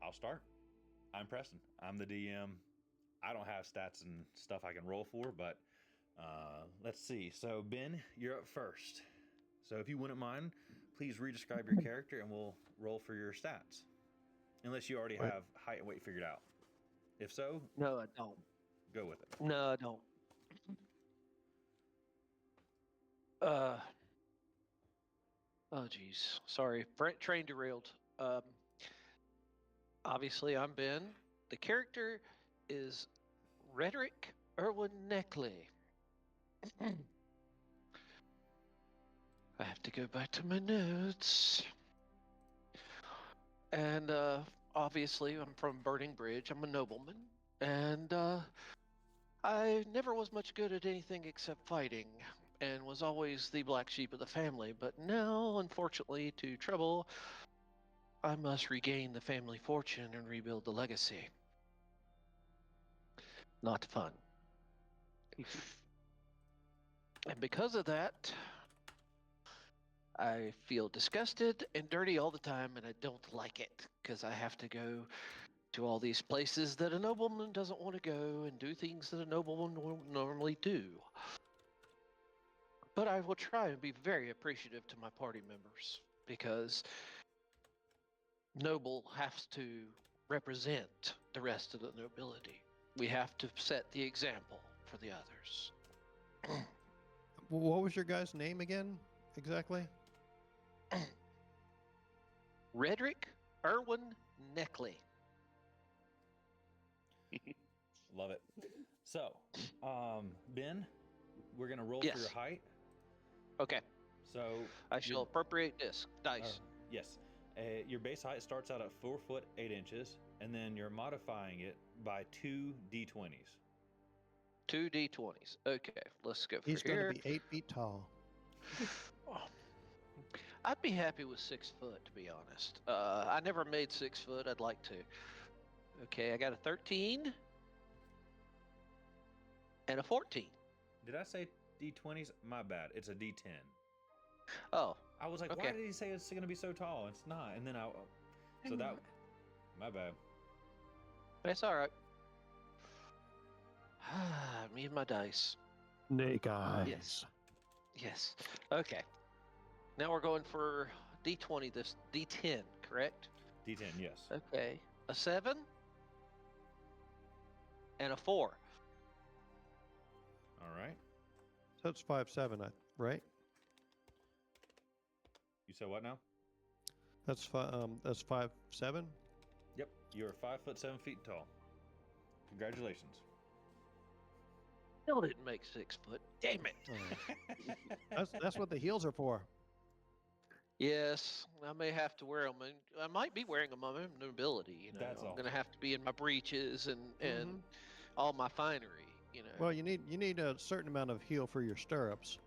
I'll start. I'm Preston. I'm the DM. I don't have stats and stuff I can roll for, but let's see. So, Ben, you're up first. So, if you wouldn't mind, please re-describe your character and we'll roll for your stats. Unless you already have height and weight figured out. If so, No, I don't. Go with it. No, I don't. Oh, geez. Sorry. Train derailed. Obviously, I'm Ben. The character is Rhetoric Irwin Neckley. I have to go back to my notes. And obviously, I'm from Burning Bridge. I'm a nobleman. And I never was much good at anything except fighting, and was always the black sheep of the family. But now, unfortunately, to trouble, I must regain the family fortune and rebuild the legacy. Not fun. And because of that, I feel disgusted and dirty all the time, and I don't like it, because I have to go to all these places that a nobleman doesn't want to go and do things that a nobleman won't normally do. But I will try and be very appreciative to my party members, because noble has to represent the rest of the nobility. We have to set the example for the others. What was your guy's name again, exactly? Rhetoric Irwin Neckley. Love it. So, Ben, we're going to roll Yes. for your height. Okay. So I shall appropriate dice. Yes. Your base height starts out at 4 foot 8 inches, and then you're modifying it by 2 d20s. 2 d20s. Okay, let's go for He's here. going to be 8 feet tall. I'd be happy with 6 foot, to be honest. I never made 6 foot. I'd like to. Okay, I got a 13 and a 14. Did I say d20s? My bad. It's a d10. Oh, I was like, okay. why did he say it's going to be so tall? It's not. And then my bad. That's all right. Me and my dice. Snake eyes. Yes. Okay. Now we're going for d20. This d10, correct? D10, yes. Okay. A 7 and a 4. All right. So it's 5'7", right? You said what now? That's 5'7". Yep. You're 5 foot 7 feet tall. Congratulations. Still didn't make 6 foot. Damn it. That's what the heels are for. Yes, I may have to wear them. And I might be wearing them on my nobility. You know, That's all. I'm going to have to be in my breeches and all my finery. You know. Well, you need a certain amount of heel for your stirrups.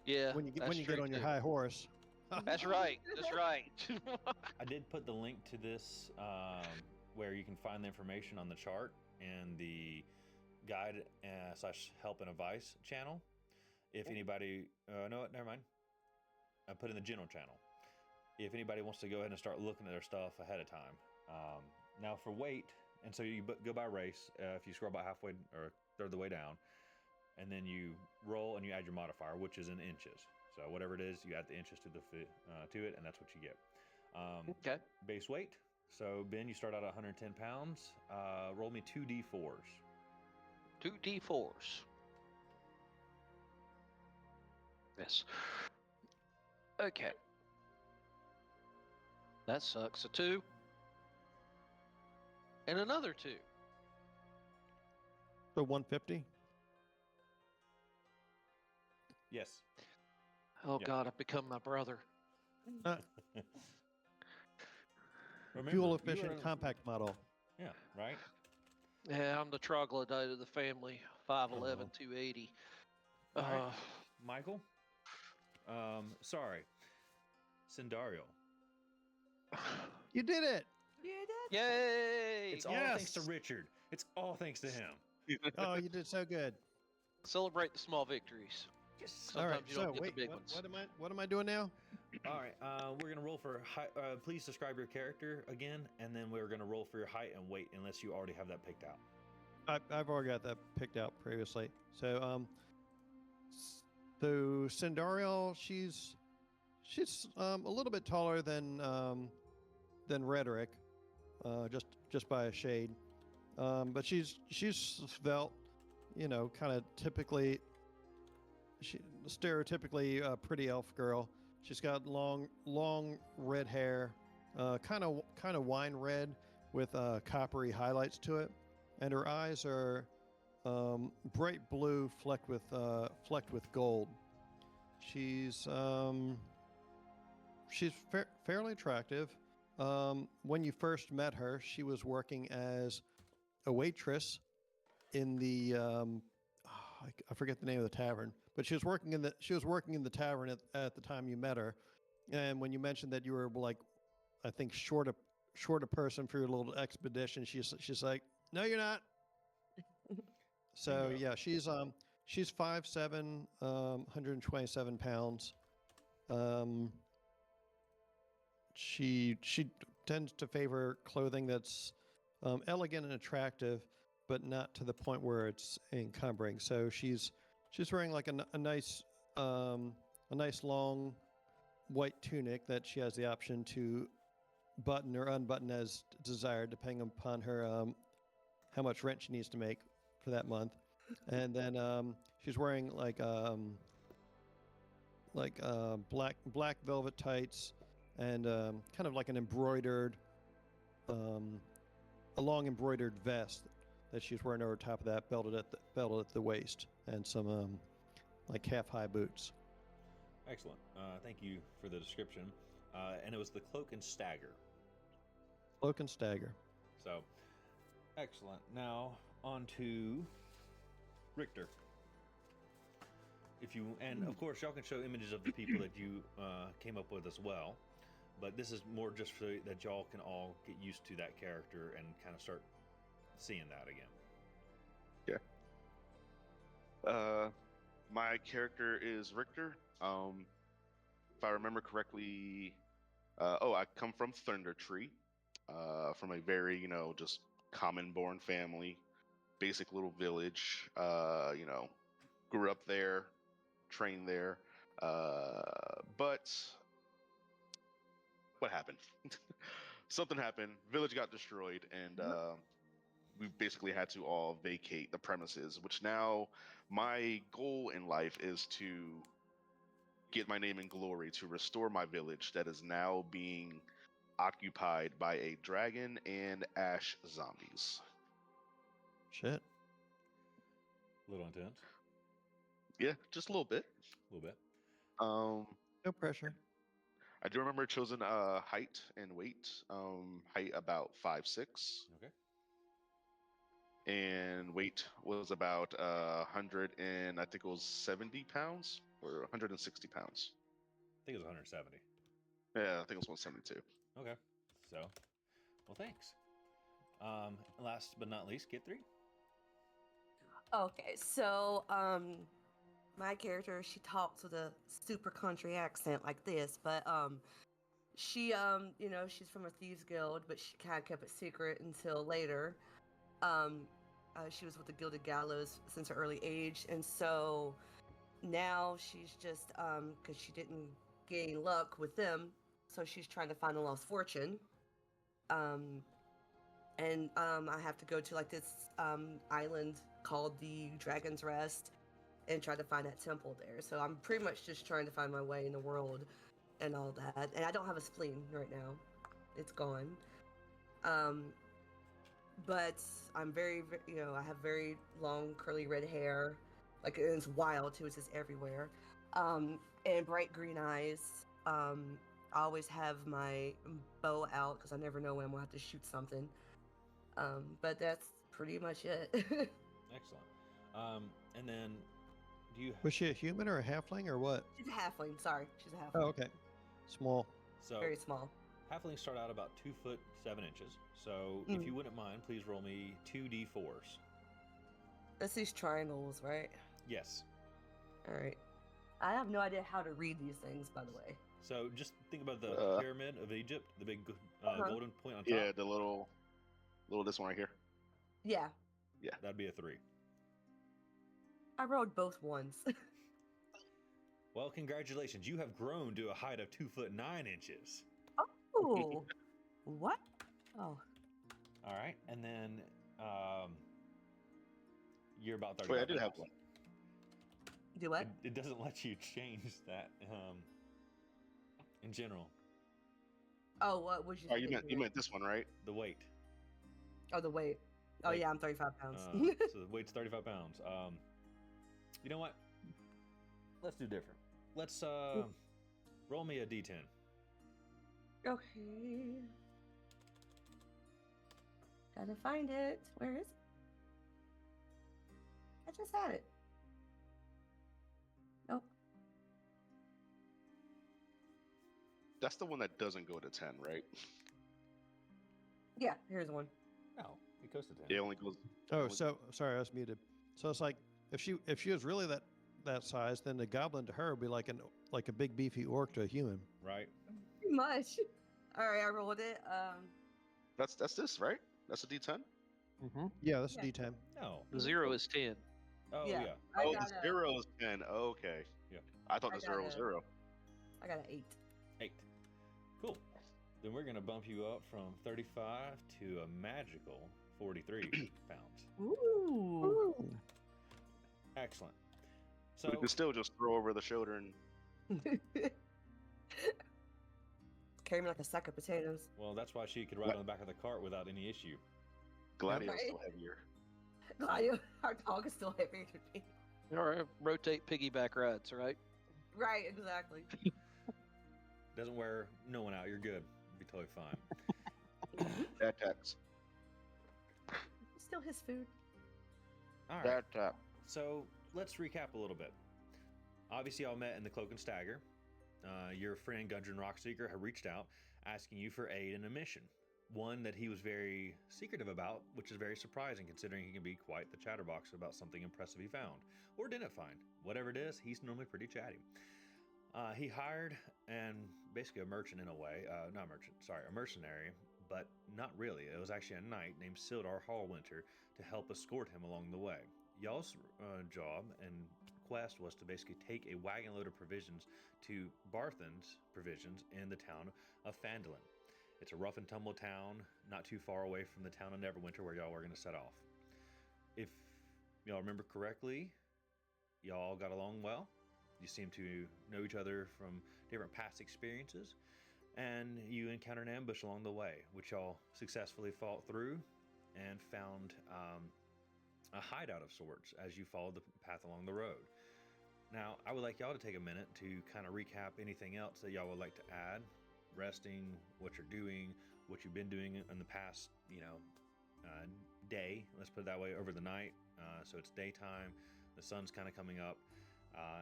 Yeah. When you get on your high horse. That's right. That's right. I did put the link to this where you can find the information on the chart and the guide / help and advice channel. If anybody, no, never mind. I put in the general channel. If anybody wants to go ahead and start looking at their stuff ahead of time. Now for weight, and so you go by race. If you scroll about halfway or third of the way down, and then you roll and you add your modifier, which is in inches. So whatever it is, you add the inches to it, and that's what you get. Okay. Base weight. So Ben, you start out at 110 pounds. Roll me 2 d4s. 2 d4s. Yes. Okay. That sucks. A 2. And another 2. So 150. Yes. Oh, Yep. God, I've become my brother. Remember, Fuel you efficient are- compact model. Yeah, right? Yeah, I'm the troglodyte of the family. 5'11", Oh. 280. All right. Michael? Sorry. Cindario. You did it. Yay! It's all thanks to Richard. It's all thanks to him. Oh, you did so good. Celebrate the small victories. Yes. All right. Sometimes you don't So get wait, the big ones. what am I doing now? All right. We're gonna roll for height. Please describe your character again, and then we're gonna roll for your height and weight, unless you already have that picked out. I've already got that picked out previously. So Sindariel, she's a little bit taller than Rhetoric, just by a shade. But she's svelte, kind of stereotypically pretty elf girl. She's got long red hair, kind of wine red with coppery highlights to it, and her eyes are bright blue flecked with gold. She's fairly attractive. When you first met her, she was working as a waitress in the I forget the name of the tavern, but she was working in the tavern at the time you met her. And when you mentioned that you were like, I think short a person for your little expedition, she's like, no, you're not. So yeah, she's 5'7", 127 pounds. She tends to favor clothing that's elegant and attractive, but not to the point where it's encumbering. So she's wearing like a nice long white tunic that she has the option to button or unbutton as desired, depending upon her how much rent she needs to make for that month. And then she's wearing like black velvet tights and kind of like an embroidered a long embroidered vest that she's wearing over top of that, belted at the waist, and some like half-high boots. Excellent. Thank you for the description. And it was the Cloak and Stagger. Cloak and Stagger. So, excellent. Now on to Richter. Of course, y'all can show images of the people that you came up with as well. But this is more just so that y'all can all get used to that character and kind of start seeing that again. Yeah. My character is Richter. If I remember correctly, I come from Thunder Tree, from a very, just common-born family, basic little village. Grew up there, trained there, but what happened? Something happened. Village got destroyed, and we basically had to all vacate the premises. Which now, my goal in life is to get my name in glory, to restore my village that is now being occupied by a dragon and ash zombies. Shit. A little intense. Yeah, just a little bit. A little bit. No pressure. I do remember chosen height and weight. Height about 5'6". Okay. And weight was about 100 and I think it was 70 pounds or 160 pounds. I think it was 170. Yeah, I think it was 172. Okay. So, well, thanks. Last but not least, Kid 3. Okay, so my character, she talks with a super country accent like this, but she she's from a thieves guild, but she kind of kept it secret until later. She was with the Gilded Gallows since her early age, and so now she's just because she didn't get any luck with them, so she's trying to find a lost fortune. And I have to go to like this island called the Dragon's Rest and try to find that temple there. So I'm pretty much just trying to find my way in the world and all that. And I don't have a spleen right now; it's gone. But I'm very, I have very long curly red hair, like it's wild too. It's just everywhere, and bright green eyes. I always have my bow out because I never know when I'm gonna have to shoot something. But that's pretty much it. Excellent. And then, Was she a human or a halfling or what? She's a halfling. Sorry, she's a halfling. Oh, okay. Small. So Very small. halflings start out about 2 foot 7 inches. So if you wouldn't mind, please roll me 2d4s. That's these triangles, right? Yes. All right. I have no idea how to read these things, by the way. So just think about the pyramid of Egypt, the big golden point on top. Yeah, the little this one right here. Yeah, That'd be a 3. I rolled both ones. Well, congratulations. You have grown to a height of 2 foot 9 inches. Oh, what? Oh, All right, and then you're about 30. Wait, I did have one. do what? It doesn't let you change that in general. Oh, what was you? Oh, you meant this one, right? The weight. Oh, the weight. Oh Weight. yeah, I'm 35 pounds. So the weight's 35 pounds. You know what? Let's do different. Let's roll me a d10. Okay. Gotta find it. Where is it? I just had it. Nope. That's the one that doesn't go to 10, right? Yeah, here's one. No, it goes to 10. It only goes. Oh, so sorry, I was muted. So it's like if she was really that size, then the goblin to her would be like a big beefy orc to a human. Right? Pretty much. All right, I rolled it. That's this, right? That's a D10. Mm-hmm. Yeah, that's Yeah. a D10. No. The 0 is 10. Oh, Yeah. yeah. I Oh, got the 0 is 10. Oh, okay. Yeah. I thought I the 0 was got a- 0. I got an 8. 8. Cool. Then we're going to bump you up from 35 to a magical 43 pounds. Ooh. Excellent. So, But you can still just throw over the shoulder and. Carry me like a sack of potatoes. well, that's why she could ride on the back of the cart without any issue. Gladio's Right. still heavier. Gladio, our dog is still heavier than me. All right, rotate piggyback rides, right? Right, exactly. Doesn't wear no one out. You're good. Be totally fine. Bad tax. Still his food. All right. Bad tap. So let's recap a little bit. Obviously, y'all met in the Cloak and Stagger. Your friend Gundren Rockseeker had reached out asking you for aid in a mission. One that he was very secretive about, which is very surprising considering he can be quite the chatterbox about something impressive he found. Or didn't find. Whatever it is, he's normally pretty chatty. He hired and basically a merchant in a way. Not a merchant, sorry, a mercenary, but not really. It was actually a knight named Sildar Hallwinter to help escort him along the way. Y'all's job and quest was to basically take a wagon load of provisions to Barthen's provisions in the town of Phandelver. It's a rough and tumble town, not too far away from the town of Neverwinter where y'all were going to set off. If y'all remember correctly, y'all got along well. You seem to know each other from different past experiences, and you encountered an ambush along the way, which y'all successfully fought through and found a hideout of sorts as you followed the path along the road. Now, I would like y'all to take a minute to kind of recap anything else that y'all would like to add. Resting, what you're doing, what you've been doing in the past, day. Let's put it that way, over the night. So it's daytime, the sun's kind of coming up,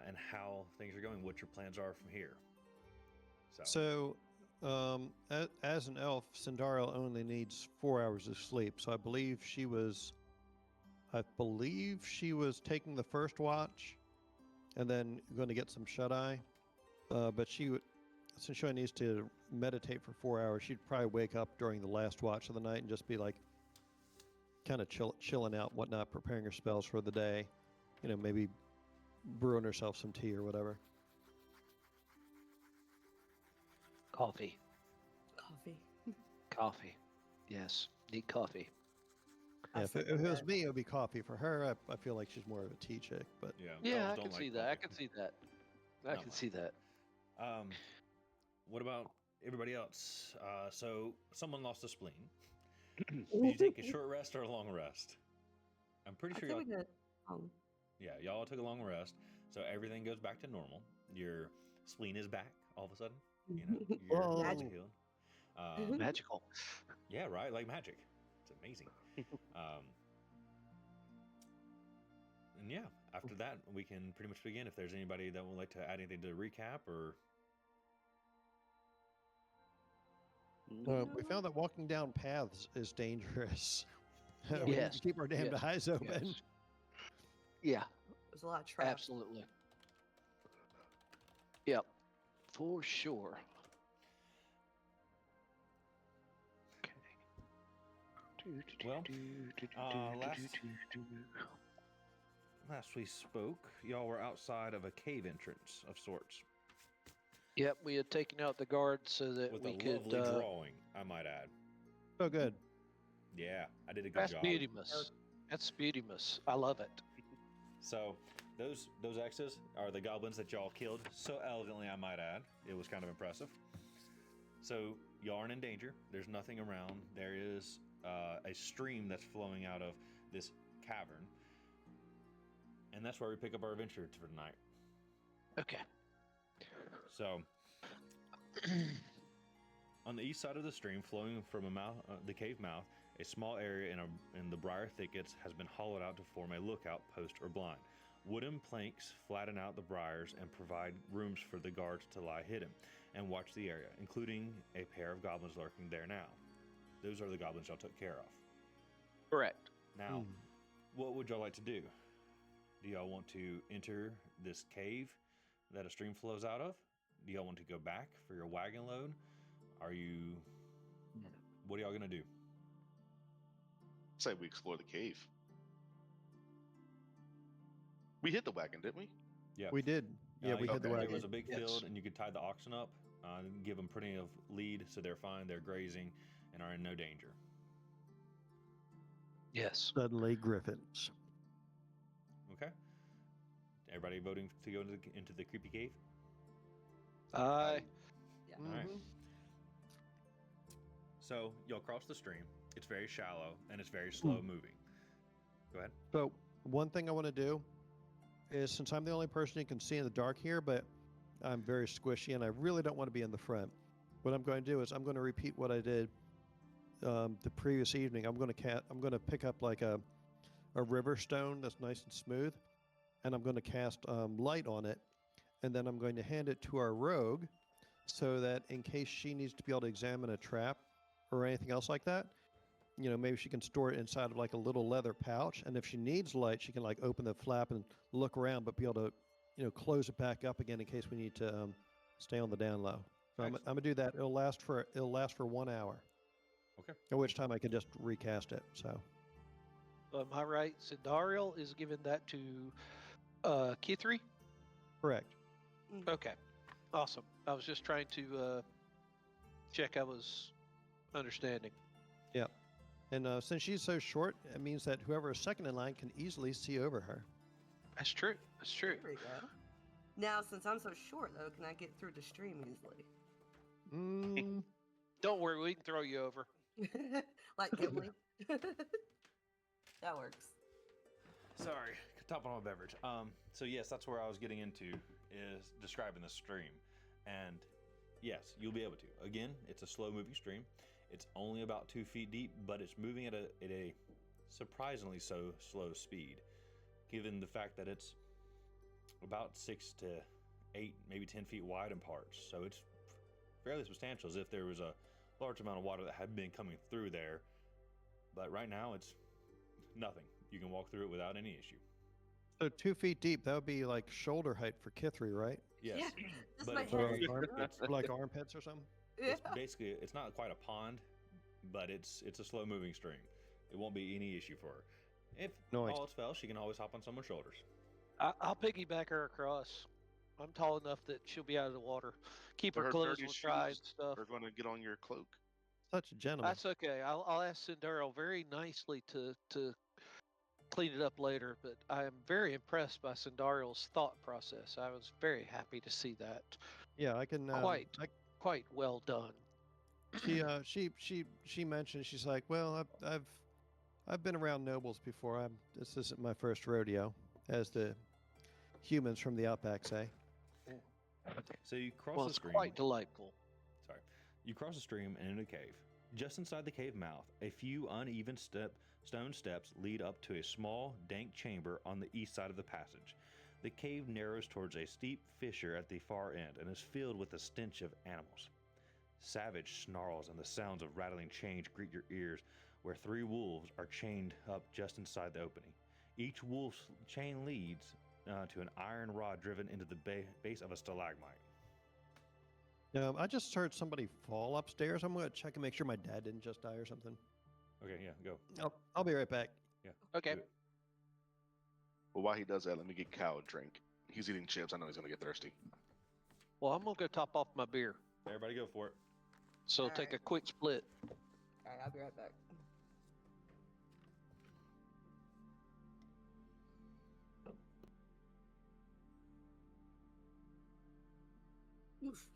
and how things are going, what your plans are from here. So, as an elf, Cinderella only needs 4 hours of sleep. So I believe she was taking the first watch, and then going to get some shut eye. But since she needs to meditate for 4 hours, she'd probably wake up during the last watch of the night and just be like, kind of chilling out, whatnot, preparing her spells for the day. Maybe brewing herself some tea or whatever. Coffee. Coffee. Yes, need coffee. Yeah, if it was me, it would be coffee. For her, I feel like she's more of a tea chick. But Yeah, elves I don't can like see that. I coffee. can see that. I Not can much. see that. What about everybody else? So someone lost a spleen. Did you take a short rest or a long rest? I'm pretty I sure think y'all, we did. yeah, y'all took a long rest, so everything goes back to normal. Your spleen is back all of a sudden. You're Whoa. magic healed. Magical. Yeah, right, like magic. It's amazing. And yeah, after that, we can pretty much begin. If there's anybody that would like to add anything to recap or we found that walking down paths is dangerous. We need Yes. to keep our damned Yes. eyes open. Yes. Yeah, There's a lot of traps. absolutely. Yep. for sure. Well, last we spoke, y'all were outside of a cave entrance of sorts. Yep, we had taken out the guards so that With we a could. lovely drawing, I might add. So good. Yeah, I did a good That's job. beautimous. That's beautimous. I love it. So those X's are the goblins that y'all killed so elegantly, I might add. It was kind of impressive. So y'all aren't in danger. There's nothing around. There is a stream that's flowing out of this cavern, and that's where we pick up our adventure for tonight. Okay. So on the east side of the stream, flowing from the cave mouth, a small area in the briar thickets has been hollowed out to form a lookout post or blind. Wooden planks flatten out the briars and provide rooms for the guards to lie hidden and watch the area, including a pair of goblins lurking there now. Those are the goblins y'all took care of. Correct. Now, what would y'all like to do? Do y'all want to enter this cave that a stream flows out of? Do y'all want to go back for your wagon load? What are y'all gonna do? Say we explore the cave. We hit the wagon, didn't we? Yeah, We did. Yeah, we hit the There wagon. was a big Yes. field, and you could tie the oxen up, give them plenty of lead, so they're fine. They're grazing and are in no danger. Yes. Suddenly, griffins. Okay. Everybody voting to go into the creepy cave? Aye. Yeah. All right. Mhm. So you'll cross the stream. It's very shallow and it's very slow moving. Go ahead. So one thing I want to do is, since I'm the only person you can see in the dark here, but I'm very squishy and I really don't want to be in the front. What I'm going to do is I'm going to repeat what I did the previous evening. I'm going to pick up like a river stone that's nice and smooth, and I'm going to cast light on it, and then I'm going to hand it to our rogue, so that in case she needs to be able to examine a trap or anything else like that, maybe she can store it inside of like a little leather pouch, and if she needs light, she can like open the flap and look around, but be able to, close it back up again in case we need to stay on the down low. So I'm gonna do that. It'll last for 1 hour. Okay. At which time I can just recast it. So Am I right? Sindariel is giving that to Kithri? correct. Okay. Awesome. I was just trying to check I was understanding. Yeah. And since she's so short, it means that whoever is second in line can easily see over her. That's true. That's true. There we go. Now, since I'm so short, though, can I get through the stream easily? Mm, Don't worry, we can throw you over. Like Gimli? That works. Sorry, top on my beverage. So yes, that's where I was getting into, is describing the stream. And yes, you'll be able to. Again, it's a slow moving stream. It's only about 2 feet deep, but it's moving at a surprisingly so slow speed, given the fact that it's about 6 to 8, maybe 10 feet wide in parts. So it's fairly substantial, as if there was a large amount of water that had been coming through there. But right now it's nothing. You can walk through it without any issue. so 2 feet deep, that would be like shoulder height for Kithri, right? Yes. Yeah. This But might it's Or very- like armpits or something? Yeah. it's not quite a pond, but it's a slow moving stream. It won't be any issue for her. If Nice. all else fails, she can always hop on someone's shoulders. I'll piggyback her across. I'm tall enough that she'll be out of the water. Keep But her her clothes dirty will dry and shoes stuff. We're going to get on your cloak. Such a gentleman. That's okay. I'll ask Sindariel very nicely to clean it up later, but I am very impressed by Sindariel's thought process. I was very happy to see that. Yeah, I can. Quite well done. She mentioned, she's like, well, I've been around nobles before. This isn't my first rodeo, as the humans from the outback say. So you cross Well, the it's stream. quite delightful. Sorry. You cross the stream and into a cave. Just inside the cave mouth, a few uneven stone steps lead up to a small, dank chamber on the east side of the passage. The cave narrows towards a steep fissure at the far end and is filled with the stench of animals. Savage snarls and the sounds of rattling chains greet your ears, where 3 wolves are chained up just inside the opening. Each wolf's chain leads to an iron rod driven into the base of a stalagmite. I just heard somebody fall upstairs. I'm going to check and make sure my dad didn't just die or something. Okay, yeah, go. I'll be right back. Yeah. Okay. do it. Well, while he does that, let me get Cal a drink. He's eating chips. I know he's gonna get thirsty. Well, I'm gonna go top off my beer. Everybody go for it. So take a quick split. All right, I'll be right back. Oof.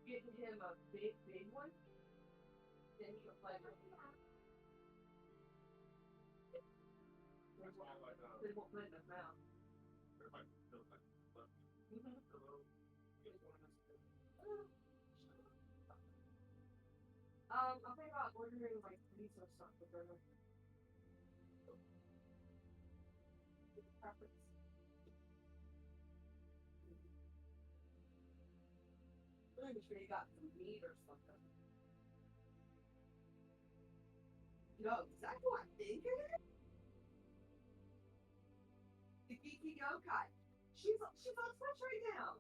Getting him a big one, then he'll play with it. They won't put it in his mouth. I'm thinking about ordering like pizza stuff for dinner. Preference. Really sure you got some meat or something. You know exactly what I'm thinking. The geeky yokai. She's on Twitch right now.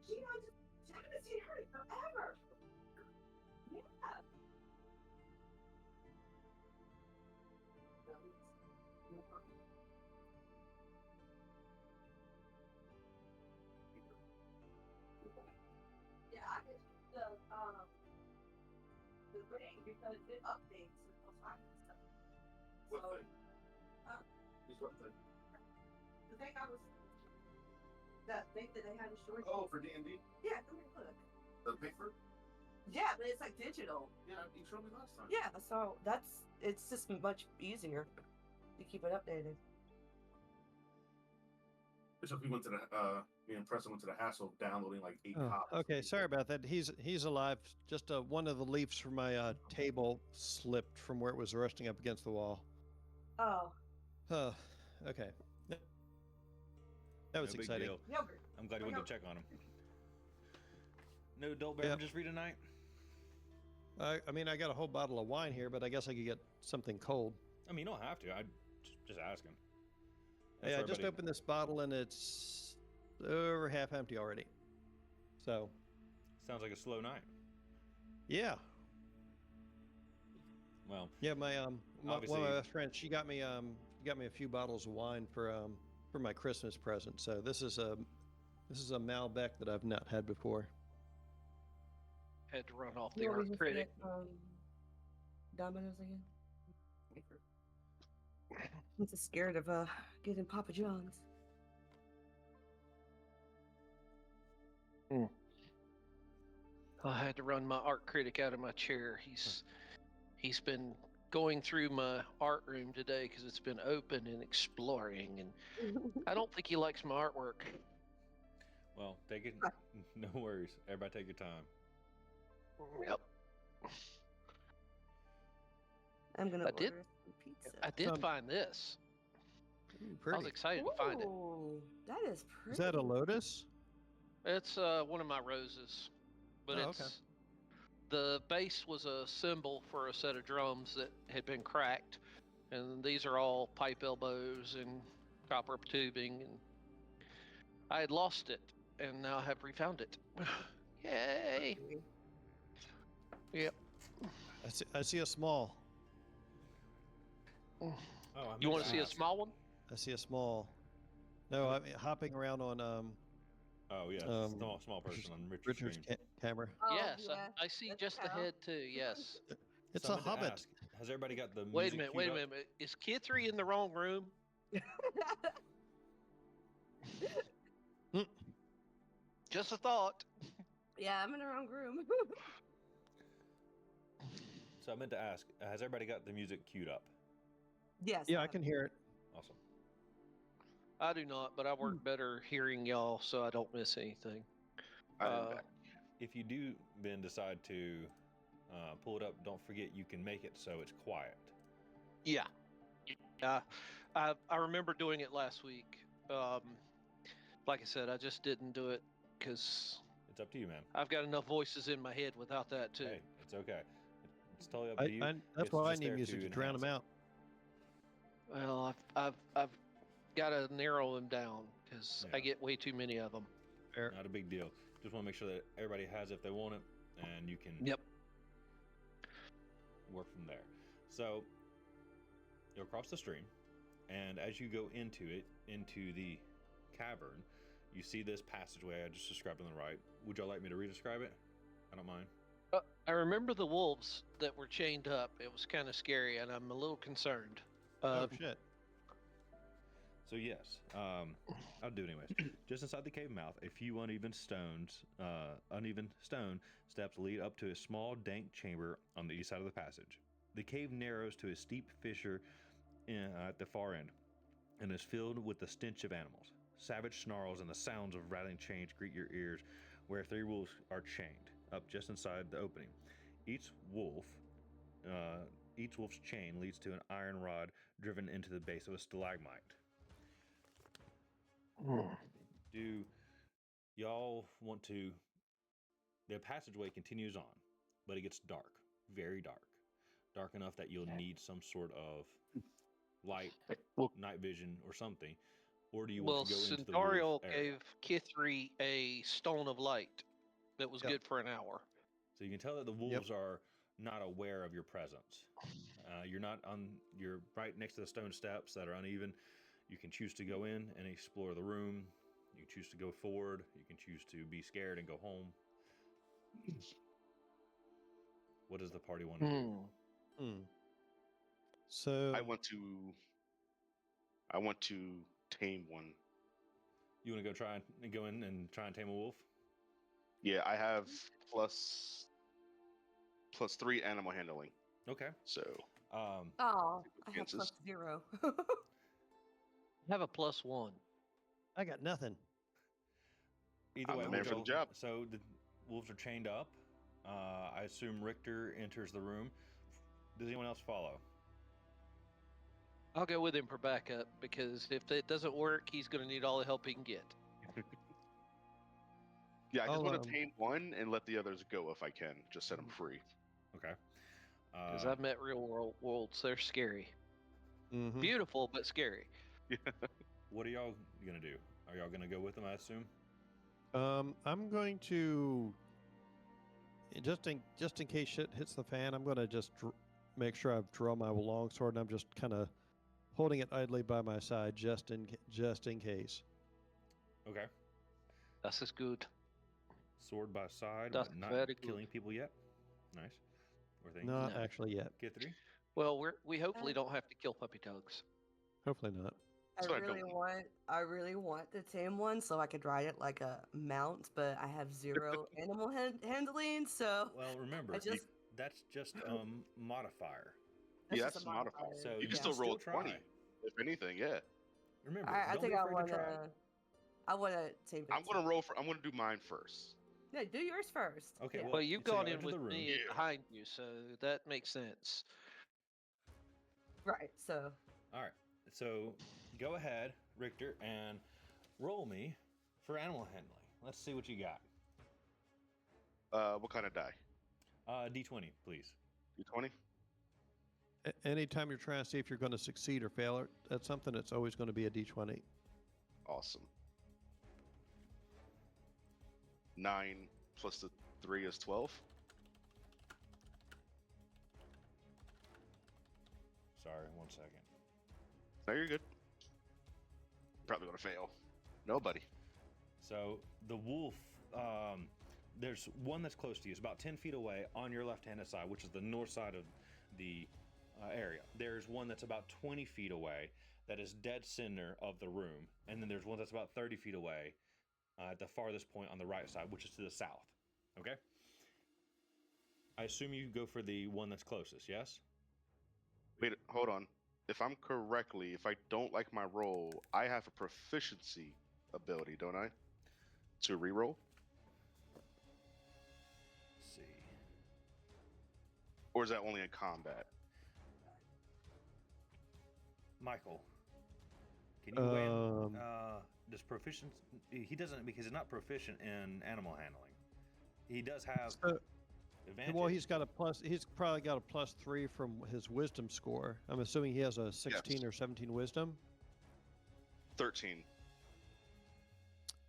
She I haven't seen her in forever. Yeah. Yeah, I just the ring because it updates and all kinds of stuff. What So, thing? Just what thing? the thing that thing that they had in storage. Oh, for D&D? Yeah, come here, look. The paper? Yeah, but it's like digital. Yeah, you showed me last time. Yeah, so it's just much easier to keep it updated. Bishop, we went to the, me and Preston went to the hassle of downloading like 8 Oh, copies. okay, sorry about that. He's alive. Just one of the leaves from my table slipped from where it was resting up against the wall. Oh, Okay. That was No big exciting. deal. yogurt. I'm glad you went to check on him. No adult Yep. beverages for you tonight? I mean, I got a whole bottle of wine here, but I guess I could get something cold. I mean, you don't have to. I just asking. That's Hey, I for just everybody. opened this bottle and it's over half empty already. So, Sounds like a slow night. yeah. Well, Yeah, my one of Obviously- my best friends, she got me a few bottles of wine for my Christmas present. So this is a Malbec that I've not had before. Had to run off the You want art me to critic. get, Domino's again? I'm just scared of getting Papa John's. I had to run my art critic out of my chair. He's been going through my art room today because it's been open and exploring, and I don't think he likes my artwork. well, take it. No worries. Everybody take your time. Yep. I'm gonna I order did- some pizza. I did Um, find this. Ooh, I was pretty. excited to find it. Ooh, that is pretty. Is that a lotus? It's one of my roses, but Oh, it's okay. the base was a symbol for a set of drums that had been cracked, and these are all pipe elbows and copper tubing, and I had lost it, and now I have refound it. Yay! Yep. I see a small. Oh, You want to see a small one? I see a small. No, I mean hopping around on Oh yeah, small person on Richard's Richard's screen. camera. Oh, Yes, yeah. I see that's just the how. head too. Yes. It's So I a meant to hobbit. ask, has everybody got the Wait a music minute. queued Wait a up? minute. Is Kid 3 in the wrong room? Just a thought. Yeah, I'm in the wrong room. So I meant to ask, has everybody got the music queued up? Yes. Yeah, I can hear it. Awesome. I do not, but I work better hearing y'all so I don't miss anything. I'm Uh, back. If you do then decide to pull it up, don't forget you can make it so it's quiet. Yeah. I remember doing it last week. Like I said, I just didn't do it because It's up to you, man. I've got enough voices in my head without that too. Hey, it's okay. It's totally up to you. That's It's why I just need there music to drown enhance them it. out. Well, I've got to narrow them down because I Yeah. get way too many of them. Fair. Not a big deal. Just want to make sure that everybody has it if they want it, and you can Yep. work from there. So you'll cross the stream, and as you go into it, into the cavern, you see this passageway I just described on the right. Would y'all like me to re-describe it? I don't mind. I remember the wolves that were chained up. It was kind of scary, and I'm a little concerned. Oh shit! So yes, I'll do it anyways. Just inside the cave mouth, a few uneven stone steps lead up to a small, dank chamber on the east side of the passage. The cave narrows to a steep fissure at the far end, and is filled with the stench of animals. Savage snarls and the sounds of rattling chains greet your ears, where 3 wolves are chained up just inside the opening. Each wolf's chain leads to an iron rod driven into the base of a stalagmite. Do y'all want to? The passageway continues on, but it gets dark, very dark, dark enough that you'll need some sort of light, Well- night vision, or something. Or do you want Well, to go into the Centaurial wolf area? gave Kithri a stone of light that was Yep. good for an hour. So you can tell that the wolves are not aware of your presence. You're right next to the stone steps that are uneven. You can choose to go in and explore the room. You can choose to go forward. You can choose to be scared and go home. What does the party want to do? Hmm. So I want to tame one. You want to go in and try and tame a wolf? Yeah, I have plus 3 animal handling. Okay. So Um, Oh, I have Chances. +0. I have a +1. I got nothing. either I'm way, the man we'll for the go- job. So the wolves are chained up. I assume Richter enters the room. Does anyone else follow? I'll go with him for backup because if it doesn't work, he's going to need all the help he can get. yeah, I just I'll, want to tame one and let the others go if I can. Just set them free. Okay. Because I've met real world wolves. They're scary. Mm-hmm. Beautiful, but scary. What are y'all gonna do? Are y'all gonna go with them? I assume. I'm going to just in case shit hits the fan. I'm going to just make sure I've drawn my longsword, and I'm just kind of holding it idly by my side, just in case. Okay. Das ist gut. Sword by side, That's but not very good. killing people yet. Nice. Or things. Not No. actually yet. Kithri? Well, we hopefully don't have to kill puppy dogs. Hopefully not. That's what I don't I really want the tame one so I could ride it like a mount, but I have 0 animal handling, so Well, remember, that's just modifier. that's Yeah, just that's a modifier. So You you can can still roll still 20. try. If anything, yeah. Remember, I don't think be I afraid want to try. I want to tame. I'm gonna roll for. I'm gonna do mine first. No, do yours first. Okay, Yeah. well, Well, you've so gone you in enter the with room. me Yeah. behind you, so that makes sense. Right. So All right. So go ahead, Richter, and roll me for animal handling. Let's see what you got. What kind of die? D20, please. D20. Anytime you're trying to see if you're going to succeed or fail at something, it's always going to be a D20. Awesome. 9 plus the 3 is 12. Sorry, 1 second. No, you're good. Probably gonna fail. Nobody. So the wolf, there's one that's close to you. It's about 10 feet away on your left-hand side, which is the north side of the area. There's one that's about 20 feet away that is dead center of the room. And then there's one that's about 30 feet away at the farthest point on the right side, which is to the south. Okay? I assume you go for the one that's closest, yes? Wait, hold on. If I'm correctly, if I don't like my roll, I have a proficiency ability, don't I? To reroll? Or is that only in combat? Michael, can you weigh in? Does proficient? He doesn't because he's not proficient in animal handling. He does have advantage. Well, he's got a plus. He's probably got a +3 from his wisdom score. I'm assuming he has a 16 or 17 wisdom. 13.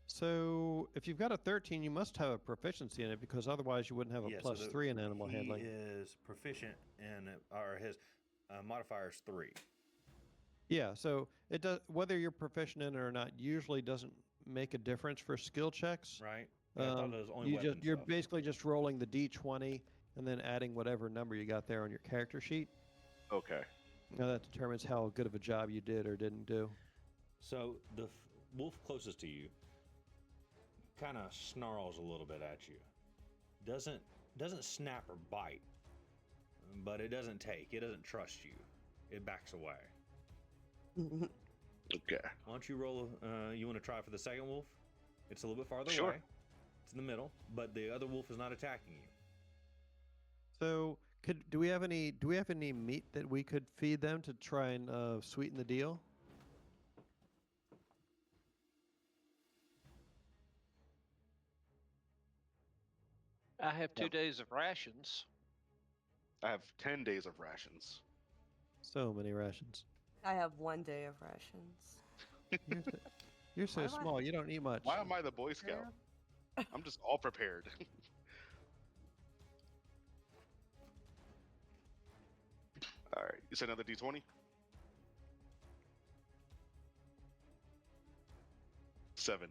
So if you've got a 13, you must have a proficiency in it because otherwise you wouldn't have a +3 in animal handling. He is proficient in, or his modifier is 3. Yeah, so it does. Whether you're proficient in it or not usually doesn't make a difference for skill checks. Right. I thought it was only You're stuff. basically just rolling the d20 and then adding whatever number you got there on your character sheet. Okay. Now that determines how good of a job you did or didn't do. So the wolf closest to you kind of snarls a little bit at you. Doesn't snap or bite, but it doesn't take. It doesn't trust you. It backs away. Okay. Why don't you roll? You want to try for the second wolf? It's a little bit farther Sure. away. It's in the middle, but the other wolf is not attacking you. So do we have any meat that we could feed them to try and sweeten the deal? I have 2 days of rations. I have 10 days of rations. So many rations. I have 1 day of rations. You're so Why am I- small. You don't eat much. Why am I the Boy Scout? I'm just all prepared. All right. You said another D20? 7.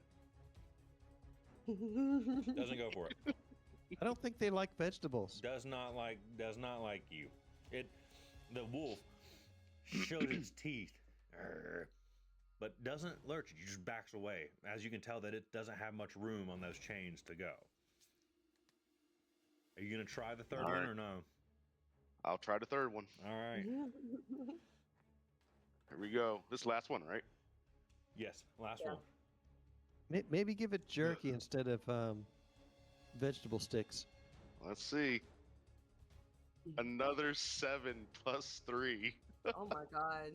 Doesn't go for it. I don't think they like vegetables. Does not like you. The wolf shows its teeth, but doesn't lurch. It just backs away. As you can tell, that it doesn't have much room on those chains to go. Are you gonna try the third All one right. or no? I'll try the third one. All right. Here we go. This last one, right? Yes. Last Yeah. one. Maybe give it jerky instead of vegetable sticks. Let's see. Another 7 plus 3. Oh my god.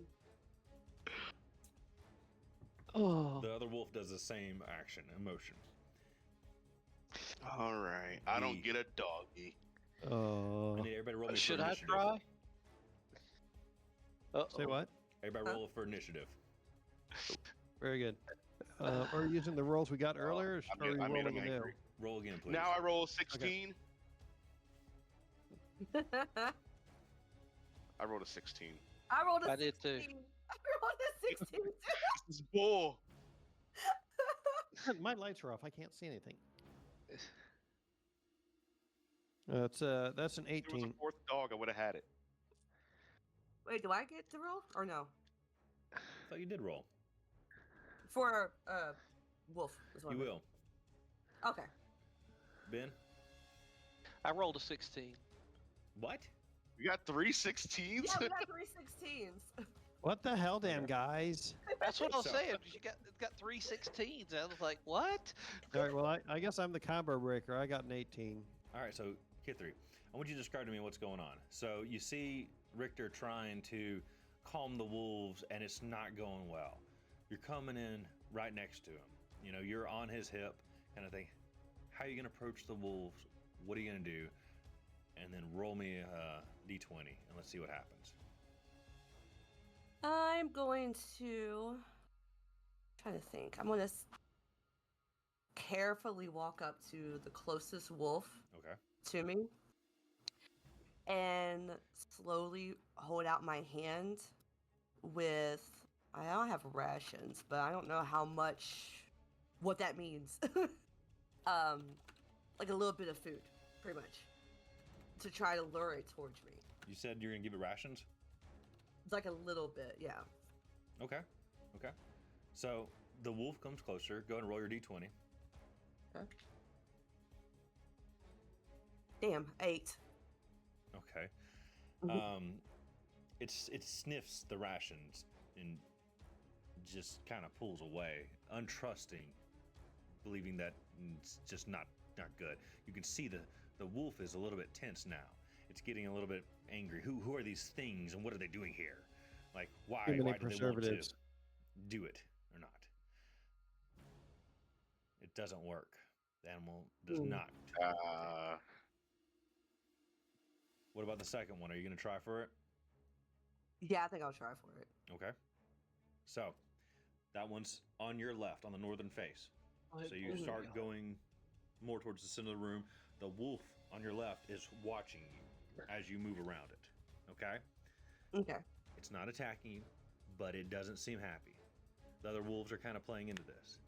Oh, The other wolf does the same action, emotion. All right. I don't get a doggy. Oh, I need everybody roll me should for I initiative. try? say what? Everybody roll for initiative. Very good. Are you using the rolls we got earlier, or I are we made rolling him anew? angry. Roll again, please. Now I roll 16. I rolled a 16. I rolled a I did 16. too. I rolled a 16 too. This is bull. My lights are off. I can't see anything. That's an If there was 18. a fourth dog, I would have had it. Wait, do I get to roll or no? I thought you did roll. For wolf. Is what You I meant. will. Okay. Ben? I rolled a 16. What? You got 3 16s? Yeah, we got 3 16s. What the hell, damn guys! That's what I was So- saying. You got 3 16s. I was like, what? All right, well, I guess I'm the combo breaker. I got an 18. All right, so Kid 3, I want you to describe to me what's going on. So you see Richter trying to calm the wolves, and it's not going well. You're coming in right next to him. You know, you're on his hip, kind of thing. How are you going to approach the wolves? What are you going to do? And then roll me a d20, and let's see what happens. I'm going to. Trying to think. I'm going to carefully walk up to the closest wolf Okay. to me and slowly hold out my hand with. I don't have rations, but I don't know how much. What that means. Like a little bit of food, pretty much, to try to lure it towards me. You said you're going to give it rations? Like a little bit, yeah. Okay. Okay. So the wolf comes closer. Go ahead and roll your d20. Okay. Damn, 8. Okay. Mhm. It sniffs the rations and just kind of pulls away, untrusting, believing that it's just not good. You can see the wolf is a little bit tense now, It's getting a little bit angry. Who are these things and what are they doing here? Like, why Too many do they want to preservatives. do it or not? It doesn't work. The animal does not. What about the second one? Are you going to try for it? Yeah, I think I'll try for it. Okay. So, that one's on your left, on the northern face. So you start going more towards the center of the room. The wolf on your left is watching you as you move around it. Okay? Okay. It's not attacking you, but it doesn't seem happy. The other wolves are kind of playing into this.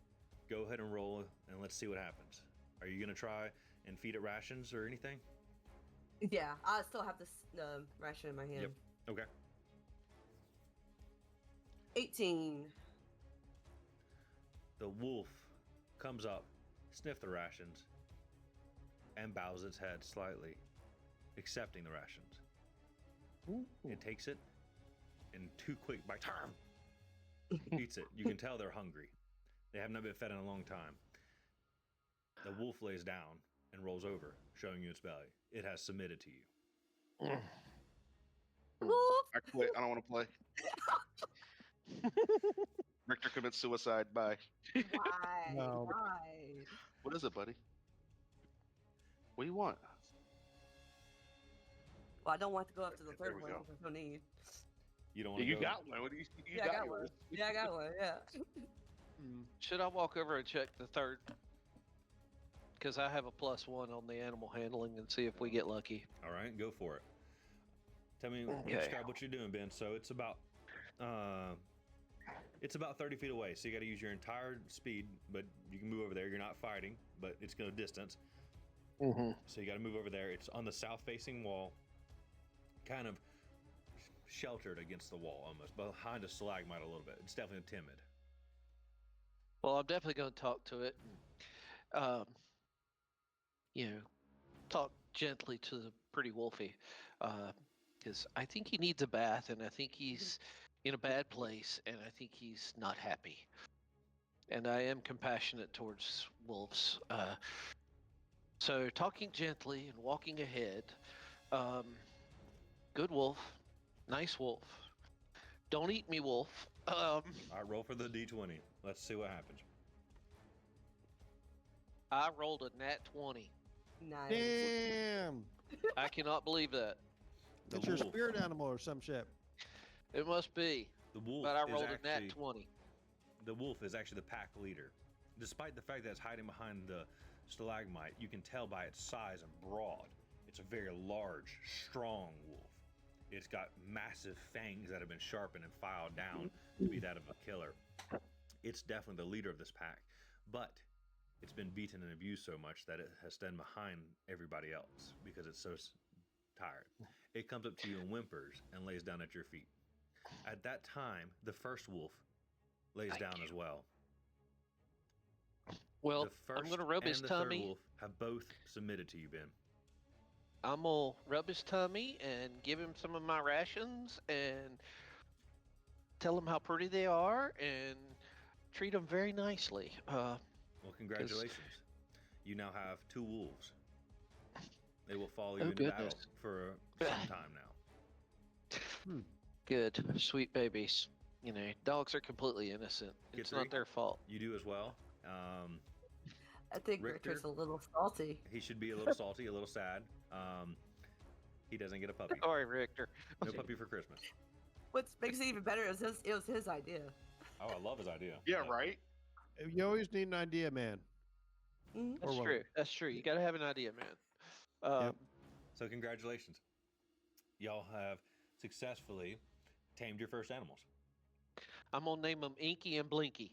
Go ahead and roll, and let's see what happens. Are you going to try and feed it rations or anything? Yeah, I still have this ration in my hand. Yep. Okay. 18. The wolf comes up, sniffs the rations, and bows its head slightly, accepting the rations. It takes it, and 2 quick bites, eats it. You can tell they're hungry. They have not been fed in a long time. The wolf lays down and rolls over, showing you its belly. It has submitted to you. Wolf! I quit. I don't want to play. Richter commits suicide. Bye. Why? No. Why? What is it, buddy? What do you want? Well, I don't want to go up to the There third we one. go. There's no need. You don't want to You go? got one. What do you Yeah, I got one. yours. Yeah, I got one. Yeah. Should I walk over and check the third? Because I have a +1 on the animal handling and see if we get lucky. All right, go for it. Tell me, Okay. describe what you're doing, Ben. So it's about 30 feet away. So you got to use your entire speed, but you can move over there. You're not fighting, but it's going to distance. Mm-hmm. So you got to move over there. It's on the south-facing wall, kind of sheltered against the wall, almost behind a stalagmite a little bit. It's definitely timid. Well, I'm definitely going to talk to it. And, talk gently to the pretty wolfie. Because I think he needs a bath, and I think he's in a bad place, and I think he's not happy. And I am compassionate towards wolves. So talking gently and walking ahead. Good wolf. Nice wolf. Don't eat me, wolf. All right, roll for the D20. Let's see what happens. I rolled a nat 20. Nice. Damn! I cannot believe that. The It's your wolf. spirit animal or some shit. It must be. The wolf But I is rolled actually, a nat 20. The wolf is actually the pack leader. Despite the fact that it's hiding behind the stalagmite, you can tell by its size and broad. It's a very large, strong wolf. It's got massive fangs that have been sharpened and filed down to be that of a killer. It's definitely the leader of this pack, but it's been beaten and abused so much that it has stand behind everybody else because it's so tired. It comes up to you and whimpers and lays down at your feet. At that time, the first wolf lays Thank down you. as well. Well, The first I'm going to rub and his the third tummy. wolf have both submitted to you, Ben. I'm going to rub his tummy and give him some of my rations and tell him how pretty they are and treat them very nicely. Well, congratulations. You now have 2 wolves. They will follow you Oh, into battle goodness. for some time now. Good, sweet babies. Dogs are completely innocent. Get It's 3? not their fault. You do as well. I think Richter? Richter's a little salty. He should be a little salty, a little sad. He doesn't get a puppy. Sorry, Richter. No puppy for Christmas. What makes it even better is it was his idea. Oh, I love his idea. Yeah, right. You always need an idea, man. Mhm. That's Or true. That's true. You got to have an idea, man. Yep. So congratulations. Y'all have successfully tamed your first animals. I'm going to name them Inky and Blinky.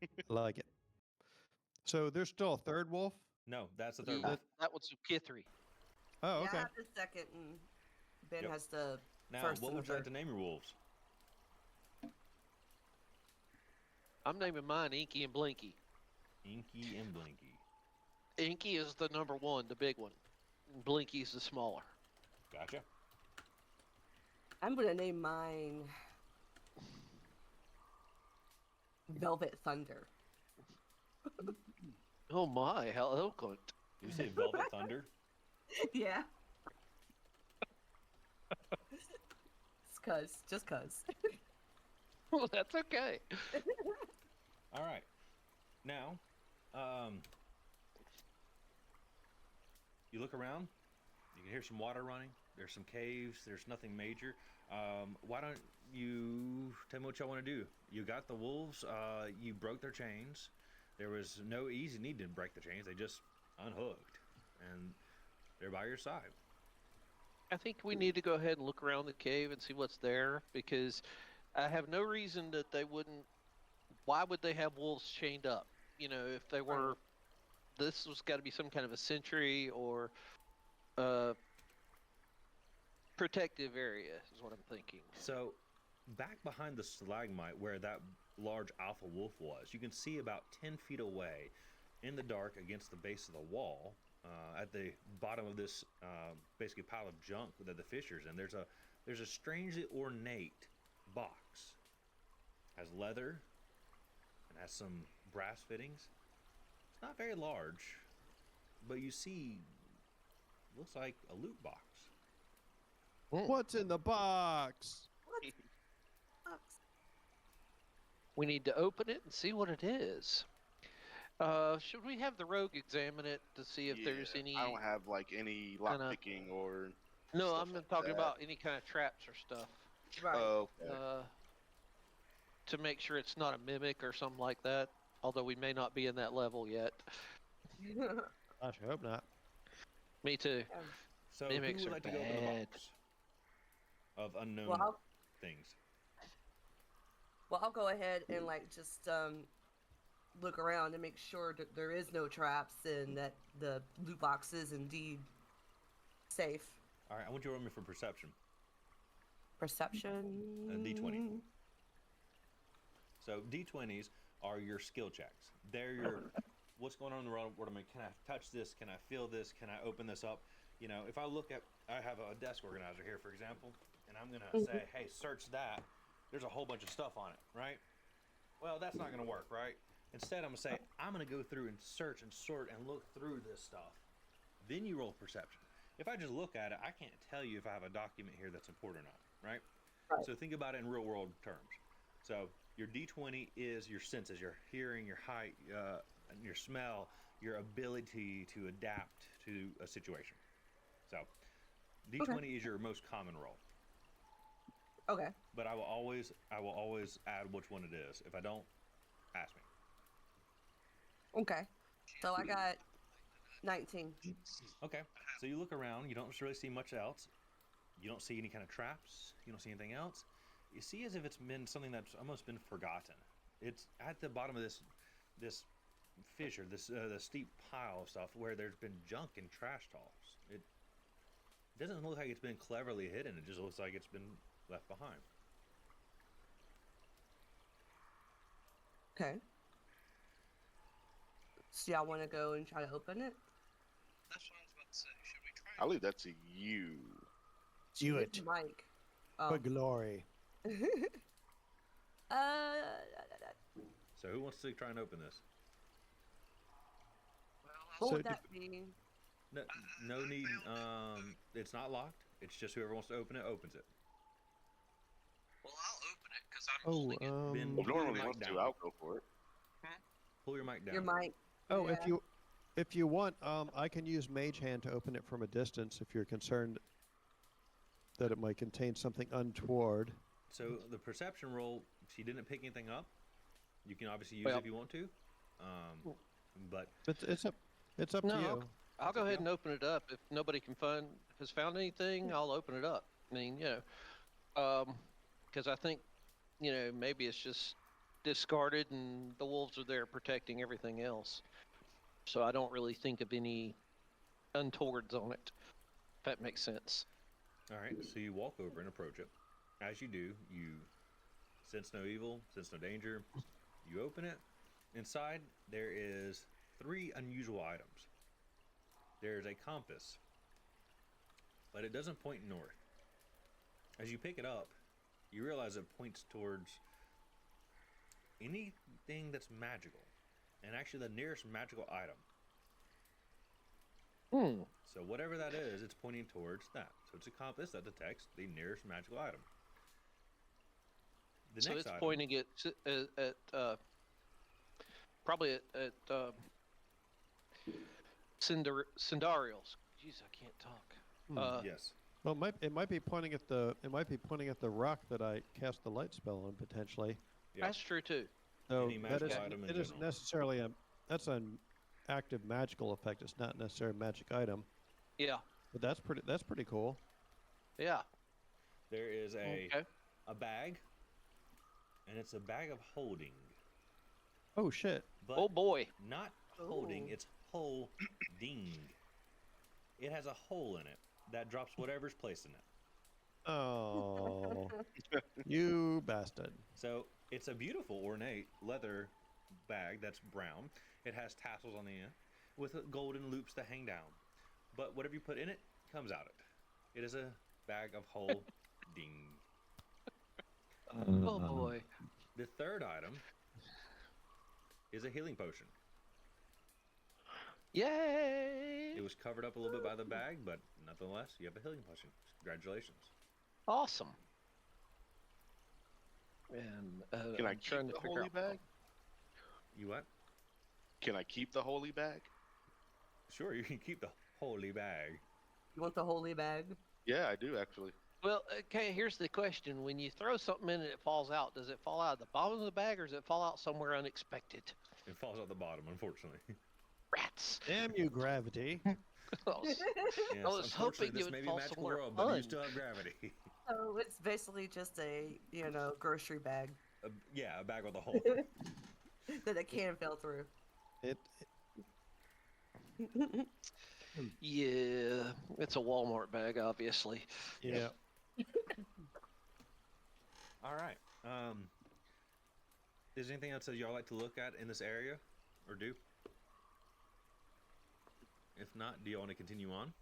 I like it. So there's still a third wolf? No, that's the third Yeah, wolf. that one's Kithri. Oh, Yeah, okay. I have the second, and Ben Yep. has the Now, first what and the would you like third. to name your wolves? I'm naming mine Inky and Blinky. Inky and Blinky. Inky is the number 1, the big one. Blinky's the smaller. Gotcha. I'm gonna name mine Velvet Thunder. Oh my, how eloquent. You say Velvet Thunder? Yeah. It's just cause. Well, that's okay. All right. Now, you look around. You can hear some water running. There's some caves. There's nothing major. Why don't you tell me what y'all want to do? You got the wolves. You broke their chains. There was no easy need to break the chains. They just unhooked, and they're by your side. I think we need to go ahead and look around the cave and see what's there, because I have no reason that they wouldn't. Why would they have wolves chained up? You know, if they were, this was got to be some kind of a sentry or protective area, is what I'm thinking. So, back behind the stalagmite where that large alpha wolf was, you can see about 10 feet away in the dark against the base of the wall, at the bottom of this basically pile of junk that the fisher's in, there's a strangely ornate box. Has leather and has some brass fittings. It's not very large, but you see, looks like a loot box. What's in the box? We need to open it and see what it is. Should we have the rogue examine it to see if there's any? I don't have like any lock picking or. No, stuff I'm like talking that. about any kind of traps or stuff. Right. Oh, okay. To make sure it's not a mimic or something like that. Although we may not be in that level yet. I should hope not. Me too. So Mimics who would are like to go open the bad. box of unknown Well, things? I'll go ahead and just look around and make sure that there is no traps and that the loot box is indeed safe. All right, I want you to roll me for perception. Perception. A D20. So D20s are your skill checks. They're your what's going on in the world. What am I? Can I touch this? Can I feel this? Can I open this up? You know, if I look at, I have a desk organizer here, for example, and I'm gonna say, hey, search that. There's a whole bunch of stuff on it, right? Well, that's not gonna work, right? Instead, I'm gonna say, I'm gonna go through and search and sort and look through this stuff. Then you roll perception. If I just look at it, I can't tell you if I have a document here that's important or not, right? Right. So think about it in real world terms. So your D20 is your senses, your hearing, your height, your smell, your ability to adapt to a situation. So D20 is your most common roll. Okay. But I will always add which one it is. If I don't, ask me. Okay. So I got 19. Okay. So you look around, you don't really see much else. You don't see any kind of traps. You don't see anything else. You see as if it's been something that's almost been forgotten. It's at the bottom of this fissure, this steep pile of stuff where there's been junk and trash talks. It doesn't look like it's been cleverly hidden. It just looks like it's been left behind. Okay. So y'all want to go and try to open it? That's what I was about to say. Should we try? I'll leave that to you. Do it Mike. for glory. So who wants to try and open this? What So would that be? No need. It's not locked. It's just whoever wants to open it opens it. Well, I'll open it because I'm Oh, holding it. Ben, If pull no your one really mic wants down. to, I'll go for it. Pull your mic down. Your mic. Oh, Yeah. if you want, I can use Mage Hand to open it from a distance if you're concerned that it might contain something untoward. So the perception roll, she didn't pick anything up. You can obviously use it Well- if you want to. But It's up to No, you. I'll go ahead and open it up. If nobody has found anything, I'll open it up. I mean, because I think, maybe it's just discarded and the wolves are there protecting everything else. So I don't really think of any untowards on it. If that makes sense. all right, so you walk over and approach it. As you do, you sense no evil, sense no danger. You open it. Inside, there is 3 unusual items. There's a compass, but it doesn't point north. As you pick it up, you realize it points towards anything that's magical, and actually the nearest magical item. So whatever that is, it's pointing towards that. So it's a compass that detects the nearest magical item. The So next it's item, pointing it at probably at Cindarials. Jeez, I can't talk. Hmm. yes. Well, it might be pointing at the rock that I cast the light spell on potentially. Yep. That's true too. So Any magical item in it isn't general. necessarily that's an active magical effect. It's not necessarily a magic item, Yeah, but that's pretty cool. yeah. There is Okay. a bag, and it's a bag of holding. Oh shit! But Oh boy. not holding, Ooh. it's holding. It has a hole in it that drops whatever's placed in it. Oh, you bastard! So it's a beautiful ornate leather bag that's brown. It has tassels on the end with golden loops that hang down. But whatever you put in it comes out it. It is a bag of holding. Oh boy. The third item is a healing potion. Yay! It was covered up a little bit by the bag, but nonetheless, you have a healing potion. Congratulations. Awesome. And Can I I'm keep trying to the figure holy out. bag? You what? Can I keep the holy bag? Sure, you can keep the holy bag. You want the holy bag? Yeah, I do actually. Well, okay, here's the question. When you throw something in and it falls out, does it fall out of the bottom of the bag or does it fall out somewhere unexpected? It falls out the bottom, unfortunately. Rats. Damn you, gravity! I was, Yes, I was unfortunately, hoping this you may would be a fall magical somewhere world, but you fun. still have gravity. So it's basically just a grocery bag Yeah, a bag with a hole. that a can fell through. It Yeah, it's a Walmart bag, obviously. yeah. All right. Is there anything else that y'all like to look at in this area or do? If not, do you want to continue on?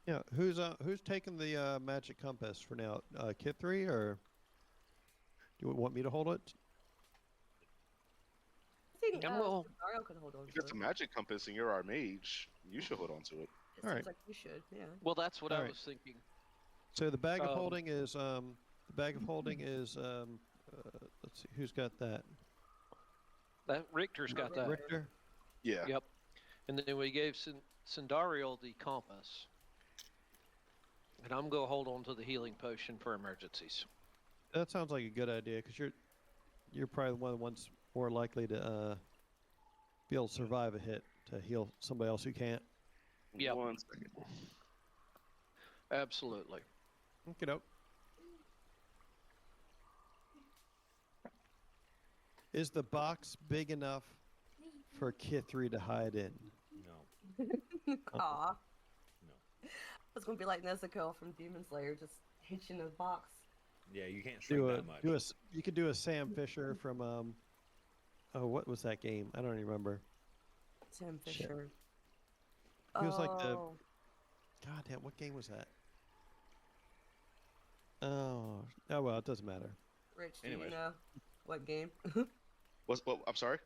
Yeah, who's taking the magic compass for now? Kit 3 or do you want me to hold it? I think Well, Dario can hold on If to it's a it. magic compass and you're our mage, you should hold on to it. It All seems right. like you should, yeah. well, that's what I Alright. was thinking. So the bag of Um, holding is let's see who's got that. That Richter's got that. Richter. Yeah. Yep. And then we gave Cindarial the compass. And I'm going to hold on to the healing potion for emergencies. That sounds like a good idea because you're probably one of the ones more likely to be able to survive a hit to heal somebody else who can't. Yep. 1 second. Absolutely. Okay, doke. Is the box big enough for Kit 3 to hide in? No. Aw. No. It's gonna be like Nezuko from Demon Slayer, just hit you in the box. Yeah, you can't shrink that much. You could do a Sam Fisher from oh, what was that game? I don't even remember. Tim Shit. Fisher. He was like the Oh, God damn, what game was that? Oh well, it doesn't matter. Rich, do Anyways. you know what game? What? I'm sorry.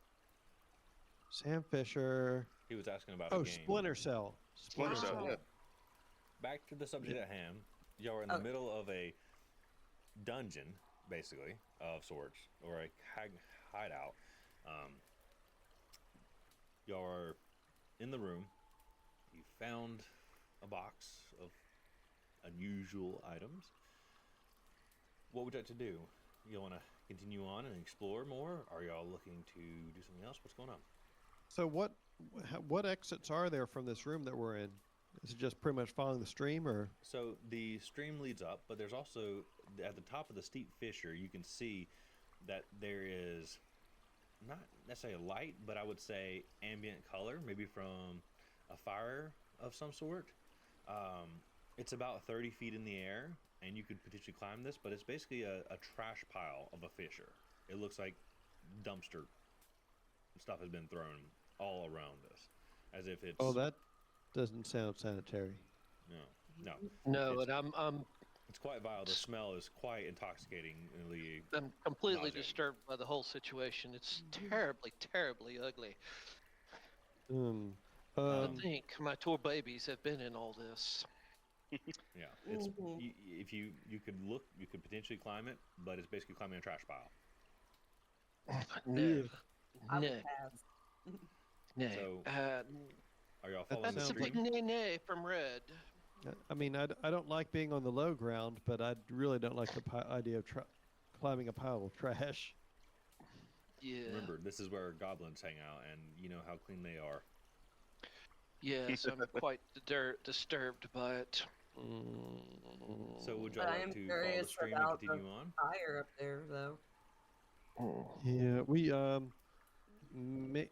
Sam Fisher. He was asking about Oh, a game. Splinter Cell. Splinter Cell. Wow. Yeah. Back to the subject at hand. Y'all are in the middle of a dungeon, basically, of sorts, or a hideout. Y'all are in the room. You found a box of unusual items. What would you like to do? You want to continue on and explore more? Are y'all looking to do something else? What's going on? So what exits are there from this room that we're in? Is it just pretty much following the stream, or? So the stream leads up, but there's also at the top of the steep fissure, you can see that there is not necessarily a light, but I would say ambient color, maybe from a fire of some sort. It's about 30 feet in the air, and you could potentially climb this, but it's basically a trash pile of a fissure. It looks like dumpster stuff has been thrown all around this, as if it's Oh, that doesn't sound sanitary. no. No, It's- and It's quite vile. The smell is quite intoxicatingly. I'm completely nauseating. disturbed by the whole situation. It's terribly, terribly ugly. Hmm. I think my poor babies have been in all this. Yeah, it's Mhm. if you could look, you could potentially climb it, but it's basically climbing a trash pile. No, I no, would pass. no. So- Are y'all That following the That's a sounds big stream? nay from Red. I mean, I don't like being on the low ground, but I really don't like the idea of climbing a pile of trash. Yeah. Remember, this is where goblins hang out, and you know how clean they are. Yes, I'm quite disturbed by it. So would y'all But I like am to follow the curious stream and about the continue on? fire up there, though. Yeah, we may,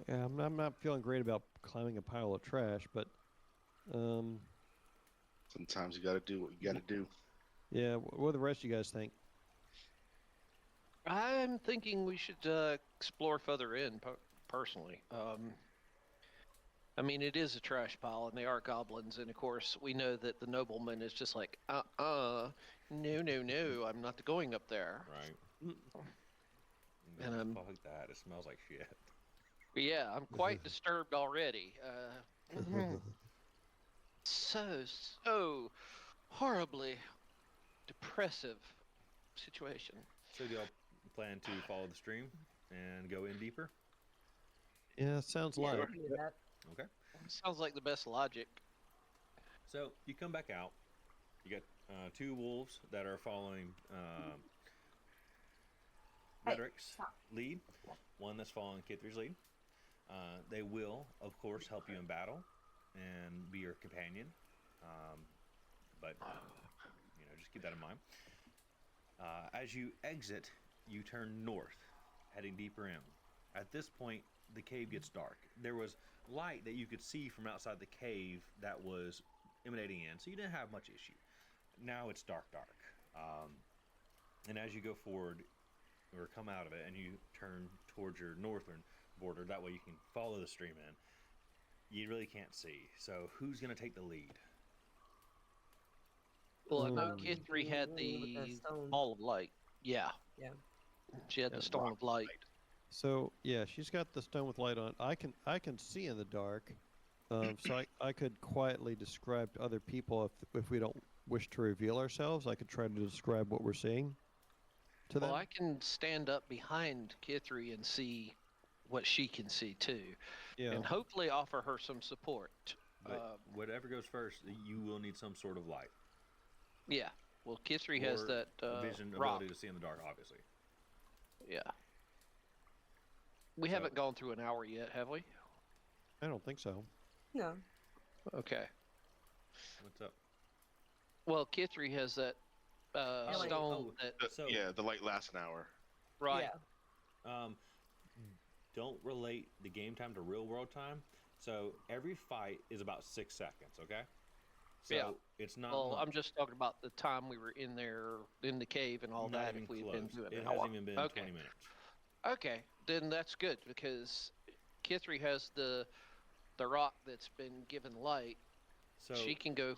yeah, I'm not feeling great about climbing a pile of trash, but Sometimes you got to do what you got to do. yeah, what do the rest of you guys think? I'm thinking we should explore further in, personally. I mean, it is a trash pile, and they are goblins, and of course, we know that the nobleman is just like, no, I'm not going up there. Right. And I'm- Fuck that. It smells like shit. But yeah, I'm quite disturbed already. So horribly depressive situation. So do y'all plan to follow the stream and go in deeper? Yeah, sounds Yeah, like. we can do that. Okay. Sounds like the best logic. So you come back out. You got two wolves that are following Hey, Redrick's stop. lead. One that's following Kithri's lead. They will, of course, help you in battle and be your companion. But just keep that in mind. As you exit, you turn north, heading deeper in. At this point, the cave gets dark. There was light that you could see from outside the cave that was emanating in, so you didn't have much issue. Now it's dark. And as you go forward, or come out of it, and you turn towards your northern border, that way you can follow the stream in, you really can't see. So who's going to take the lead? Well, I know Mm. Kithri had With the stone. ball of light. Yeah. Yeah. She had Yeah, the stone of light. So yeah, she's got the stone with light on. I can see in the dark, so I could quietly describe to other people if we don't wish to reveal ourselves. I could try to describe what we're seeing to them. Well, I can stand up behind Kithri and see what she can see too, Yeah, and hopefully offer her some support. But whatever goes first, you will need some sort of light. Yeah. Well, Kithri has Or that vision rock. ability to see in the dark, obviously. Yeah. We So- haven't gone through an hour yet, have we? I don't think so. No. Okay. What's up? Well, Kithri has that Really? stone Oh. that So- Yeah, the light lasts an hour. right. Yeah. Don't relate the game time to real world time. So every fight is about 6 seconds, okay? So Yeah. it's not Well, much. I'm just talking about the time we were in there in the cave and all Not that. even If we had close. been doing It an hasn't hour. even been Okay. 20 minutes. Okay, then that's good because Kithri has the rock that's been given light. So She can go.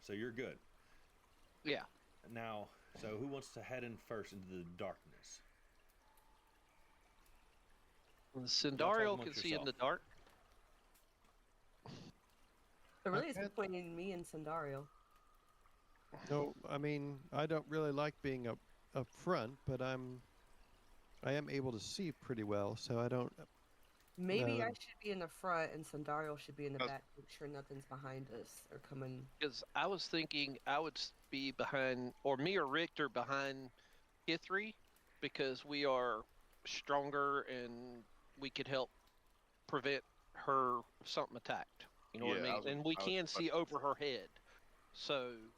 so you're good. Yeah. Now, so who wants to head in first into the darkness? Sindario amongst can see in yourself. the dark. It really is Okay. between me and Sandario. No, I mean I don't really like being up front, but I am able to see pretty well, so I don't. Maybe No. I should be in the front and Sandario should be in the That's- back. Make sure nothing's behind us or coming. Because I was thinking I would be behind, or me or Richter behind Kithri, because we are stronger and we could help prevent her if something attacked. You know what I Yeah, I mean? was- And we I was can about see to over say. her head. So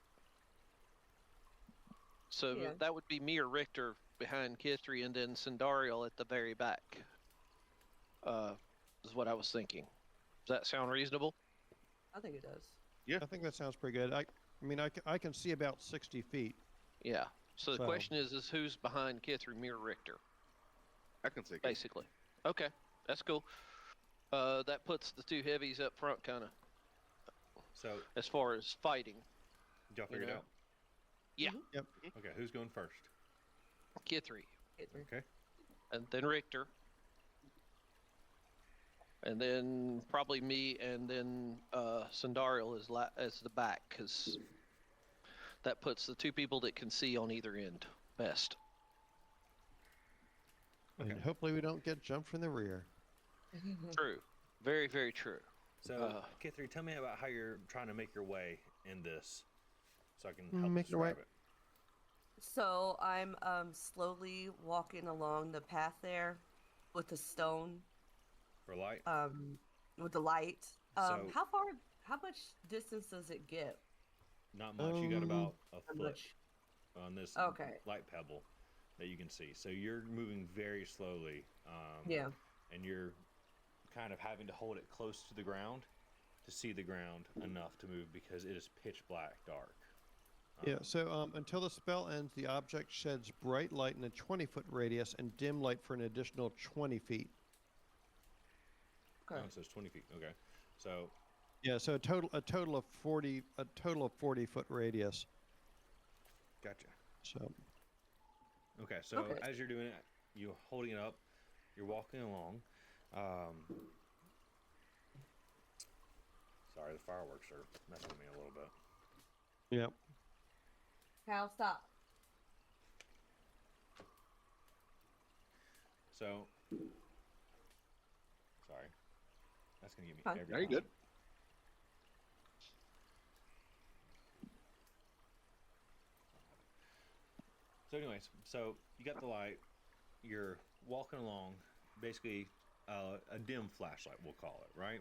Yeah. that would be me or Richter behind Kithri, and then Sindariel at the very back. Is what I was thinking. Does that sound reasonable? I think it does. I think that sounds pretty good. I mean I can see about 60 feet. Yeah. So the So- question is who's behind Kithri, me or Richter? I can take it. Basically. Okay, that's cool. That puts the two heavies up front, kind of, So as far as fighting. did y'all figure it know. out? Yeah. Yep. Okay, who's going first? Kithri, Get through. Okay. and then Richter. and then probably me, and then Sandariel as the back, because that puts the two people that can see on either end best. And Okay. hopefully we don't get jumped from the rear. True. Very, very true. So, Kithri, tell me about how you're trying to make your way in this, so I can help Make your way. describe it. So I'm slowly walking along the path there with the stone, For light? with the light. So- How much distance does it get? Not much. You got about a How foot much? on this Okay. light pebble that you can see. So you're moving very slowly. Yeah. And you're kind of having to hold it close to the ground to see the ground enough to move because it is pitch black dark. Yeah, so until the spell ends, the object sheds bright light in a 20-foot radius and dim light for an additional 20 feet. Okay. Oh, so it's 20 feet. Okay. So Yeah, so a total of 40-foot radius. gotcha. So Okay, so Okay. as you're doing it, you're holding it up, you're walking along. Sorry, the fireworks are messing with me a little bit. yeah. Cal, stop. So, sorry, that's gonna get me Fine. every Very time. good. So, anyways, so you got the light, you're walking along, basically a dim flashlight, we'll call it, right?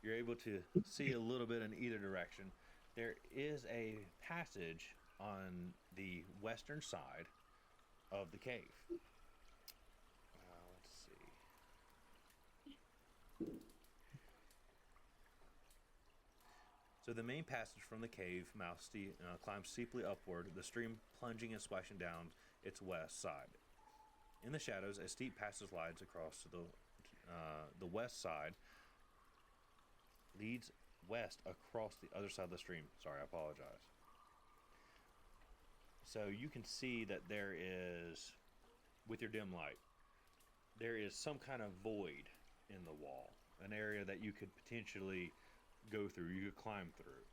You're able to see a little bit in either direction. There is a passage on the western side of the cave. Let's see. So the main passage from the cave mouth climbs steeply upward, the stream plunging and splashing down its west side. In the shadows, a steep passage lies across to the west side, leads west across the other side of the stream. Sorry, I apologize. So you can see that there is, with your dim light, there is some kind of void in the wall, an area that you could potentially go through, you could climb through.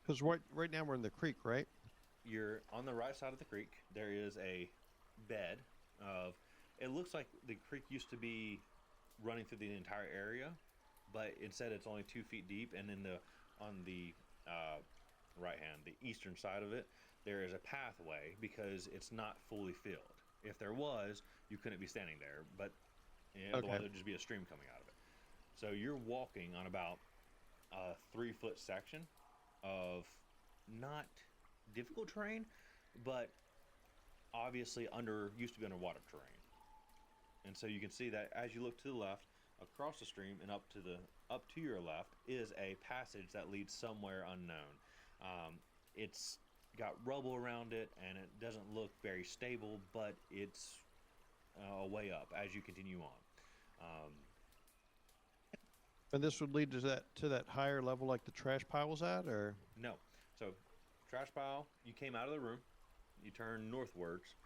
Because right now we're in the creek, right? You're on the right side of the creek. There is a bed of, it looks like the creek used to be running through the entire area, but instead it's only 2 feet deep, and in on the right hand, the eastern side of it, there is a pathway because it's not fully filled. If there was, you couldn't be standing there, but otherwise there'd just be a stream coming out of it. So you're walking on about a 3-foot section of not difficult terrain, but obviously used to be underwater terrain. And so you can see that as you look to the left, across the stream and up to your left is a passage that leads somewhere unknown. It's got rubble around it and it doesn't look very stable, but it's a way up as you continue on. And this would lead to that higher level, like the trash pile was at, or No. So, trash pile, you came out of the room, you turned northwards,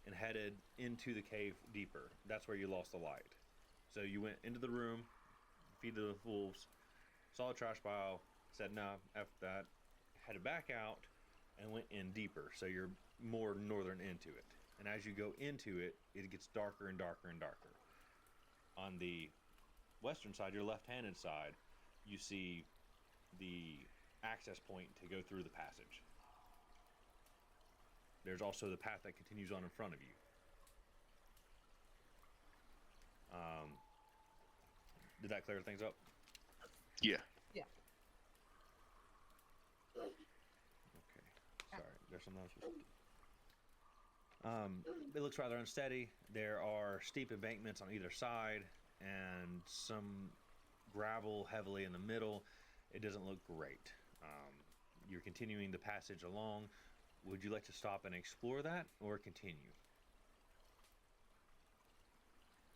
and headed into the cave deeper. That's where you lost the light. So you went into the room, feed the wolves, saw a trash pile, said, "Nah, F that," headed back out, and went in deeper. So you're more northern into it. And as you go into it, it gets darker and darker and darker. On the western side, your left-handed side, you see the access point to go through the passage. There's also the path that continues on in front of you. Did that clear things up? Yeah. Yeah. Okay. Sorry, there's something else. It looks rather unsteady. There are steep embankments on either side and some gravel heavily in the middle. It doesn't look great. You're continuing the passage along. Would you like to stop and explore that or continue?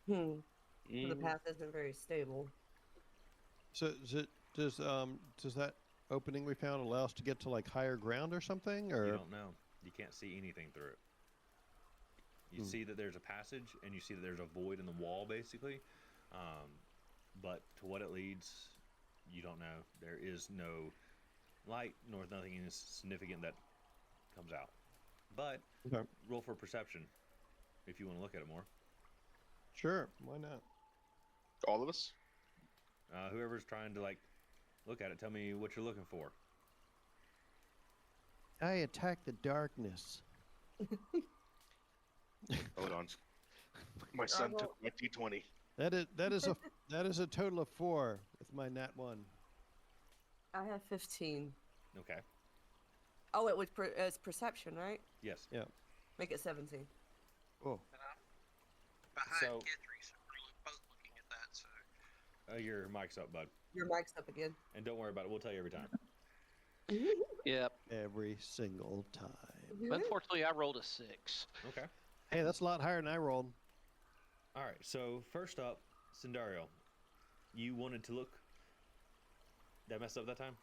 The path isn't very stable. so does that opening we found allow us to get to like higher ground or something, You or don't know. You can't see anything through it. You see that there's a passage, and you see that there's a void in the wall, basically. But to what it leads, you don't know. There is no light, nor nothing significant that comes out. But Okay. roll for perception if you want to look at it more. Sure, why not? All of us? Whoever's trying to look at it, tell me what you're looking for. I attack the darkness. Hold on. My son took my D20. That is a total of 4 with my nat 1. I have 15. Okay. Oh, it was it's perception, right? Yes. Yeah. Make it 17. Oh. Behind So- Guthrie, so we're both looking at that. So Your mic's up, bud. Your mic's up again. And don't worry about it. We'll tell you every time. yep. Every single time. Unfortunately, I rolled a 6. Okay. Hey, that's a lot higher than I rolled. All right. So first up, Cindario, you wanted to look. Did I mess up that time?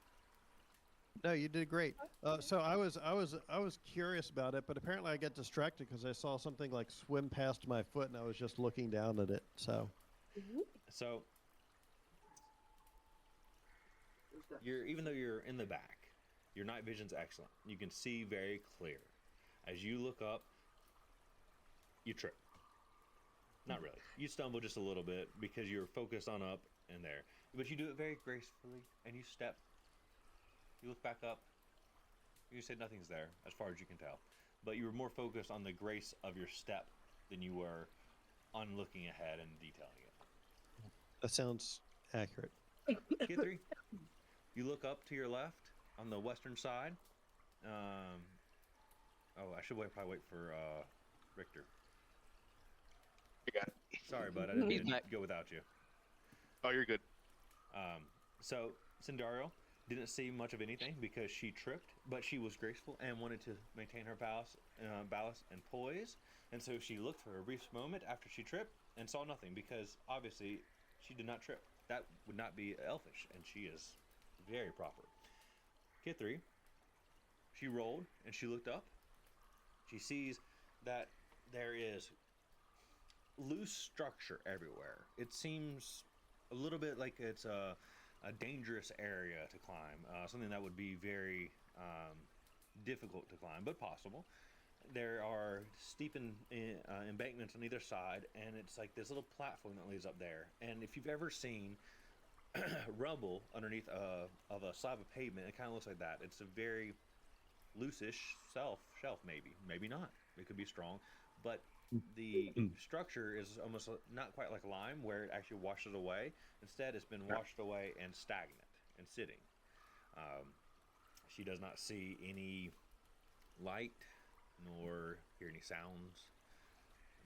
No, you did great. So I was curious about it, but apparently I got distracted because I saw something like swim past my foot, and I was just looking down at it. So So even though you're in the back, your night vision's excellent. You can see very clear. As you look up, you trip. Not really. You stumble just a little bit because you're focused on up and there. But you do it very gracefully, and you step. You look back up. You say nothing's there, as far as you can tell. But you were more focused on the grace of your step than you were on looking ahead and detailing it. that sounds accurate. K3, you look up to your left on the western side. I should probably wait for Richter. I got it. Sorry, bud, I didn't He's mean to back. go without you. Oh, you're good. So Cindario didn't see much of anything because she tripped, but she was graceful and wanted to maintain her balance and poise. And so she looked for a brief moment after she tripped and saw nothing because obviously she did not trip. That would not be elfish, and she is very proper. K3, she rolled and she looked up. She sees that there is loose structure everywhere. It seems a little bit like it's a dangerous area to climb, something that would be very difficult to climb, but possible. There are steep embankments on either side, and it's like this little platform that leads up there. And if you've ever seen rubble underneath of a slab of pavement, it kind of looks like that. It's a very loose-ish shelf, maybe not. It could be strong, but the structure is almost not quite like lime, where it actually washes away. Instead, it's been washed away and stagnant and sitting. She does not see any light nor hear any sounds.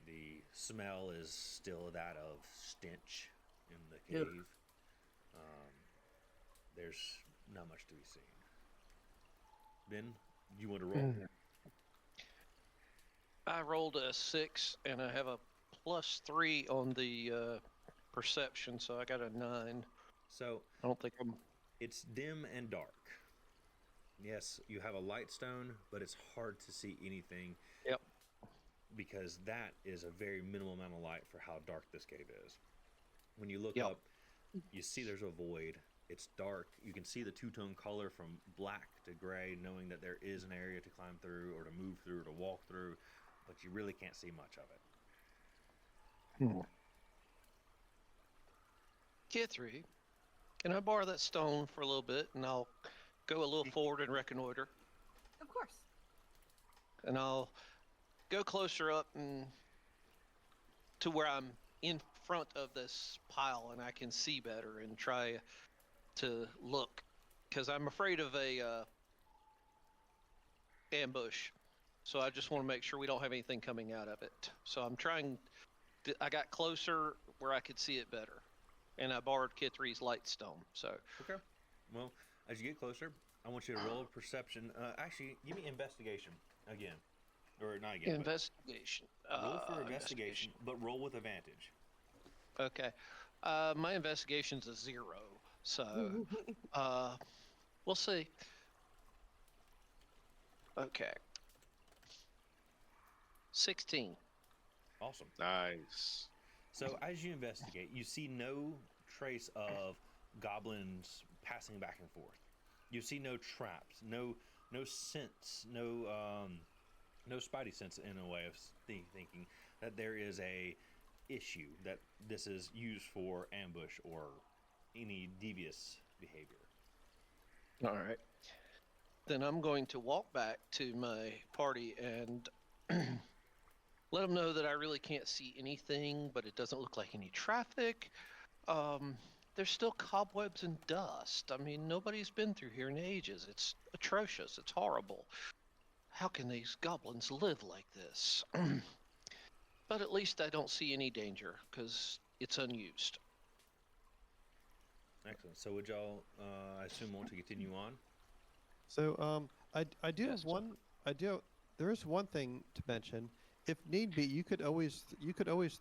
The smell is still that of stench in the Yep. cave. There's not much to be seen. Ben, you want to roll? I rolled a 6, and I have a +3 on the perception, so I got a 9. So I don't think I'm. it's dim and dark. Yes, you have a light stone, but it's hard to see anything. Yep. Because that is a very minimal amount of light for how dark this cave is. When you look Yep. up, you see there's a void. It's dark. You can see the two-tone color from black to gray, knowing that there is an area to climb through or to move through or to walk through, but you really can't see much of it. K3, can I borrow that stone for a little bit, and I'll go a little forward and reconnoiter, Of course. and I'll go closer up and to where I'm in front of this pile and I can see better and try to look, because I'm afraid of a ambush. So I just want to make sure we don't have anything coming out of it. So I'm trying. I got closer where I could see it better, and I borrowed K3's light stone. So Okay. Well, as you get closer, I want you to roll a perception. Actually, give me investigation again. Or not again. but investigation. roll for investigation, but roll with advantage. Okay. My investigation's a 0, so we'll see. Okay. 16. Awesome. Nice. So as you investigate, you see no trace of goblins passing back and forth. You see no traps, no sense, no spidey sense in a way of thinking that there is a issue that this is used for ambush or any devious behavior. All right. Then I'm going to walk back to my party and let them know that I really can't see anything, but it doesn't look like any traffic. There's still cobwebs and dust. I mean, nobody's been through here in ages. It's atrocious. It's horrible. How can these goblins live like this? But at least I don't see any danger because it's unused. Excellent. So would y'all, I assume, want to continue on? So I do Yes. have one. There is one thing to mention. If need be, you could always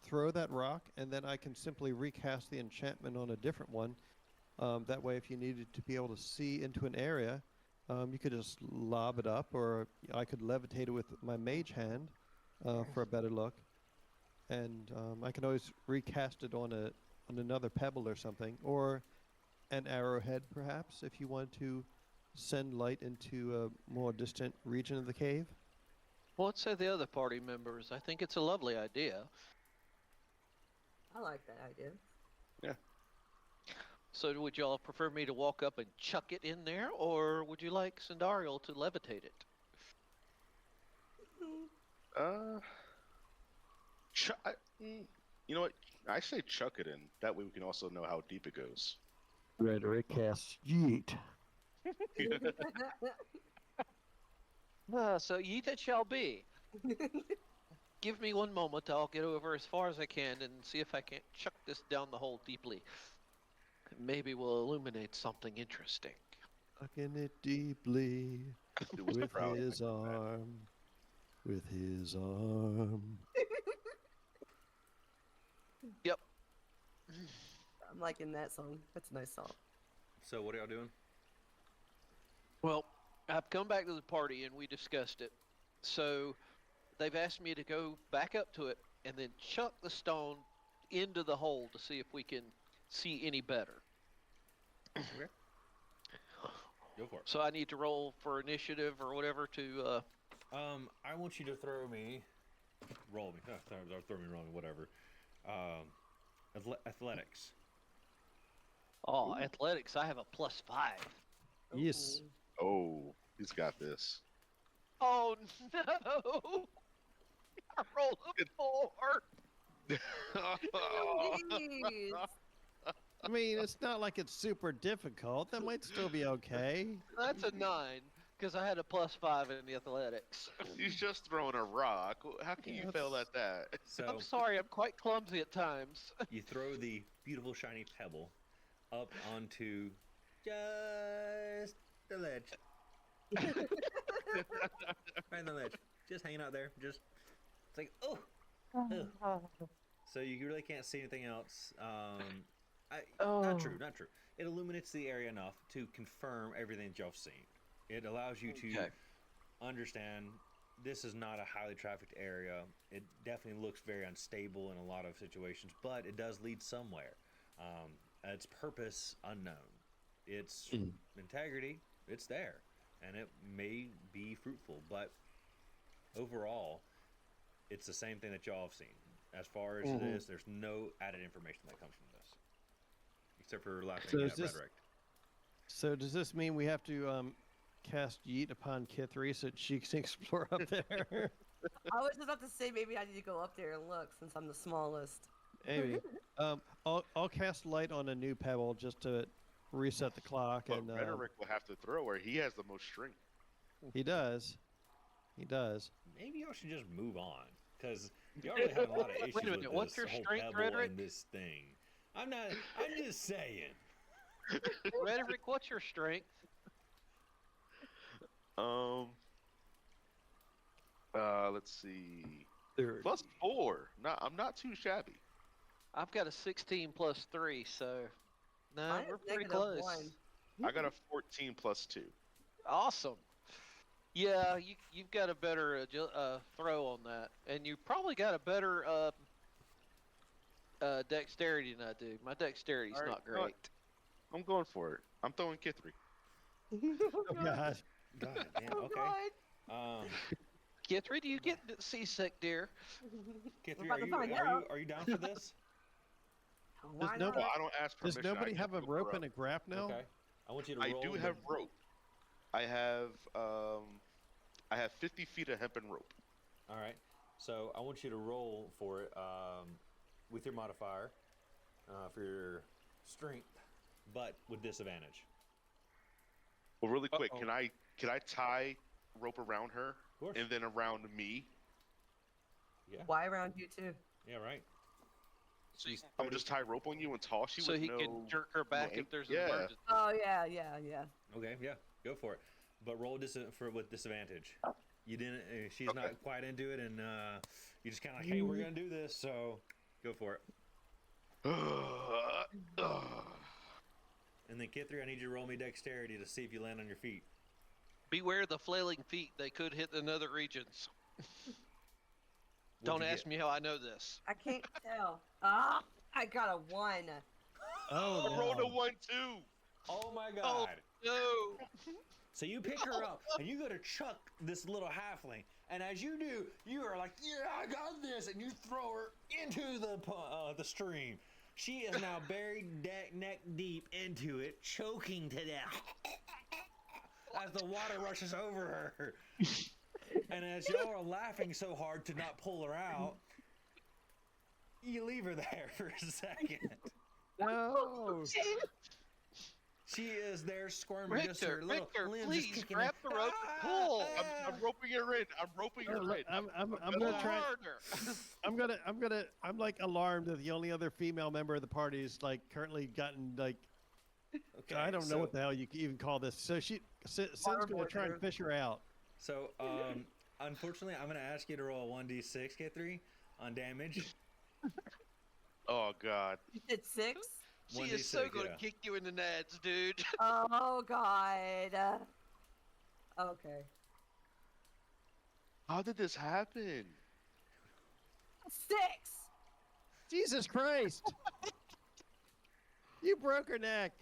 throw that rock, and then I can simply recast the enchantment on a different one. That way, if you needed to be able to see into an area, you could just lob it up, or I could levitate it with my mage hand for a better look. And I can always recast it on another pebble or something, or an arrowhead, perhaps, if you want to send light into a more distant region of the cave. What say the other party members? I think it's a lovely idea. I like that idea. So would y'all prefer me to walk up and chuck it in there, or would you like Sandariel to levitate it? You know what? I say chuck it in. That way we can also know how deep it goes. Rhetoric casts yeet. So yeet it shall be. Give me one moment. I'll get over as far as I can and see if I can't chuck this down the hole deeply. Maybe we'll illuminate something interesting. Sucking it deeply It was with proud. his arm. With his arm. Yep. I'm liking that song. That's a nice song. So what are y'all doing? Well, I've come back to the party and we discussed it. So they've asked me to go back up to it and then chuck the stone into the hole to see if we can see any better. Okay. Go for it. So I need to roll for initiative or whatever to I want you to throw me, roll me, throw me, roll me, whatever. Athletics. athletics. I have a +5. Yes. Ooh. Oh, he's got this. Oh no! I rolled a 4. Jeez. I mean, it's not like it's super difficult. That might still be okay. That's a 9 because I had a +5 in the athletics. He's just throwing a rock. How can you fail at that? So I'm sorry, I'm quite clumsy at times. you throw the beautiful shiny pebble up onto just the ledge. Right on the ledge. Just hanging out there. Just, it's like, oh. So you really can't see anything else. Not true. It illuminates the area enough to confirm everything that y'all seen. It allows you to understand this is not a highly trafficked area. It definitely looks very unstable in a lot of situations, but it does lead somewhere. Its purpose unknown. Its integrity, it's there, and it may be fruitful, but overall, it's the same thing that y'all have seen. As far as this, there's no added information that comes from this, except for laughing at rhetoric. So does this mean we have to cast yeet upon Kithri so that she can explore up there? I was just about to say maybe I need to go up there and look since I'm the smallest. Maybe. I'll cast light on a new pebble just to reset the clock. But And Rhetoric will have to throw where he has the most strength. he does. He does. Maybe y'all should just move on, because y'all really have a lot of issues Wait a minute, with what's this your whole strength, pebble Rhetoric? and this thing. I'm just saying. Rhetoric, what's your strength? Let's see. 30. +4. I'm not too shabby. I've got a 16 +3, so no, Mine we're is pretty -1. close. I got a 14 +2. Awesome. Yeah, you've got a better throw on that, and you probably got a better dexterity than I do. My dexterity's All right, not you know what? great. I'm going for it. I'm throwing Kithri. Oh, God. God damn. Oh, Okay. God. Kithri, do you get seasick, dear? Kithri, We're about to find out. are you down for this? Why nobody- Well, not? I don't ask Does permission. nobody I have a just rope throw. and a graph now? Okay. I want you to I roll. do have rope. I have 50 feet of hempen rope. All right. So I want you to roll for it with your modifier for your strength, but with disadvantage. Well, really quick, Uh-oh. can I tie rope around her Of course. and then around me? Yeah. Why around you too? Yeah. Right. So, I'm gonna just tie rope on you and toss you so with he no. can jerk her back no if there's yeah. an emergency. Oh yeah. Okay. Yeah. Go for it. But roll with disadvantage. You didn't. She's Okay. not quite into it, and you just kind of like, hey, we're gonna do this. So go for it. And then Kithri, I need you to roll me dexterity to see if you land on your feet. Beware the flailing feet; they could hit in other regions. What'd Don't you ask get? me how I know this. I can't tell. Ah, I got a 1. Oh, I rolled a no. 1 too. Oh my God. Oh. No. So you pick her up and you go to chuck this little halfling, and as you do, you are like, "Yeah, I got this," and you throw her into the stream. She is now buried neck deep into it, choking to death as the water rushes over her. And as y'all are laughing so hard to not pull her out, you leave her there for a second. No. She is there squirming, just her little Victor, limbs please just kicking grab in. the rope and pull. I'm roping her in. I'm roping her in. I'm Pull gonna try. harder. I'm like alarmed that the only other female member of the party is like currently gotten like Okay, I don't know so- what the hell you can even call this. So Sin's gonna try and Waterboarder. fish her out. So, unfortunately, I'm going to ask you to roll a 1d6, K3, on damage. Oh God. You did 6? She is so 1d6, gonna yeah. kick you in the nads, dude. Oh God. Okay. How did this happen? 6. Jesus Christ! You broke her neck.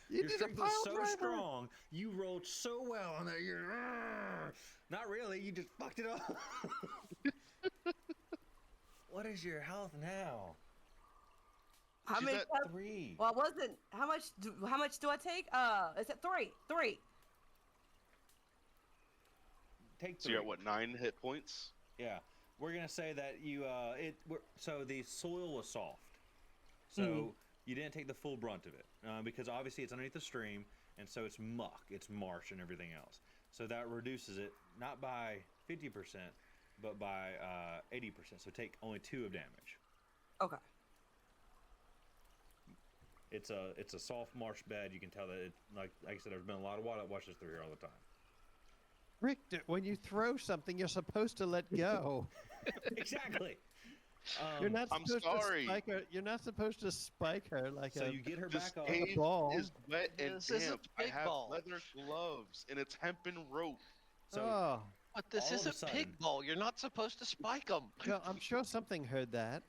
You Your did a strength was pile so driver. strong. You rolled so well on that. You're not really. You just fucked it up. What is your health now? How She's many? at 3. Well, it wasn't. How much do I take? It's at 3. 3. Take 3. So you're at what, 9 hit points? Yeah, we're gonna say that you so the soil was soft, so Mhm. you didn't take the full brunt of it because obviously it's underneath the stream, and so it's muck, it's marsh, and everything else. So that reduces it not by 50%, but by 80%. So take only 2 of damage. Okay. It's a soft marsh bed. You can tell that it, like I said, there's been a lot of water that washes through here all the time. Rick, when you throw something, you're supposed to let go. Exactly. You're not I'm supposed sorry. to spike her. You're not supposed to spike her like So a. you get her This back up. cave ball. is wet and This isn't damp. I pig have ball. leather gloves and it's hempen rope. So Oh, But this all of a isn't sudden- pig ball. You're not supposed to spike them. well, I'm sure something heard that.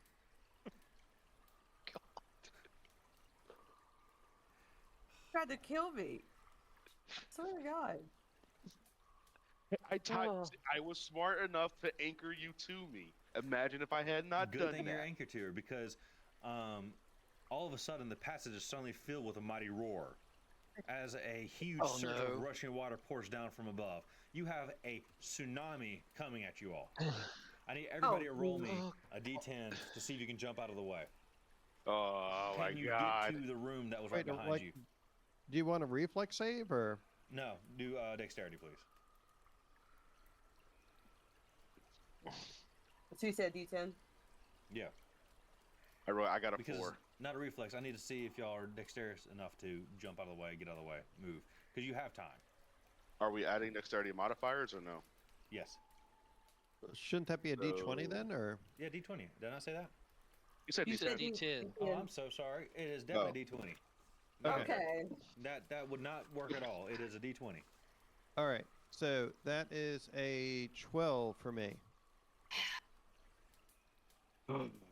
Tried to kill me. Swear to God. Oh. I was smart enough to anchor you to me. Imagine if I had not good done thing you're that. anchored to her because all of a sudden the passage is suddenly filled with a mighty roar as a huge Oh, surge no. of rushing water pours down from above. You have a tsunami coming at you all. I need everybody to roll me no. a d10 to see if you can jump out of the way. Oh my Can you God. get to the room that was right Wait, behind like, you? do you want a reflex save or? No, do dexterity, please. So you said D10? Yeah, I got a because 4. not a reflex. I need to see if y'all are dexterous enough to jump out of the way, get out of the way, move, because you have time. Are we adding dexterity modifiers or no? Yes. Shouldn't that be a D20 So- then, or? Yeah, d20. Did I not say that? You said You D10. said D10. Oh, I'm so sorry. It is definitely d20. Okay. Okay. That would not work at all. It is a d20. All right. So that is a 12 for me.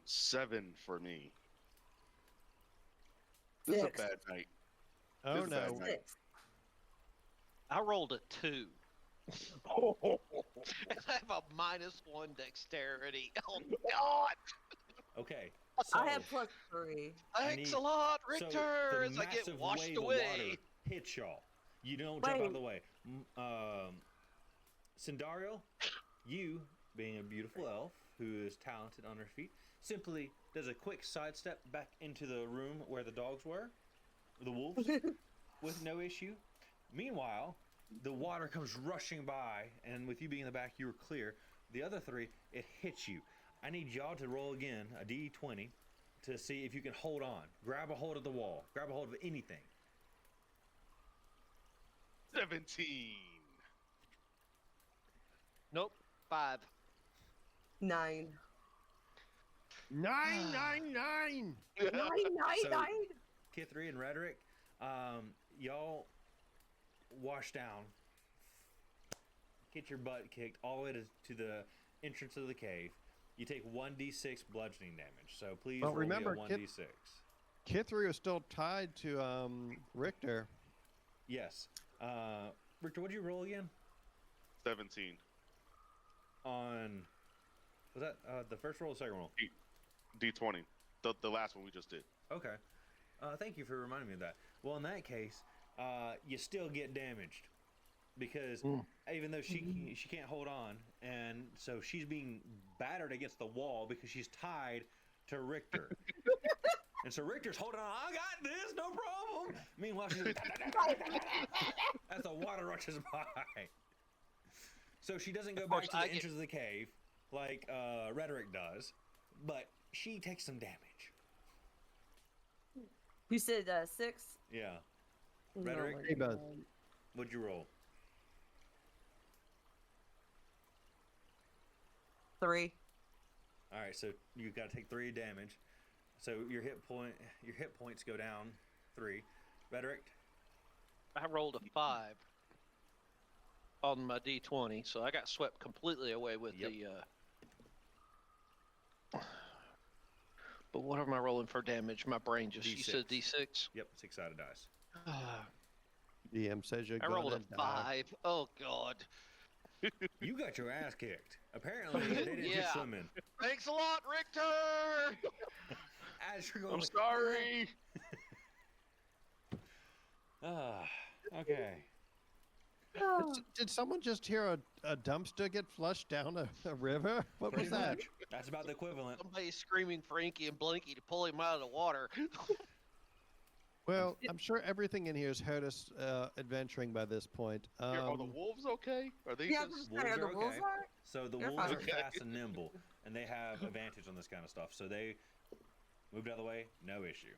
7 for me. This is a 6. bad night. Oh This is a bad no. night. 6. I rolled a 2. And I have a -1 dexterity. Oh God! Okay. So I have +3. Thanks need- a lot, so Richter. the as I get massive washed wave of away. water hits y'all. You don't jump out of the way. Cindario, you, being a beautiful elf who is talented on her feet, simply does a quick sidestep back into the room where the dogs were, the wolves, with no issue. Meanwhile, the water comes rushing by, and with you being in the back, you were clear. The other 3, it hits you. I need y'all to roll again, a d20, to see if you can hold on. Grab a hold of the wall. Grab a hold of anything. 17. Nope. 5. 9. 999. 9, 9, So- 9. Kithri and Rhetoric, y'all wash down, get your butt kicked all the way to the entrance of the cave. You take 1d6 bludgeoning damage. So please Well, roll remember, me a 1d6. Kithri was still tied to Richter. Yes. Richter, what did you roll again? 17. On was that the first roll or the second roll? D20. The last one we just did. Okay. Thank you for reminding me of that. Well, in that case, you still get damaged because even though she can't hold on, and so she's being battered against the wall because she's tied to Richter. And so Richter's holding on. I got this, no problem. Meanwhile, she's like, as the water rushes by. So she doesn't go back course, to the I get- entrance of the cave like Rhetoric does, but she takes some damage. You said 6? Yeah. Oh Rhetoric? my Hey, bud. God. What'd you roll? 3. All right, so you got to take 3 damage. So your hit points go down 3. Rhetoric, I rolled a 5 on my d20, so I got swept completely away with Yep. the. But what am I rolling for damage? My brain just. You said d6. yep, 6-sided dice. DM says you're I rolled gonna a die. 5. Oh God! You got your ass kicked. Apparently, they didn't teach Yeah. swimming. Thanks a lot, Richter. As you're going, I'm sorry. Okay. Did someone just hear a dumpster get flushed down a river? What was Pretty that? much. That's about the equivalent. Somebody screaming for Inky and Blinky to pull him out of the water. Well, I'm sure everything in here has heard us adventuring by this point. Here, are the wolves okay? Are they Yeah, just... are the wolves okay. alright? So the They're wolves fine. are fast and nimble, and they have advantage on this kind of stuff. So they moved out of the way, no issue.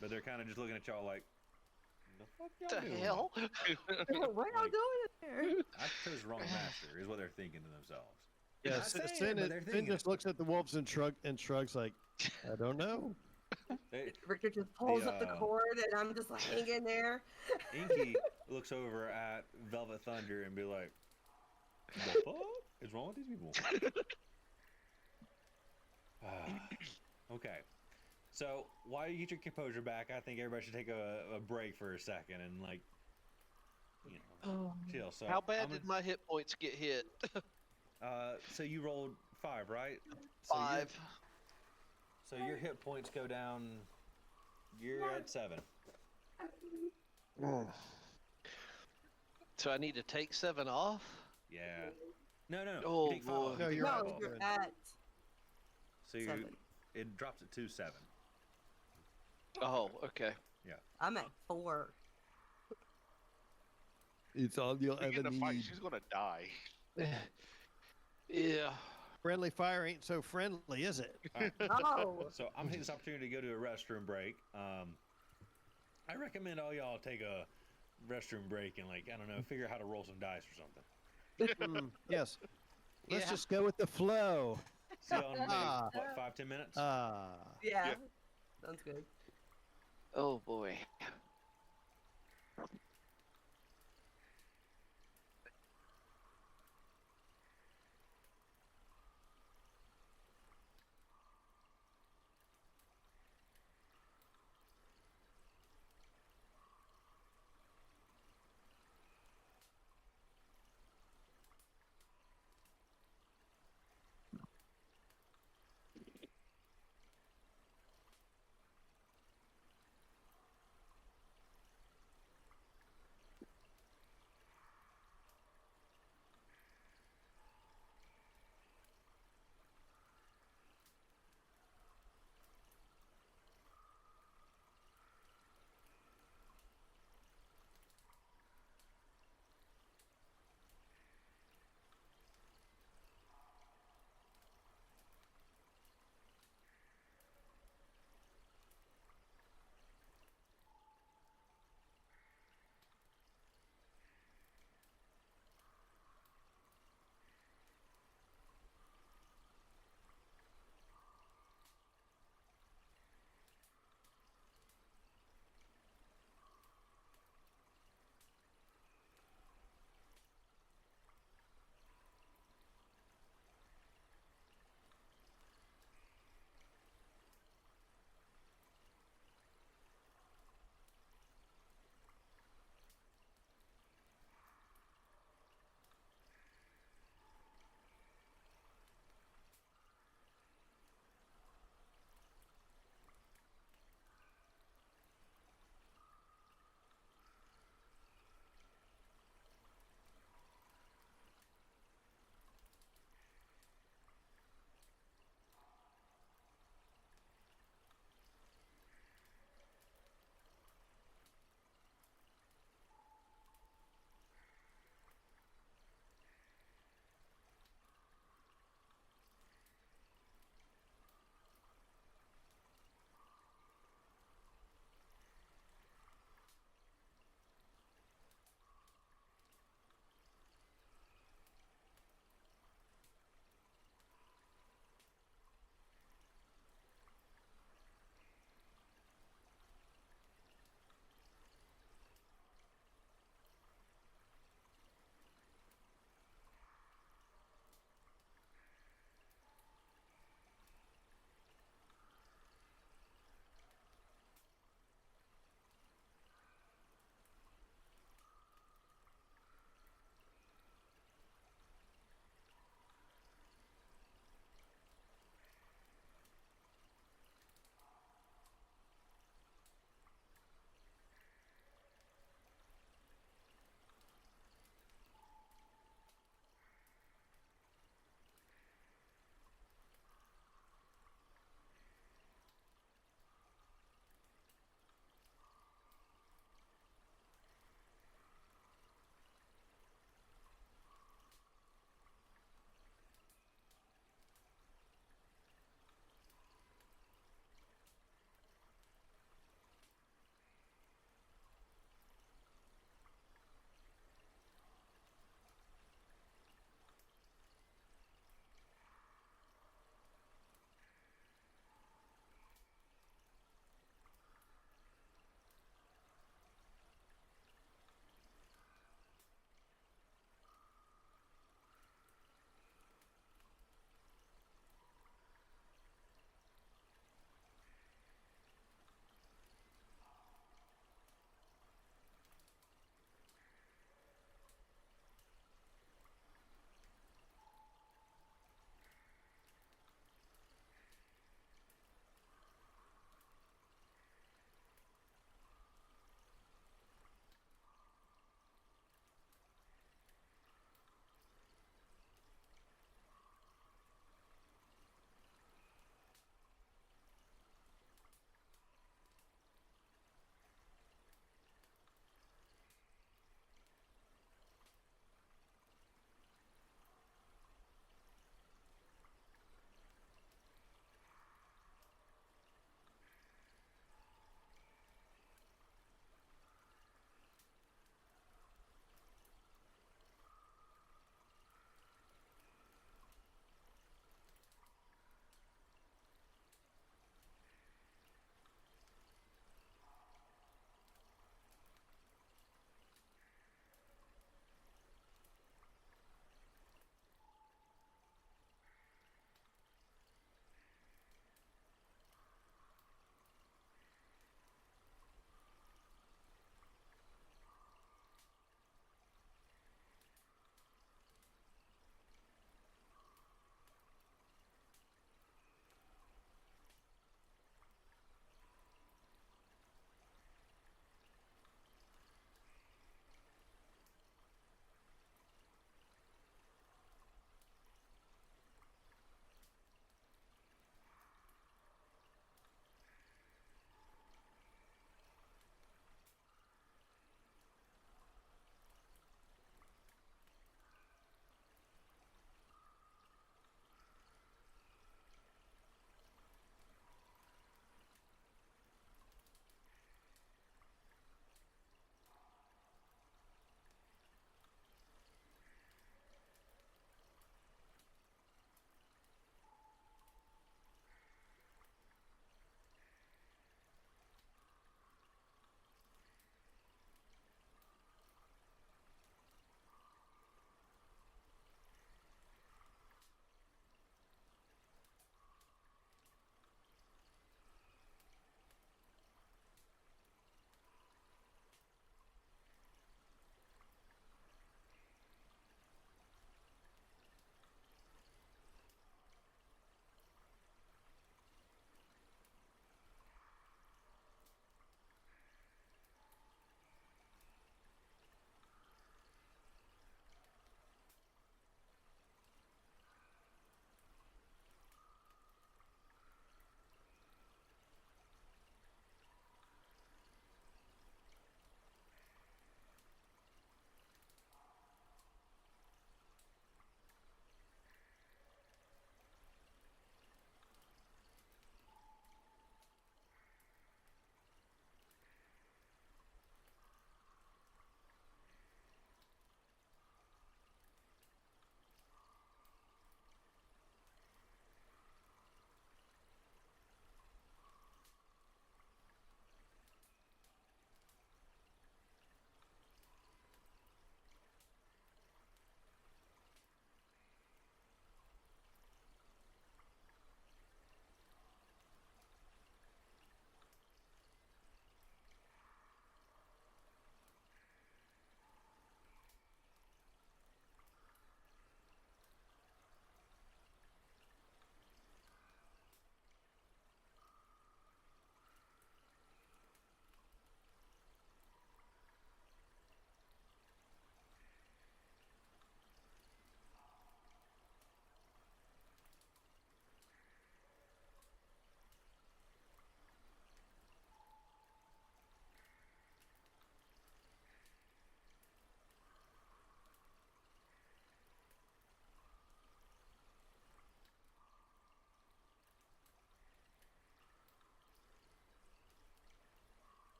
But they're kind of just looking at y'all like, the fuck What y'all the doing? hell? What are y'all Like- doing in there? I chose wrong master, is what they're thinking to themselves. Yeah, Not saying it, but they're Sin thinking just looks at the wolves and shrugs like, I don't know. They, Richter just pulls up the The, cord, and I'm just like hanging there. Inky looks over at Velvet Thunder and be like, the fuck is wrong with these people? Okay. So while you get your composure back, I think everybody should take a break for a second and like, you know, chill. So How bad I'm did my hit points get hit? so you rolled 5, right? So 5. So your hit points go down. You're at 7. So I need to take 7 off? Yeah. No. Oh, you take 5 boy. off. No, You take you're five at No, off. you're seven. at So you 7. it drops it to 7. Oh, okay. I'm at 4. It's all you'll If we get ever in a fight, need. she's gonna die. Yeah. Friendly fire ain't so friendly, is it? Oh, So I'm gonna take this opportunity to go to a restroom break. I recommend all y'all take a restroom break and like I don't know, figure out how to roll some dice or something. Yes. Let's Yeah. just go with the flow. See y'all in maybe Ah. what 5-10 minutes. Ah. yeah. Yeah. Sounds good. Oh boy.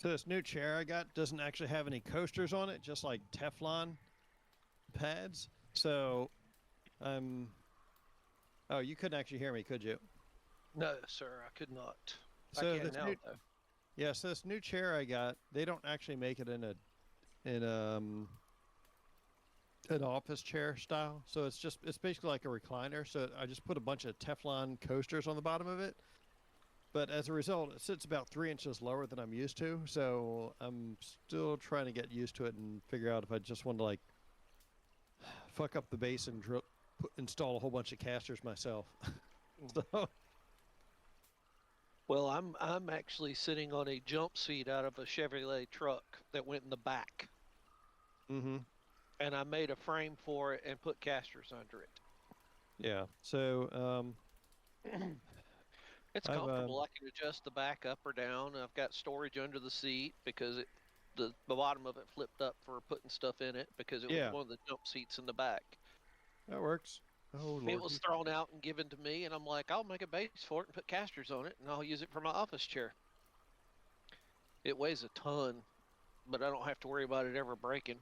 So this new chair I got doesn't actually have any coasters on it, just like Teflon pads. So oh, you couldn't actually hear me, could you? No, sir, I could not. So I can this now, new, though. yeah, so this new chair I got, they don't actually make it in an office chair style. So it's basically like a recliner. So I just put a bunch of Teflon coasters on the bottom of it. But as a result, it sits about 3 inches lower than I'm used to. So I'm still trying to get used to it and figure out if I just want to like fuck up the base and install a whole bunch of casters myself. So Well, I'm actually sitting on a jump seat out of a Chevrolet truck that went in the back, mm-hmm. and I made a frame for it and put casters under it. Yeah. So It's I've comfortable. I can adjust the back up or down. I've got storage under the seat because the bottom of it flipped up for putting stuff in it because it was Yeah. one of the jump seats in the back. that works. Oh Lord. It was thrown out and given to me, and I'm like, I'll make a base for it and put casters on it, and I'll use it for my office chair. It weighs a ton, but I don't have to worry about it ever breaking.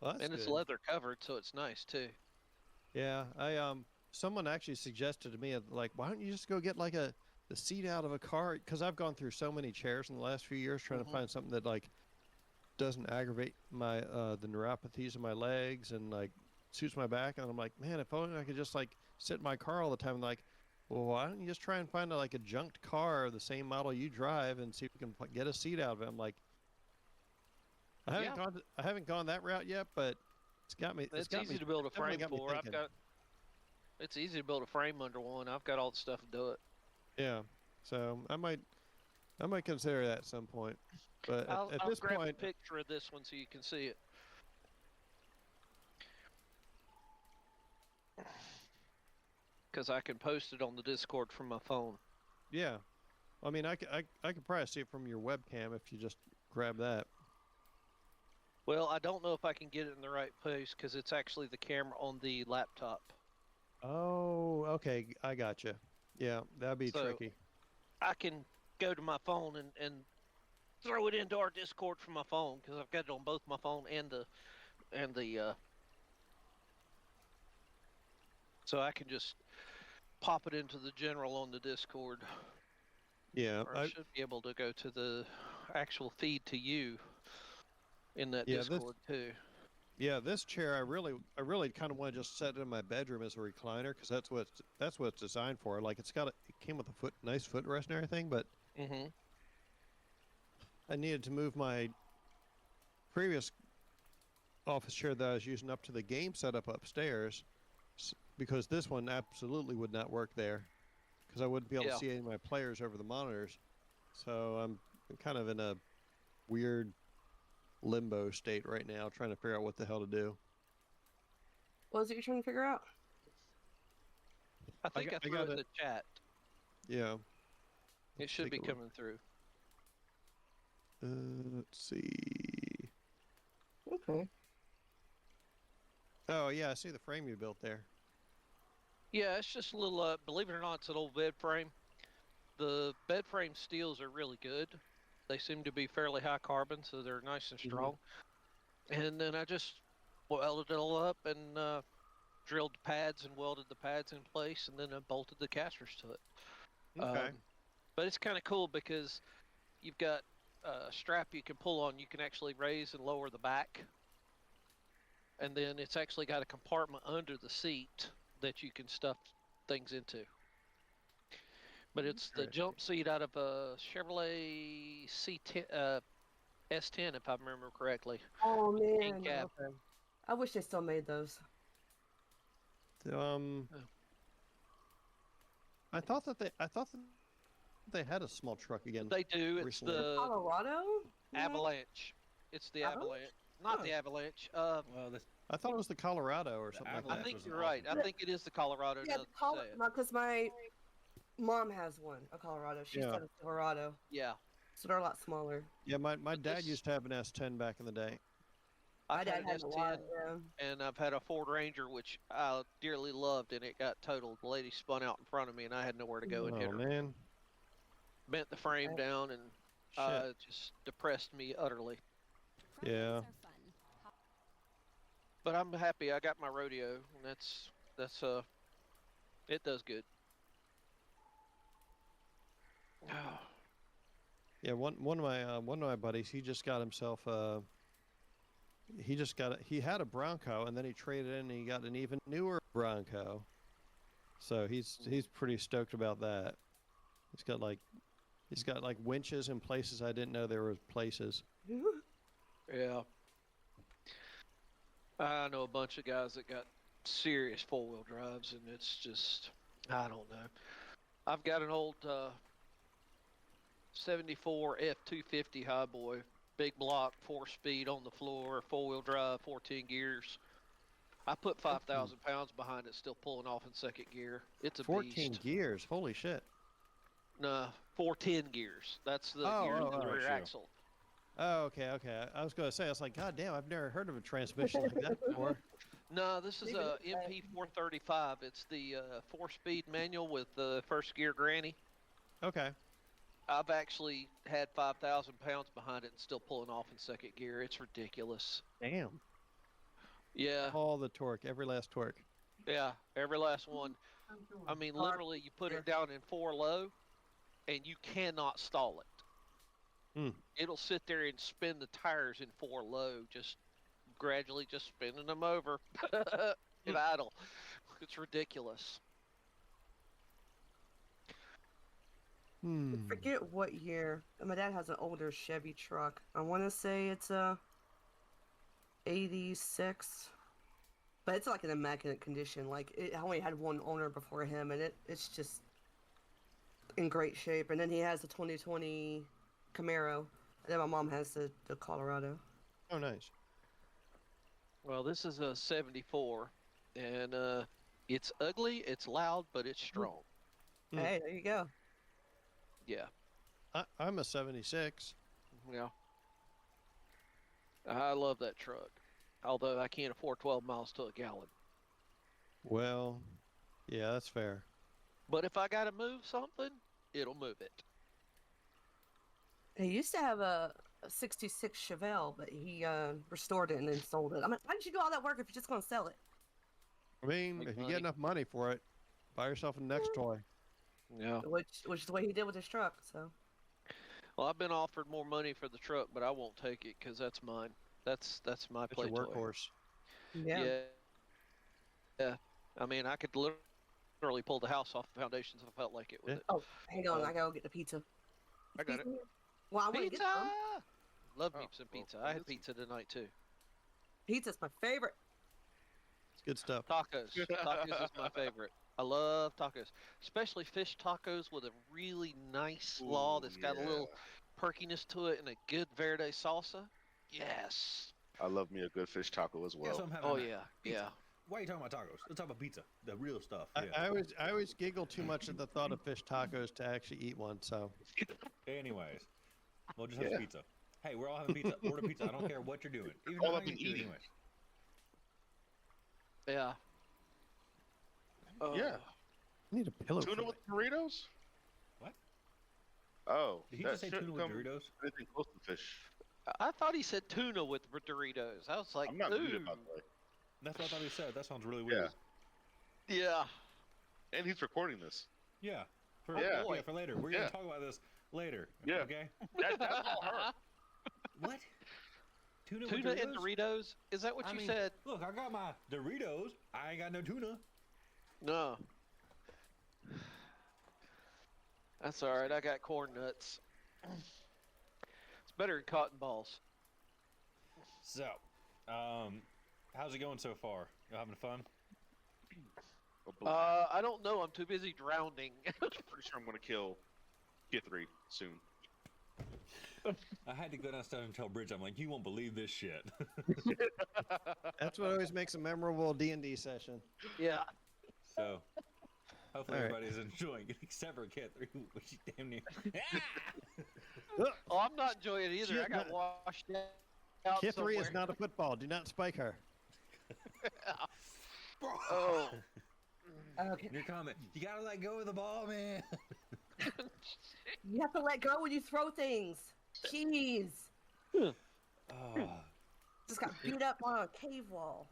Well, that's And it's good. leather covered, so it's nice too. Yeah, someone actually suggested to me like, why don't you just go get like the seat out of a car? Because I've gone through so many chairs in the last few years trying to find something that like doesn't aggravate my the neuropathies in my legs and like suits my back. And I'm like, man, if only I could just like sit in my car all the time. And like, well, why don't you just try and find like a junked car, the same model you drive, and see if we can get a seat out of it? I'm like, I haven't gone that route yet, but it's got me. It's easy to build a frame for. It's easy to build a frame under one. I've got all the stuff to do it. Yeah, so I might consider that at some point. But I'll at this grab point, a picture of this one so you can see it. Because I can post it on the Discord from my phone. yeah, I mean, I could probably see it from your webcam if you just grab that. Well, I don't know if I can get it in the right place because it's actually the camera on the laptop. Oh, okay, I gotcha. Yeah, that'd be So, tricky. I can go to my phone and throw it into our Discord from my phone because I've got it on both my phone and the so I can just pop it into the general on the Discord. Yeah, Or I should be able to go to the actual feed to you in that Discord too. Yeah, this chair I really kind of want to just set it in my bedroom as a recliner because that's what it's designed for. Like it came with a nice footrest and everything, but I needed to move my previous office chair that I was using up to the game setup upstairs because this one absolutely would not work there because I wouldn't be able to see any of my players over the monitors. So I'm kind of in a weird limbo state right now, trying to figure out what the hell to do. What was it you're trying to figure out? I think I threw it in the chat. Yeah. It should be coming through. Let's see. Okay. Oh yeah, I see the frame you built there. Yeah, it's just a little, believe it or not, it's an old bed frame. The bed frame steels are really good. They seem to be fairly high carbon, so they're nice and strong. And then I just welded it all up and drilled the pads and welded the pads in place, and then I bolted the casters to it. Okay. But it's kind of cool because you've got a strap you can pull on. You can actually raise and lower the back. And then it's actually got a compartment under the seat that you can stuff things into. But it's the jump seat out of a Chevrolet C10, S10, if I remember correctly. Oh man, cab. okay. I wish they still made those. I thought that they had a small truck again. They do. It's recently. the Colorado Avalanche. It's the Avalanche, not the Avalanche. Well, I thought it was the Colorado or something like I that. think you're right. I think it is the Colorado. Yeah, now because my mom has one, a Colorado. She's got a Silverado. Yeah. So they're a lot smaller. Yeah, my dad used to have an S10 back in the day. I My dad had had an a S10, lot, and I've had a Ford Ranger, which I dearly loved, and it got totaled. The lady spun out in front of me, and I had nowhere to go and hit her. Man. Bent the frame down, and Shit. Just depressed me utterly. Yeah. But I'm happy I got my rodeo, and that's it does good. Yeah, one of my buddies, he just got himself he had a Bronco and then he traded in and he got an even newer Bronco. So he's pretty stoked about that. He's got like winches in places I didn't know there were places. Yeah. I know a bunch of guys that got serious four-wheel drives, and it's just, I don't know. I've got an old 74 F250 Highboy, big block, 4-speed on the floor, four-wheel drive, 14 gears. I put 5,000 pounds behind it, still pulling off in second gear. It's a 14 beast. gears. Holy shit. No, 410 gears. That's the gears of the rear ratio. axle. Oh, okay. I was going to say, I was like, God damn, I've never heard of a transmission like that before. No, this is a MP435. It's the 4-speed manual with the first gear granny. Okay. I've actually had 5,000 pounds behind it and still pulling off in second gear. It's ridiculous. Damn. Yeah, All the torque, every last torque. yeah, every last one. I mean, literally, you put it down in 4 low, and you cannot stall it. Hmm. It'll sit there and spin the tires in 4 low, just gradually just spinning them over in idle. It's ridiculous. I forget what year. My dad has an older Chevy truck. I want to say it's a 86, but it's like in immaculate condition. Like it only had one owner before him, and it's just in great shape. And then he has the 2020 Camaro, and then my mom has the Colorado. Oh, nice. Well, this is a 74, and it's ugly, it's loud, but it's strong. Hey, there you go. Yeah, I'm a 76. yeah. I love that truck, although I can't afford 12 miles to a gallon. Well, yeah, that's fair. But if I gotta move something, it'll move it. He used to have a 66 Chevelle, but he restored it and then sold it. I'm like, why did you do all that work if you're just going to sell it? I mean, Make if you money. get enough money for it, buy yourself a next toy. Yeah. Which is the way he did with his truck. So Well, I've been offered more money for the truck, but I won't take it because that's mine. That's my It's play your toy. workhorse. yeah. Yeah. I mean, I could literally pull the house off the foundations if I felt like it with Yeah. it. Oh, hang on, I gotta go get the pizza. I got it. Pizza here? Well, I want to Pizza! get some. Love me Oh, some well, pizza. I had this- pizza tonight too. Pizza's my favorite. It's good stuff. Tacos. Tacos is my favorite. I love tacos, especially fish tacos with a really nice slaw Ooh, that's got a little perkiness to it and a good verde salsa. Yes. I love me a good fish taco as Yeah, well. so I'm having Oh that. yeah. Pizza. Yeah. Why are you talking about tacos? Let's talk about pizza, the real stuff. I Yeah. always giggle too much at the thought of fish tacos to actually eat one. So Anyways, we'll just have Yeah. pizza. Hey, we're all having pizza. Order pizza. I don't care what you're doing. Even All if I've I been get you eating. anyways. Yeah. Yeah. I need a pillow. Tuna for with Doritos? What? Oh. Did he that just say shouldn't tuna with come Doritos? Anything close to fish. I thought he said tuna with Doritos. I was like, I'm not ooh. muted, by the way. That's what I thought he said. That sounds really Yeah. weird. Yeah. And he's recording this. Yeah. For, Yeah. yeah, for later. We're Yeah. gonna talk about this later. Yeah. Okay. That's all her. What? Tuna Tuna with and Doritos? Is that what I you mean, said? Look, I got my Doritos. I ain't got no tuna. No. That's all right. I got corn nuts. It's better than cotton balls. So, how's it going so far? You having fun? I don't know. I'm too busy drowning. Pretty sure I'm gonna kill K3 soon. I had to go downstairs and tell Bridge, I'm like, you won't believe this shit. That's what always makes a memorable D&D session. Yeah. So, hopefully All right. everybody's enjoying it, except for Cat3, which is damn near. Oh, I'm not enjoying it either. Shit, I got no. washed out Kith 3 is somewhere. not a football. Do not spike her. Oh. Okay. Your comment, you gotta let go of the ball, man. You have to let go when you throw things. Jeez. Oh. Just got beat up on a cave wall.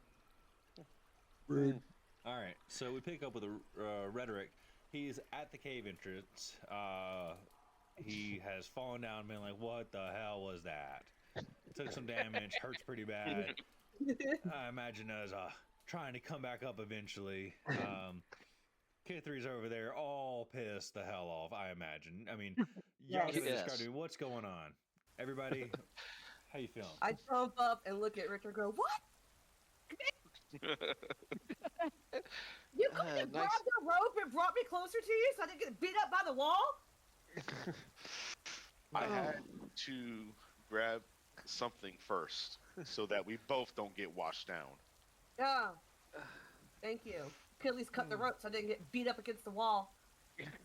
Rude. All right, so we pick up with Rhetoric. He's at the cave entrance. He has fallen down and been like, what the hell was that? Took some damage, hurts pretty bad. I imagine us trying to come back up eventually. K3's over there all pissed the hell off, I imagine. I mean, y'all Yes. gotta describe to me what's going on. Everybody, how you feeling? I jump up and look at Richard and go, what? You couldn't have nice. grabbed the rope and brought me closer to you so I didn't get beat up by the wall? I had to grab something first so that we both don't get washed down. Yeah. Thank you. Could at least cut the rope so I didn't get beat up against the wall.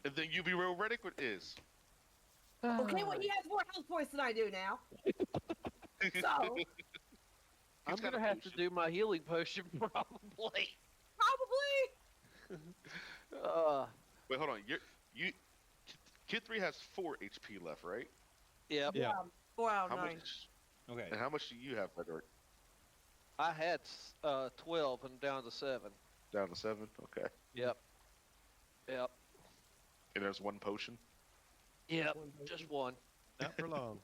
And then you be real Reddick is. Okay, well, he has more health points than I do now. So, I'm got gonna a have to potion. do my healing potion probably. probably. Wait, hold on. Kid 3 has 4 HP left, right? Yep. Yeah. 4 out of How 9. much? Okay. And how much do you have, Rhetoric? I had 12 and down to 7. Down to 7. Okay. Yep. Yep. And there's 1 potion. Yep. Just one. Not for long.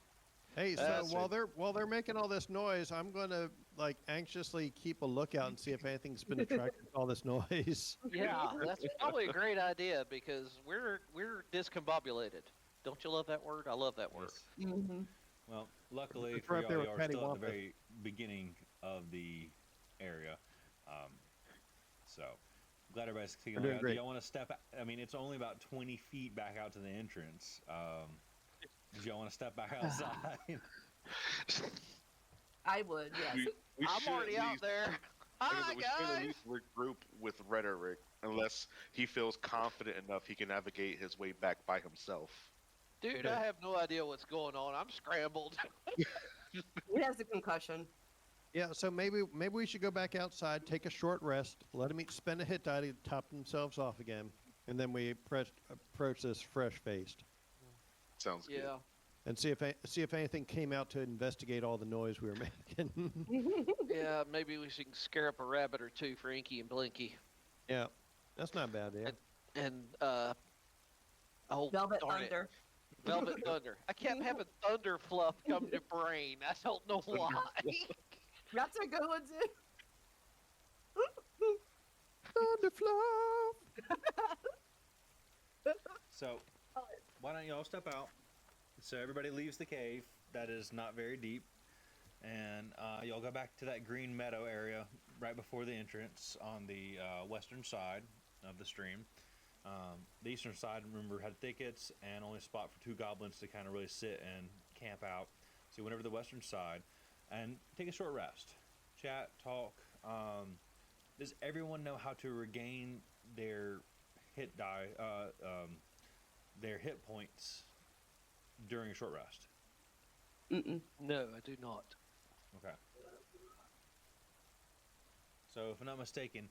Hey, so That's while they're making all this noise, I'm gonna like anxiously keep a lookout and see if anything's been attracted to all this noise. Yeah, that's probably a great idea because we're discombobulated. Don't you love that word? I love that word. Yes. Mm-hmm. Well, luckily It's for right y'all, there you with are still at Pattywampa. the very beginning of the area. So, glad everybody's taking a We're look doing out. Do great. y'all want to step? I mean, it's only about 20 feet back out to the entrance. Do y'all want to step back outside? I would, yes. We I'm should already at out least- there. like I Hi said, we should at guys. least regroup with Rhetoric unless he feels confident enough he can navigate his way back by himself. Dude, I have no idea what's going on. I'm scrambled. He has a concussion. Yeah, so maybe we should go back outside, take a short rest, let them spend a hit die to top themselves off again, and then we approach this fresh-faced Sounds good. Yeah. and see if anything came out to investigate all the noise we were making. Yeah, maybe we should scare up a rabbit or two for Inky and Blinky. Yeah, that's not a bad idea. And oh Velvet darn it. Thunder. Velvet Thunder. I kept having Thunder Fluff come to brain. I don't know why. That's a good one, too. Thunderfluff. So, why don't y'all step out? So everybody leaves the cave. That is not very deep, and y'all go back to that green meadow area right before the entrance on the western side of the stream. The eastern side, remember, had thickets and only a spot for 2 goblins to kind of really sit and camp out. So you went over to the western side and take a short rest. Chat, talk. Does everyone know how to regain their hit die, their hit points during a short rest? Mm-mm. No, I do not. Okay. So if I'm not mistaken,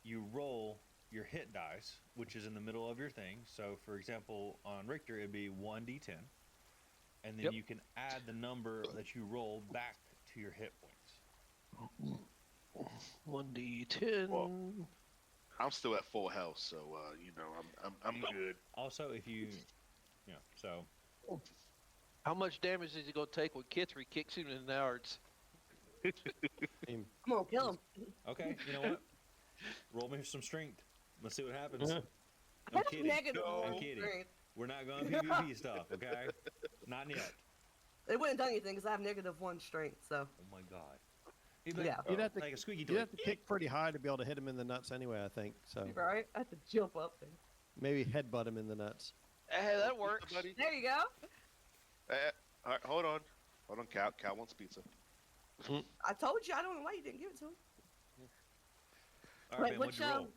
you roll your hit dice, which is in the middle of your thing. So for example, on Richter, it'd be 1d10. And then Yep. you can add the number that you rolled back to your hit points. 1d10. Well, I'm still at full health, so I'm good. Also, if you, so How much damage is he going to take when Kithri kicks him in the nards? I'm gonna kill him. okay, you know what? Roll me some strength. Let's see what happens. Uh-huh. I I'm have kidding. negative No. I'm one kidding. strength. We're not going PvP stuff, okay? Not yet. It wouldn't have done anything because I have negative 1 strength, so. Oh my god. He'd be Yeah. like, You'd have to- like a squeaky You'd toy. have to kick pretty high to be able to hit him in the nuts anyway, I think. So Right? I have to jump up there. maybe headbutt him in the nuts. Hey, that works. Buddy. There you go. All right, hold on. Cal wants pizza. I told you, I don't know why you didn't give it to him. All right, man, which, what'd you roll?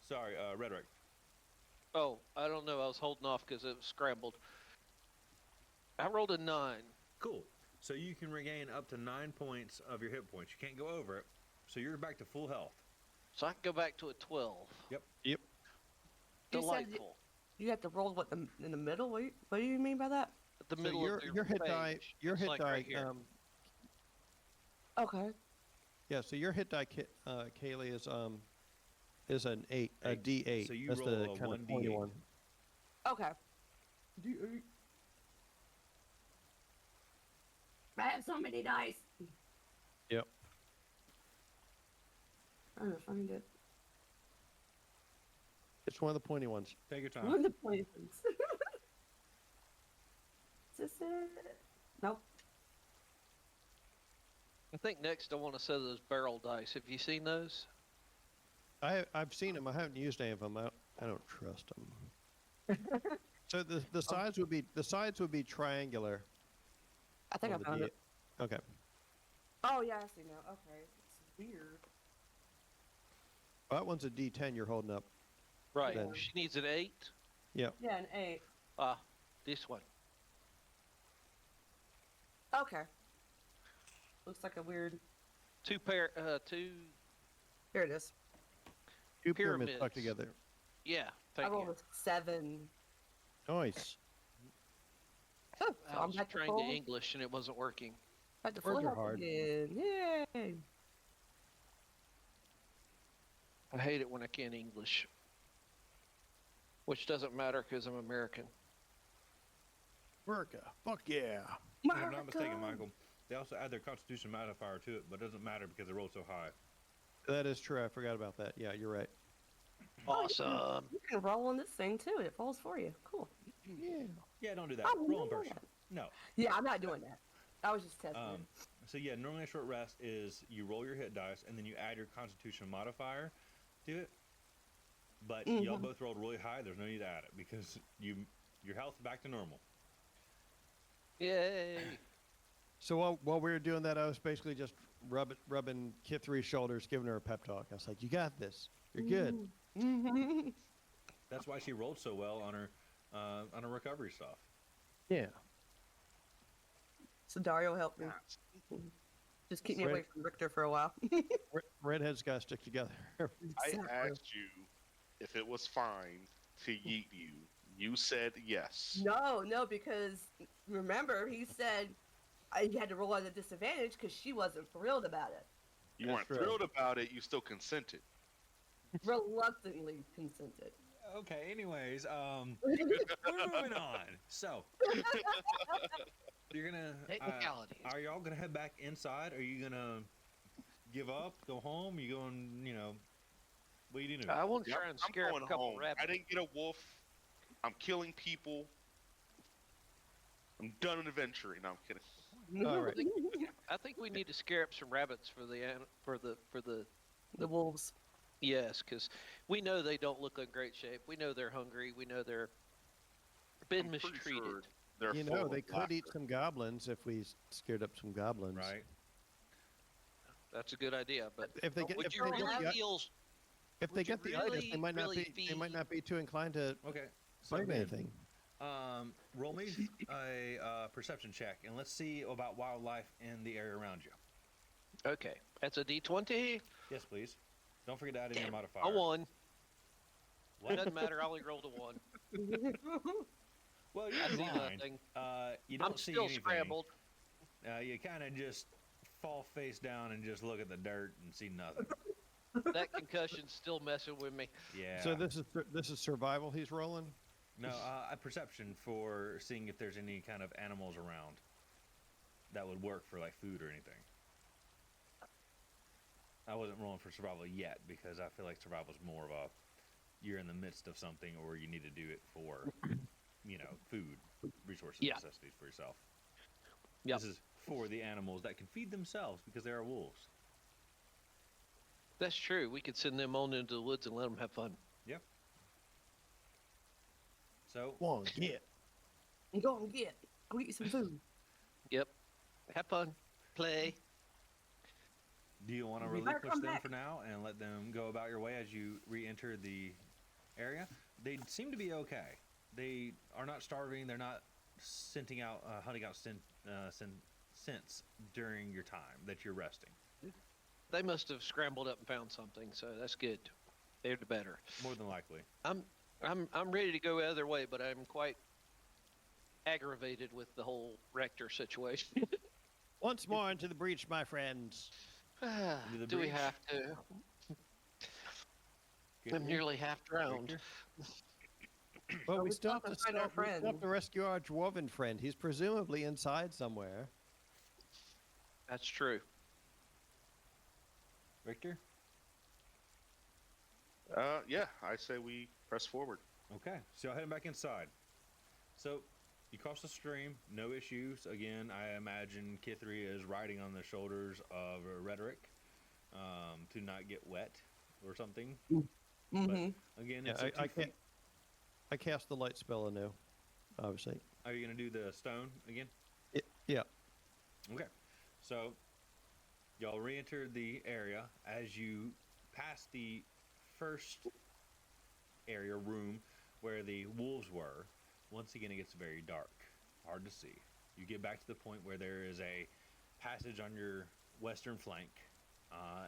Sorry, Rhetoric. Oh, I don't know. I was holding off because it was scrambled. I rolled a 9. Cool. So you can regain up to 9 points of your hit points. You can't go over it. So you're back to full health. So I can go back to a 12. Yep. You said Delightful. you have to roll what in the middle? What do you mean by that? the So middle of your hit die, page. your It's hit like die, right here. Okay. yeah. So your hit die, Kaylee, is an 8, a Eight. D8. So you That's roll the a kind of 1d8. pointy one. Okay. I have so many dice. Yep. I'm gonna find it. It's one of the pointy ones. Take your time. One of the points. Is this it? Nope. I think next I want to set those barrel dice. Have you seen those? I've seen them. I haven't used any of them. I don't trust them. So the sides would be triangular. I think I on the found D8. it. Okay. Oh yeah, I see now. Okay. This is weird. Well, that one's a D10 you're holding up. Right. Then. She needs an 8. Yeah, an 8. This one. Okay. Looks like a weird. Two Here it is. Two pyramids stuck Pyramids. together. Yeah, I thank rolled you. a 7. Nice. Oh, so I I'm was back to trying full. to English and it wasn't working. Back to full Words are health hard. again. Yay! I hate it when I can't English. Which doesn't matter because I'm American. America. Fuck yeah. If I'm not mistaken, Michael, they also add their Constitution modifier to it, but it doesn't matter because they rolled so high. That is true. I forgot about that. Yeah, you're right. Awesome. You can roll on this thing too. It falls for you. Cool. Yeah. Yeah, don't do that. Oh, Roll in no. person. No. Yeah, I'm not doing that. I was just testing. So yeah, normally a short rest is you roll your hit dice and then you add your Constitution modifier to it. But y'all both rolled really high. There's no need to add it because your health back to normal. Yay. So while we were doing that, I was basically just rubbing Kit 3's shoulders, giving her a pep talk. I was like, "You got this. You're good." That's why she rolled so well on her recovery stuff. Yeah. So Dario helped me. Just keep me away from Richter for a while. Redheads gotta stick together. I asked you if it was fine to yeet you. You said yes. No, because remember he said you had to roll at a disadvantage because she wasn't thrilled about it. You That's weren't true. thrilled about it. You still consented. Reluctantly consented. Okay. Anyways, we're moving on. So you're gonna Technicalities. are y'all gonna head back inside? Are you gonna give up? Go home? You going? What are you doing? I want to Yep, try and I'm scare up going a couple home. rabbits. I didn't get a wolf. I'm killing people. I'm done adventuring. No, I'm kidding. All right. I think we need to scare up some rabbits for the The wolves. yes, because we know they don't look in great shape. We know they're hungry. We know they're been I'm pretty mistreated. sure they're You full know, of they could eat laughter. some goblins if we scared up some goblins. Right. That's a good idea, but If they get would if you they get really the, feel? if they would you get the itis, really, they might not really be they might not be too inclined to Okay. So fight Ben, anything. roll me a perception check, and let's see about wildlife in the area around you. Okay, that's a D20. Yes, please. Don't forget to add in your modifier. A 1. What? Doesn't matter. I only rolled a 1. Well, I you're see blind. nothing. You don't I'm see still anything. scrambled. You kind of just fall face down and just look at the dirt and see nothing. That concussion's still messing with me. Yeah. So this is survival he's rolling. No, a perception for seeing if there's any kind of animals around that would work for like food or anything. I wasn't rolling for survival yet because I feel like survival is more of a you're in the midst of something or you need to do it for, food, resources, Yeah. necessities for yourself. Yep. This is for the animals that can feed themselves because they are wolves. That's true. We could send them on into the woods and let them have fun. Yep. So One, get. Go and get. Go eat some food. Yep. Have fun. Play. do you want to You better relinquish come them back. for now and let them go about your way as you re-enter the area? They seem to be okay. They are not starving. They're not hunting out scents during your time that you're resting. They must have scrambled up and found something, so that's good. They're the better. More than likely. I'm ready to go the other way, but I'm quite aggravated with the whole Rector situation. Once more into the breach, my friends. the Do we breach. have to? Get I'm me, nearly half drowned. Victor. Well, Oh, we we still have still to have to find our we still have friend. to rescue our dwarven friend. He's presumably inside somewhere. That's true. Victor. Yeah, I say we press forward. Okay, so y'all heading back inside. So you cross the stream, no issues. Again, I imagine Kithri is riding on the shoulders of Rhetoric to not get wet or something. Mm-hmm. But again, Yeah, it's a 2 feet. I cast the light spell anew, obviously. Are you gonna do the stone again? Yeah. Okay, so y'all re-enter the area. As you pass the first area room where the wolves were, once again it gets very dark, hard to see. You get back to the point where there is a passage on your western flank,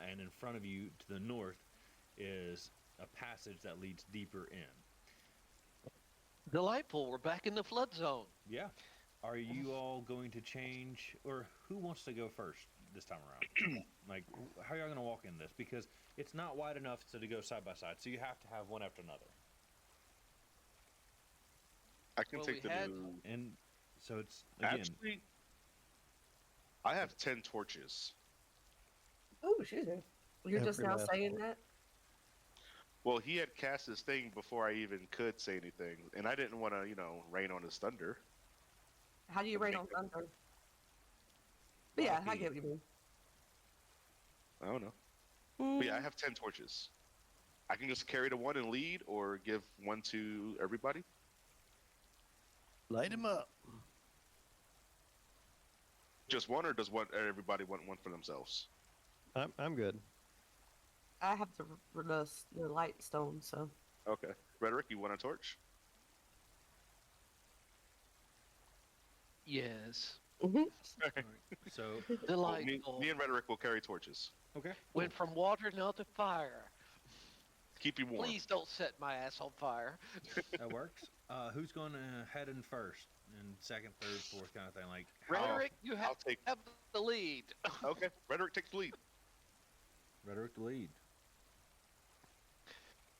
and in front of you to the north is a passage that leads deeper in. Delightful. We're back in the flood zone. Yeah. Are you all going to change, or who wants to go first this time around? Like, how are y'all going to walk in this? Because it's not wide enough to go side by side, so you have to have one after another. I can Well, take we the had- new. And so it's, again, Actually, I have 10 torches. Oh, excuse me. You're Every just now last saying one. that? Well, he had cast his thing before I even could say anything, and I didn't want to, rain on his thunder. How do you rain on thunder? But yeah, I get what you mean. I don't know. But yeah, I have 10 torches. I can just carry the one and lead, or give one to everybody. Light him up. Just one, or does everybody want one for themselves? I'm good. I have the light stone, so. Okay. Rhetoric, you want a torch? Yes. Mhm. so, Well, Delightful. me and Rhetoric will carry torches. okay. Went from water now to fire. Keep you warm. Please don't set my ass on fire. That works. Who's going to head in first, and second, third, fourth kind of thing? Like, Rhetoric, you I'll take. have the lead. Okay. Rhetoric takes the lead. Rhetoric to lead.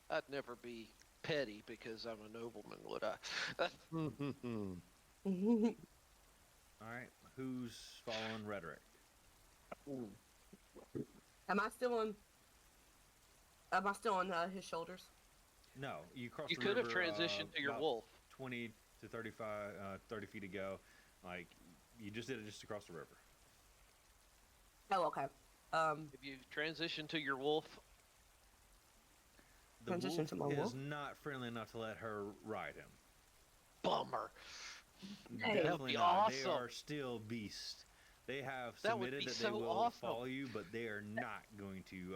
I'd never be petty because I'm a nobleman, would I? All right. Who's following Rhetoric? Am I still on? Am I still on his shoulders? No, you crossed You the could have river, transitioned to your about wolf. 20 to 35, 30 feet ago. Like, you just did it just across the river. Oh, okay. If you transition to your wolf, The Transition to my wolf is wolf? not friendly enough to let her ride him. bummer. Hey, that'd Definitely be not. They awesome. are still beasts. They have That would submitted be that so they will awesome. follow you, but they are not going to.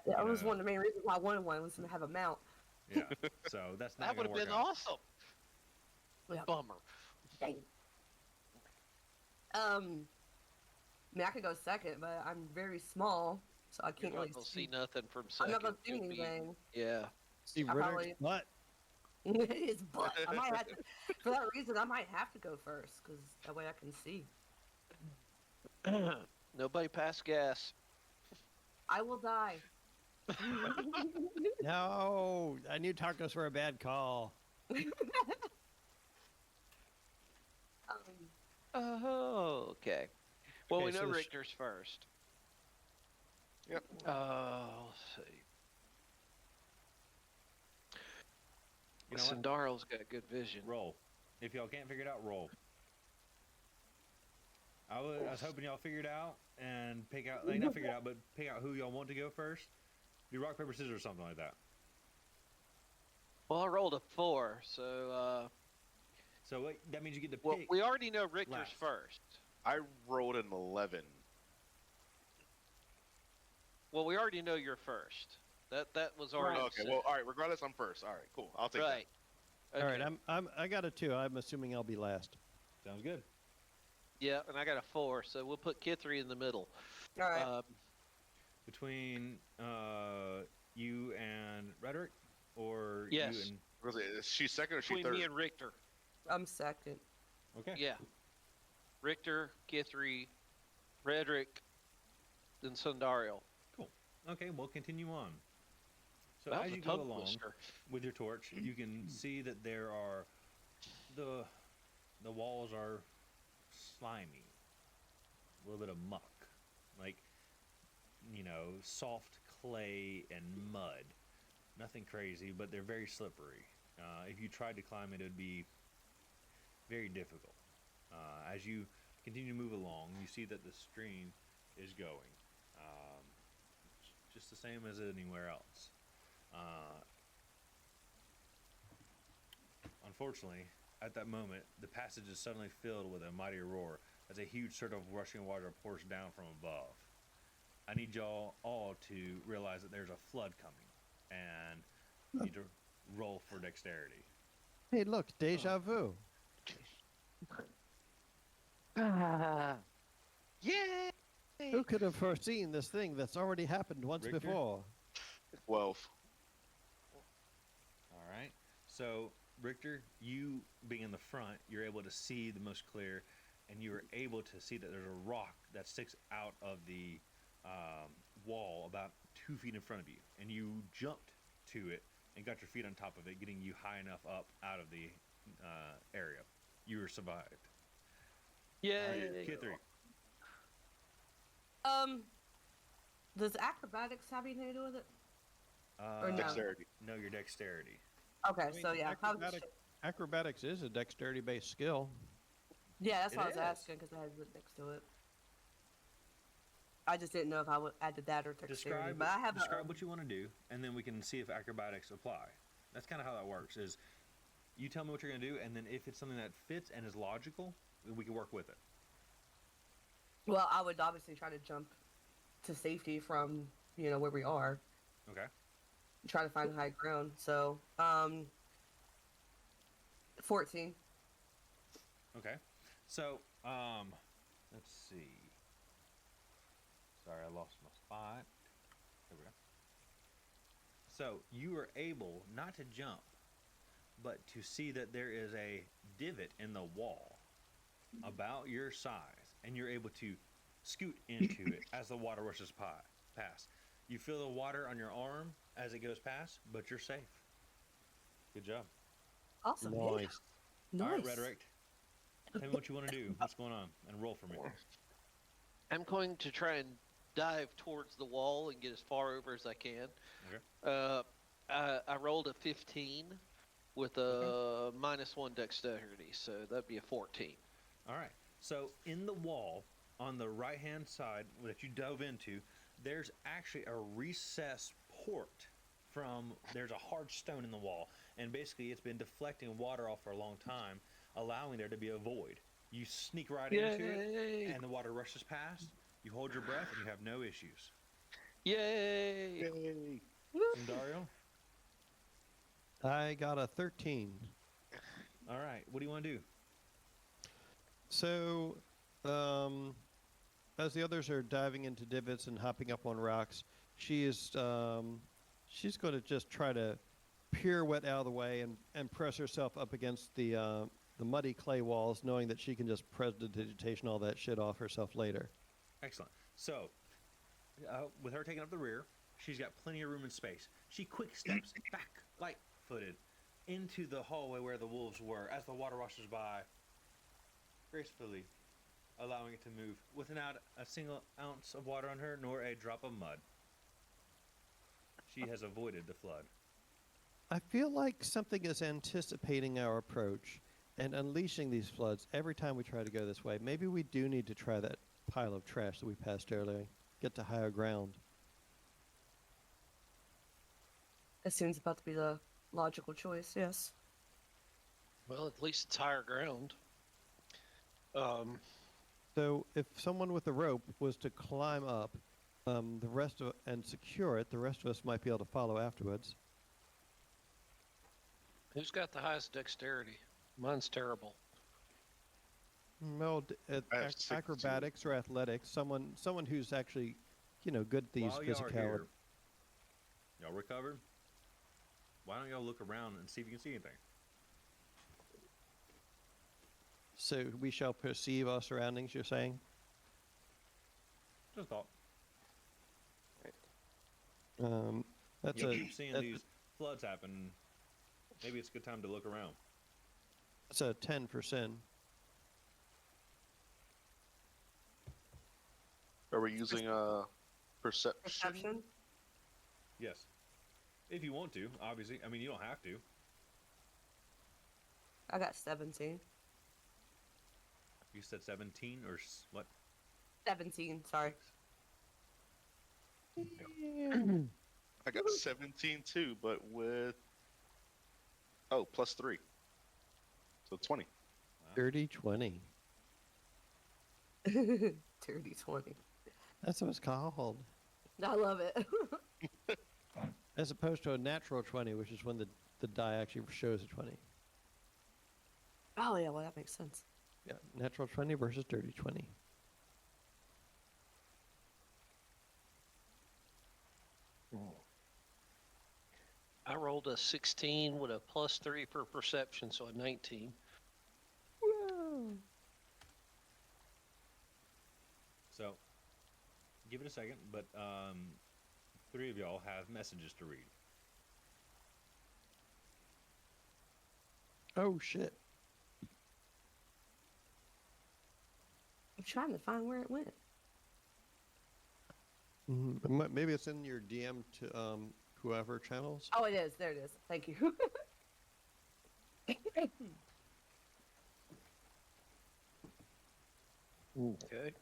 That was know. one of the main reasons why I wanted one was to have a mount. Yeah. So that's not That would going to have work been out. awesome. Yeah. Bummer. Dang. I mean, I could go second, but I'm very small, so I You're can't not really gonna see nothing from I'm second. not gonna see You'll be- anything. Yeah. See I Riddick's probably- butt. His butt. I might have to, for that reason, I might have to go first, because that way I can see. Nobody pass gas. I will die. No, I knew tacos were a bad call. Oh, okay. Well, Okay, we know so Richter's first. Yep. Let's see. You know what? Sindaro's got good vision. Roll. If y'all can't figure it out, roll. I was hoping y'all figured out and pick out, like, not figure it out, but pick out who y'all want to go first. Do rock, paper, scissors or something like that. Well, I rolled a 4, so So that means you get to well, pick. we already know Richter's last. first. I rolled an 11. Well, we already know you're first. That was already Okay. set. Well, all right. Regardless, I'm first. All right. Cool. I'll take right. All right, Okay. I got a 2. I'm assuming I'll be last. Sounds good. Yeah, and I got a 4, so we'll put Kithri in the middle. All right. Between you and Rhetoric, or Yes. you and that. Is she second or she Between third? me and Richter. I'm second. Okay. Yeah. Richter, Guthrie, Redrick, then Sundariel. Cool. Okay, we'll continue on. So That as was a you go tongue along twister. with your torch, you can see that there are the walls are slimy, a little bit of muck, like soft clay and mud. Nothing crazy, but they're very slippery. If you tried to climb it, it would be very difficult. As you continue to move along, you see that the stream is going, just the same as anywhere else. Unfortunately, at that moment, the passage is suddenly filled with a mighty roar as a huge surge of rushing water pours down from above. I need y'all all to realize that there's a flood coming, and you need to roll for dexterity. Hey, look, deja vu. Yay! Who could have foreseen this thing that's already happened once Richter? before? 12. All right. So, Richter, you being in the front, you're able to see the most clear, and you are able to see that there's a rock that sticks out of the wall about 2 feet in front of you, and you jumped to it and got your feet on top of it, getting you high enough up out of the area. You were survived. Yay! All right, K3. Does acrobatics have anything to do with it? Or no? Dexterity. No, your dexterity. Okay, I mean, so yeah, acrobatics is a dexterity-based skill. yeah, that's It what I was is. asking because I had it next to it. I just didn't know if I would add that or dexterity, Describe, but I have describe what you want to do, and then we can see if acrobatics apply. That's kind of how that works. Is you tell me what you're going to do, and then if it's something that fits and is logical, we can work with it. Well, I would obviously try to jump to safety from where we are. Okay. Try to find high ground. So, 14. Okay. So, let's see. Sorry, I lost my spot. There we go. So, you are able not to jump, but to see that there is a divot in the wall about your size, and you're able to scoot into it as the water rushes past. You feel the water on your arm as it goes past, but you're safe. Good job. Awesome. Nice. Yeah. All right, Nice. Rhetoric. Tell me what you want to do. What's going on? And roll for me. I'm going to try and dive towards the wall and get as far over as I can. Okay. I rolled a 15 with a -1 dexterity, so that'd be a 14. All right. So in the wall on the right-hand side that you dove into, there's actually a recessed port there's a hard stone in the wall, and basically it's been deflecting water off for a long time, allowing there to be a void. You sneak right into it, and the water rushes past. You hold your breath, and you have no issues. Yay! And Dario? I got a 13. All right. What do you want to do? So, as the others are diving into divots and hopping up on rocks, she's going to just try to pirouette out of the way and press herself up against the muddy clay walls, knowing that she can just prestidigitation all that shit off herself later. Excellent. So, with her taking up the rear, she's got plenty of room and space. She quick steps back, light-footed, into the hallway where the wolves were as the water rushes by, gracefully allowing it to move without a single ounce of water on her nor a drop of mud. She has avoided the flood. I feel like something is anticipating our approach and unleashing these floods every time we try to go this way. Maybe we do need to try that pile of trash that we passed earlier. Get to higher ground. It seems about to be the logical choice. Yes. Well, at least it's higher ground. So if someone with a rope was to climb up and secure it, the rest of us might be able to follow afterwards. Who's got the highest dexterity? Mine's terrible. Well, I have 16. acrobatics or athletics. Someone who's actually, good at these While y'all are physicality. here, y'all recovered? Why don't y'all look around and see if you can see anything? So we shall perceive our surroundings, you're saying? Just thought. That's You a keep seeing that- these floods happen. Maybe it's a good time to look around. that's a 10 for sin. Are we using perception? Perception. Yes. If you want to, obviously. I mean, you don't have to. I got 17. You said 17 or what? 17. Sorry. I got 17 too, but with +3, so 20. Dirty 20. Dirty 20. That's what it's called. I love it. As opposed to a natural 20, which is when the die actually shows a 20. Oh yeah, well that makes sense. Yeah, natural 20 versus dirty 20. I rolled a 16 with a +3 for perception, so a 19. Whoa. So, give it a second, but 3 of y'all have messages to read. Oh, shit. I'm trying to find where it went. Maybe it's in your DM to whoever channels. Oh, it is. There it is. Thank you. Okay.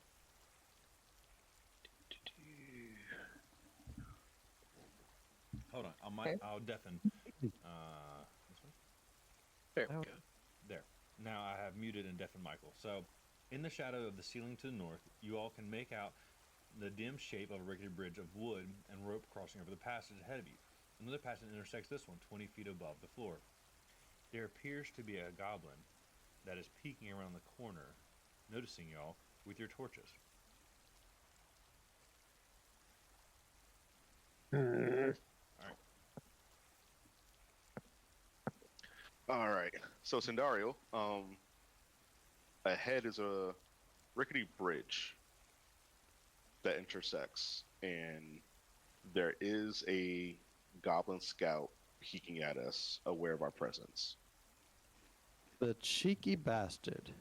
Hold on, Okay. I'll deafen. This one? There we Oh. go. There. Now I have muted and deafened Michael. So, in the shadow of the ceiling to the north, you all can make out the dim shape of a rickety bridge of wood and rope crossing over the passage ahead of you. Another passage intersects this one 20 feet above the floor. There appears to be a goblin that is peeking around the corner, noticing y'all with your torches. All right. So Sindario, ahead is a rickety bridge that intersects, and there is a goblin scout peeking at us, aware of our presence. The cheeky bastard.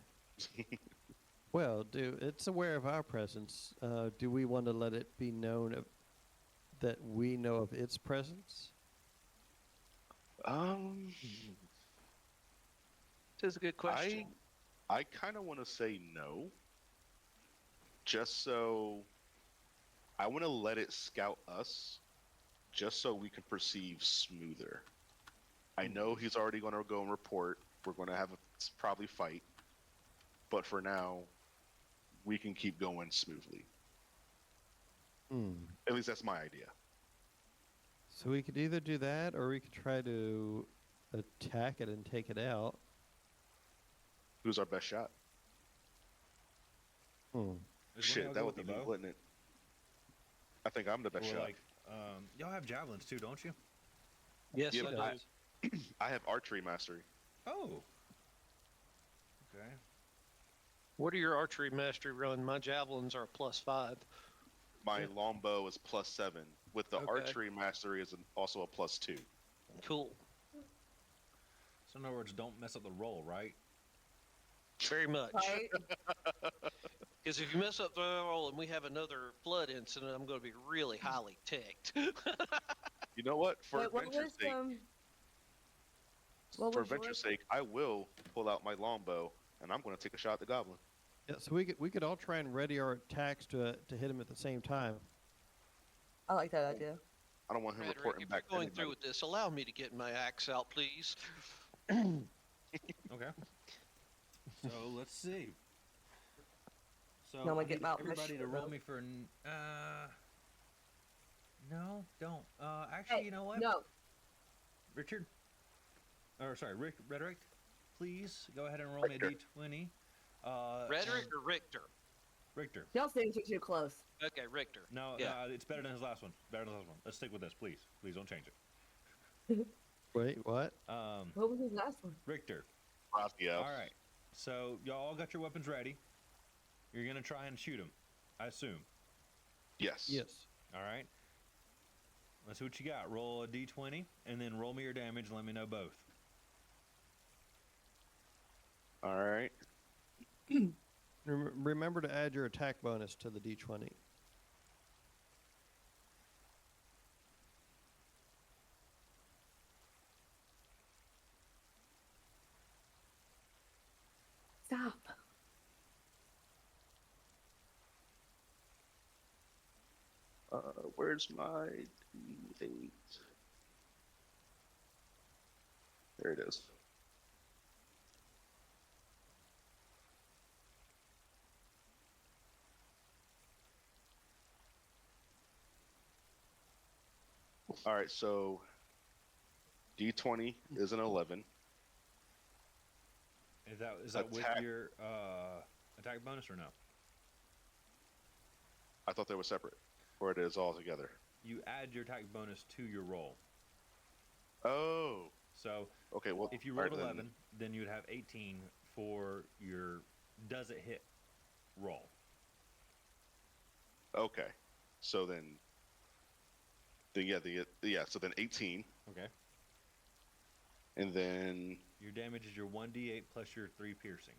Well, it's aware of our presence. Do we want to let it be known that we know of its presence? This is a good question. I kind of want to say no, just so I want to let it scout us, just so we can perceive smoother. I know he's already going to go and report. We're going to have a probably fight, but for now, we can keep going smoothly. At least that's my idea. So we could either do that, or we could try to attack it and take it out. Who's our best shot? Is one of Shit, y'all that go would with be the me, bow? wouldn't it? I think I'm the best Or shot. like, y'all have javelins too, don't you? Yes, Yeah, it but does. I have archery mastery. Oh. Okay. What are your archery mastery run? My javelins are a +5. My longbow is +7. With the Okay. archery mastery is also a +2. Cool. So in other words, don't mess up the roll, right? Very much. Right? Because if you mess up the roll and we have another flood incident, I'm going to be really highly ticked. You know what? For Wait, what adventure's was sake, what for was adventure's yours? sake, I will pull out my longbow and I'm going to take a shot at the goblin. Yeah, so we could all try and ready our attacks to hit him at the same time. I like that idea. I don't want him Frederick, reporting if back you're to going through anybody. with this, allow me to get my axe out, please. Okay. So let's see. So No, I I get need out my everybody to shirt roll out. me for. No, don't. Actually, Hey, you know what? No. Richard. Or sorry, Rhetoric. Please go ahead and roll Richter. me a d20. Rhetoric and- or Richter? Richter. Y'all things are too close. Okay, Richter. No, Yeah. it's better than his last one. Better than his last one. Let's stick with this, please. Please don't change it. Wait, what? What was his last one? Richter. Raphael. All right. So y'all all got your weapons ready. You're gonna try and shoot him, I assume. Yes. Yes. All right. Let's see what you got. Roll a d20 and then roll me your damage and let me know both. All right. Remember to add your attack bonus to the d20. Stop. Where's my D8? There it is. All right, so D20 is an 11. Is that with Attack. your attack bonus or no? I thought they were separate, or it is all together. You add your attack bonus to your roll. Oh, So okay. Well, if you all rolled right, 11, then you would have 18 for your does it hit roll. okay. So then yeah. So then 18, Okay. and then Your damage is your 1d8 plus your 3 piercing.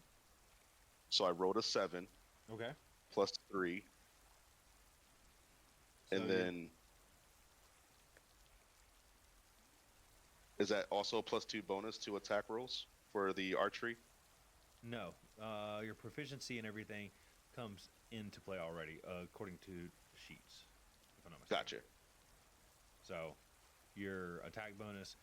so I rolled a 7 Okay. plus 3, and So then is that also plus 2 bonus to attack rolls for the archery? no, your proficiency and everything comes into play already, according to sheets. If I'm not mistaken. Gotcha. So your attack bonus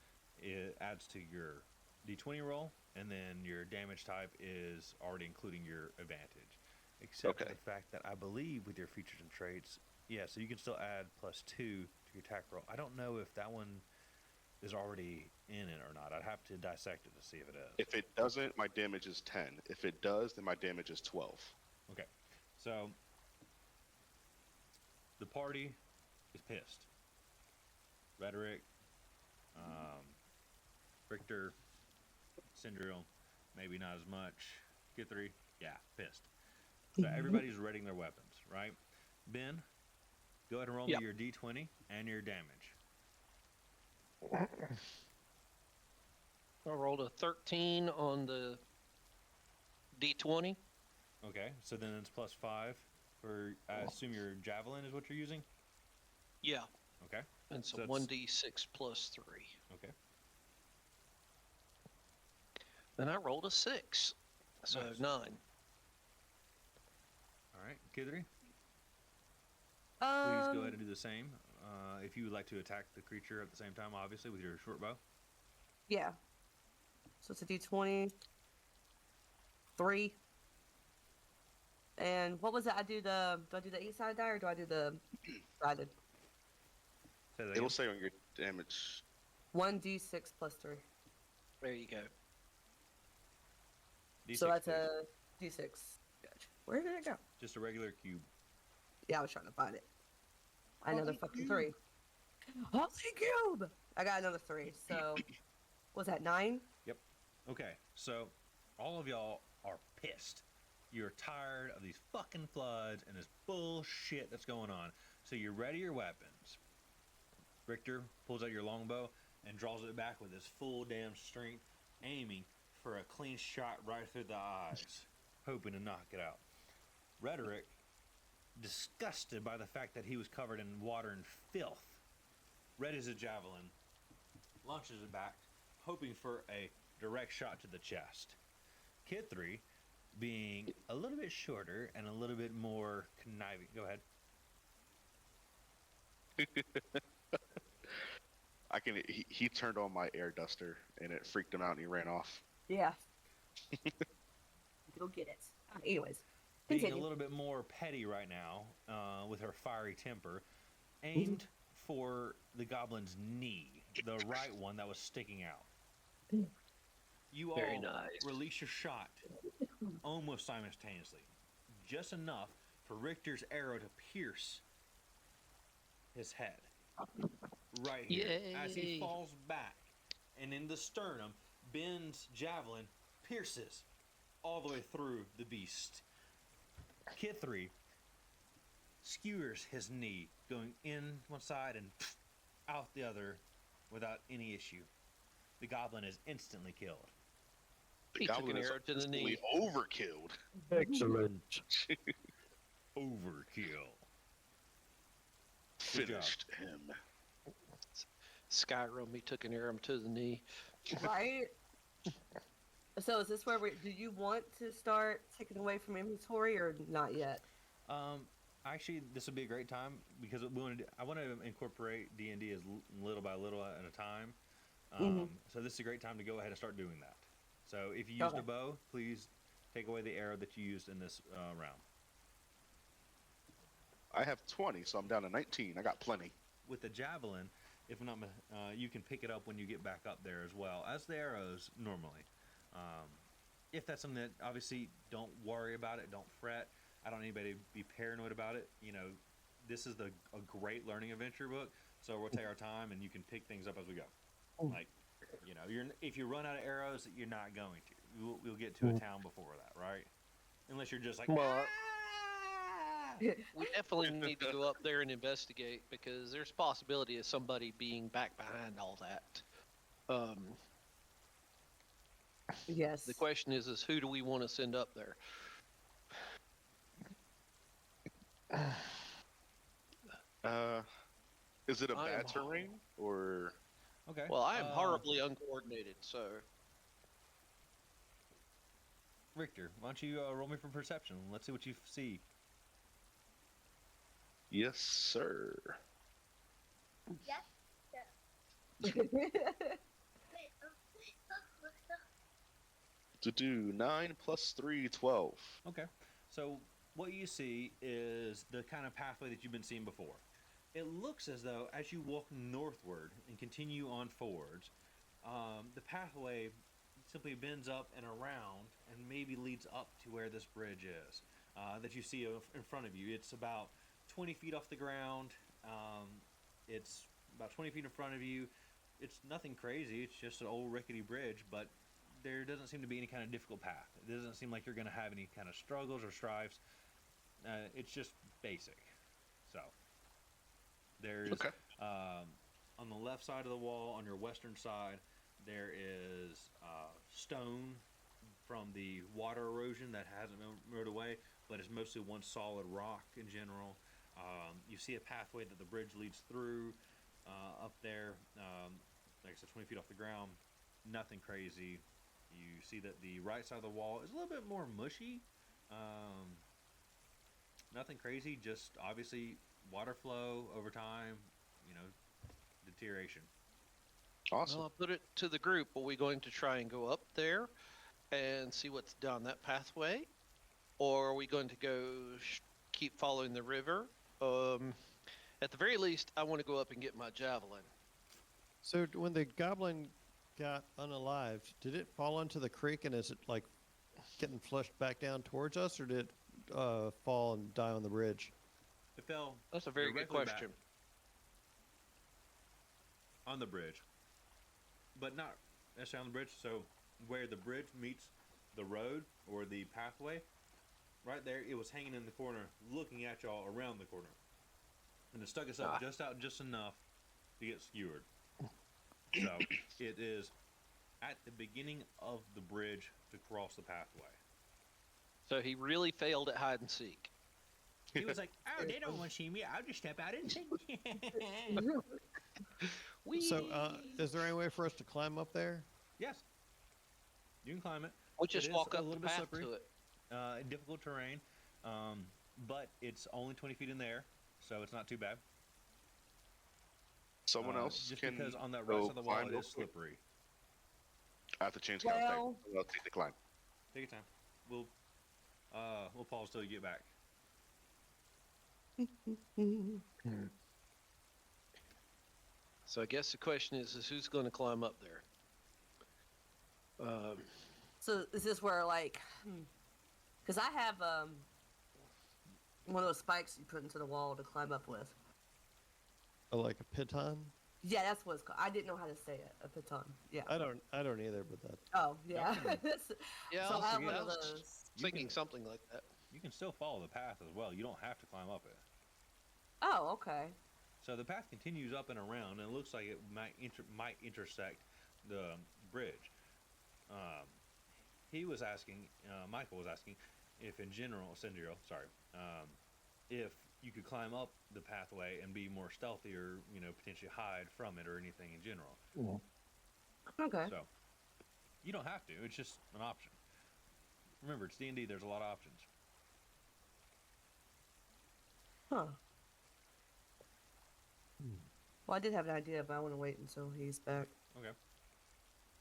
adds to your d20 roll, and then your damage type is already including your advantage. Except for Okay. the fact that I believe with your features and traits, yeah, so you can still add +2 to your attack roll. I don't know if that one is already in it or not. I'd have to dissect it to see if it is. If it doesn't, my damage is 10. If it does, then my damage is 12. Okay, so the party is pissed. Rhetoric, Richter, Syndril, maybe not as much. Kithri, yeah, pissed. So everybody's readying their weapons, right? Ben, go ahead and roll Yeah. me your d20 and your damage. I rolled a 13 on the D20. Okay, so then it's +5 for, I assume your javelin is what you're using? Yeah. Okay, And so So it's- 1d6 plus 3. okay. Then I rolled a 6. So Nice. 9. All right, Kithri, please go Um, ahead and do the same. If you would like to attack the creature at the same time, obviously, with your short bow. Yeah. So it's a d20. 3. And what was it? Do I do the 8-sided die or do I do the sided? Say that It'll again. say on your damage. 1d6 plus 3. There you go. D6, So that's please. a d6. Gotcha. Where did it go? Just a regular cube. Yeah, I was trying to find it. Another Holy fucking cube. 3. Holy cube! I got another 3. So, was that 9? Okay, so all of y'all are pissed. You're tired of these fucking floods and this bullshit that's going on. So you ready your weapons. Richter pulls out your longbow and draws it back with his full damn strength, aiming for a clean shot right through the eyes, hoping to knock it out. Rhetoric, disgusted by the fact that he was covered in water and filth, readies a javelin, launches it back, hoping for a direct shot to the chest. Kithri, being a little bit shorter and a little bit more conniving. Go ahead. He turned on my air duster and it freaked him out and he ran off. Yeah. Go get it. Anyways, Being continue. a little bit more petty right now, with her fiery temper, aimed for the goblin's knee, the right one that was sticking out. You all Very nice. release your shot almost simultaneously, just enough for Richter's arrow to pierce his head. Right here, as he Yay. falls back, and in the sternum, Ben's javelin pierces all the way through the beast. Kid 3 skewers his knee, going in one side and out the other without any issue. The goblin is instantly killed. The He took goblin an is arrow to the instantly knee. overkilled. Excellent. Overkill. Finished him. Skyrim, he took an arrow to the knee. Right? So is this where do you want to start taking away from inventory or not yet? Actually, this would be a great time because I want to incorporate D&D as little by little at a time. So this is a great time to go ahead and start doing that. So if you used a bow, please take away the arrow that you used in this round. I have 20, so I'm down to 19. I got plenty. With the javelin, if not, you can pick it up when you get back up there as well as the arrows normally. If that's something that, obviously, don't worry about it, don't fret. I don't need anybody to be paranoid about it. You know, this is a great learning adventure book, so we'll take our time and you can pick things up as we go. Like, you know, if you run out of arrows, you're not going to. We'll get to a town before that, right? Unless you're just like, We definitely need to go up there and investigate because there's a possibility of somebody being back behind all that. Yes. The question is who do we want to send up there? Is it a I am bad terrain or? okay. Well, I am horribly uncoordinated, so Richter, why don't you roll me for perception? Let's see what you see. Yes, sir. To do 9 plus 3, 12. Okay. So what you see is the kind of pathway that you've been seeing before. It looks as though as you walk northward and continue on forwards, the pathway simply bends up and around and maybe leads up to where this bridge is that you see in front of you. It's about 20 feet off the ground. It's about 20 feet in front of you. It's nothing crazy. It's just an old rickety bridge, but there doesn't seem to be any kind of difficult path. It doesn't seem like you're going to have any kind of struggles or strifes. It's just basic. So there's on the left side of the wall, on your western side, there is stone from the water erosion that hasn't been mowed away, but it's mostly one solid rock in general. You see a pathway that the bridge leads through up there, like I said, 20 feet off the ground. Nothing crazy. You see that the right side of the wall is a little bit more mushy. Nothing crazy, just obviously water flow over time, you know, deterioration. Awesome. well, I'll put it to the group. Are we going to try and go up there and see what's down that pathway? Or are we going to go keep following the river? At the very least, I want to go up and get my javelin. So when the goblin got unalived, did it fall into the creek and is it like getting flushed back down towards us, or did it fall and die on the bridge? It fell. That's a very good directly question. back on the bridge, but not necessarily on the bridge. So where the bridge meets the road or the pathway, right there, it was hanging in the corner, looking at y'all around the corner, and it stuck itself just enough to get skewered. So it is at the beginning of the bridge to cross the pathway. So he really failed at hide and seek. He was like, "Oh, they don't want to see me. I'll just step out and see." So is there any way for us to climb up there? Yes, you can climb it. We'll just It is walk a up the little bit path slippery. to it. Difficult terrain, but it's only 20 feet in there, so it's not too bad. Someone else just can because on that right go side of the wall climb it real is quick. slippery. I have to change contact. Well- I'll take the climb. Take your time. We'll pause till you get back. So I guess the question is who's going to climb up there? So is this where like, because I have one of those spikes you put into the wall to climb up with. Or like a piton? Yeah, that's what it's called. I didn't know how to say it at the time. Yeah. I don't either, but that. Oh, yeah. Yeah, So I have I one of was those. thinking something like that. You can still follow the path as well. You don't have to climb up it. Oh, okay. So the path continues up and around, and it looks like it might intersect the bridge. He was asking, Michael was asking, if in general, Syndrio, sorry, if you could climb up the pathway and be more stealthy, or potentially hide from it or anything in general. Okay. So you don't have to. It's just an option. Remember, it's D&D. There's a lot of options. Huh. Well, I did have an idea, but I want to wait until he's back. Okay.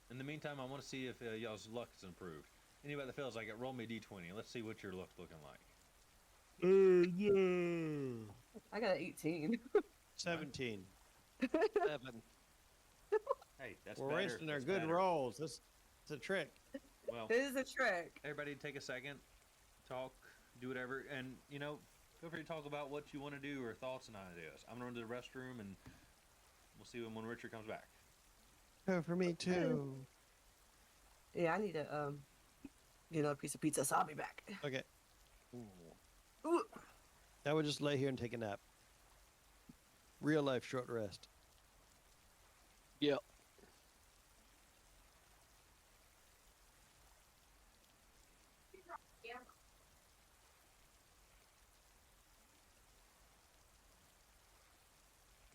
In the meantime, I want to see if y'all's luck is improved. Anybody that fails, roll me a d20. Let's see what your luck's looking like. No. I got an 18. 17. 7. Hey, that's We're better. wasting our That's good better. rolls. That's a trick. Well, It is a trick. everybody take a second, talk, do whatever, and feel free to talk about what you want to do or thoughts and ideas. I'm gonna run to the restroom, and we'll see when Richard comes back. Oh, for me too. Yeah, I need to get another piece of pizza, so I'll be back. Okay. Ooh. I would just lay here and take a nap. Real life short rest. Yep.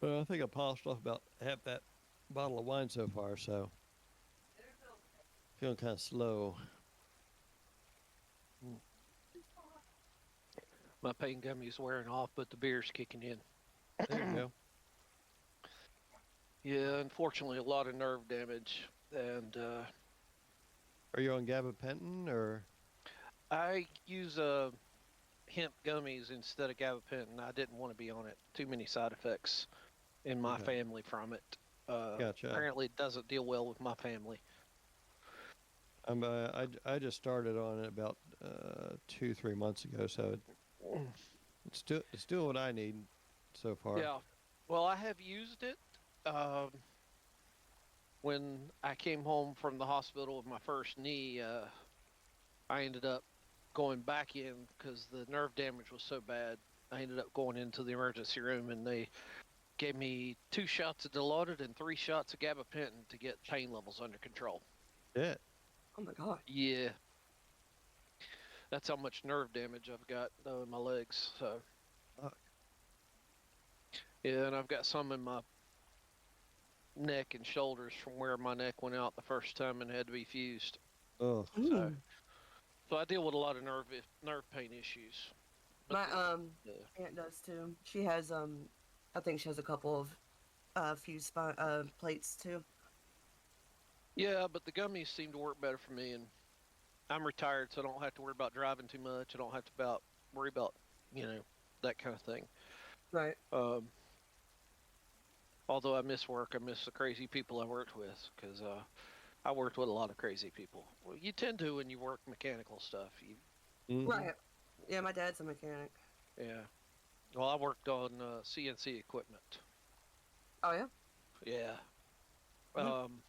Well, I think I polished off about half that bottle of wine so far, so feeling kind of slow. My pain gummy's wearing off, but the beer's kicking in. There you go. Yeah, unfortunately, a lot of nerve damage, and Are you on gabapentin or? I use hemp gummies instead of gabapentin. I didn't want to be on it. Too many side effects in my Okay. family from it. Gotcha. Apparently, it doesn't deal well with my family. I just started on it about 2-3 months ago, so it's still what I need so far. Yeah. Well, I have used it. When I came home from the hospital with my first knee, I ended up going back in because the nerve damage was so bad. I ended up going into the emergency room, and they gave me 2 shots of Dilaudid and 3 shots of gabapentin to get pain levels under control. Yeah. Oh my god. Yeah. That's how much nerve damage I've got in my legs. So. Fuck. Yeah, and I've got some in my neck and shoulders from where my neck went out the first time and had to be fused. Oh. Ooh. So I deal with a lot of nerve pain issues. My Yeah. aunt does too. She has I think she has a couple of fused plates too. Yeah, but the gummies seem to work better for me, and I'm retired, so I don't have to worry about driving too much. I don't have to worry about that kind of thing. Right. Although I miss work, I miss the crazy people I worked with, because I worked with a lot of crazy people. Well, you tend to when you work mechanical stuff. Mhm. Right. Yeah, my dad's a mechanic. Yeah. Well, I worked on CNC equipment. Oh yeah. Yeah. Um.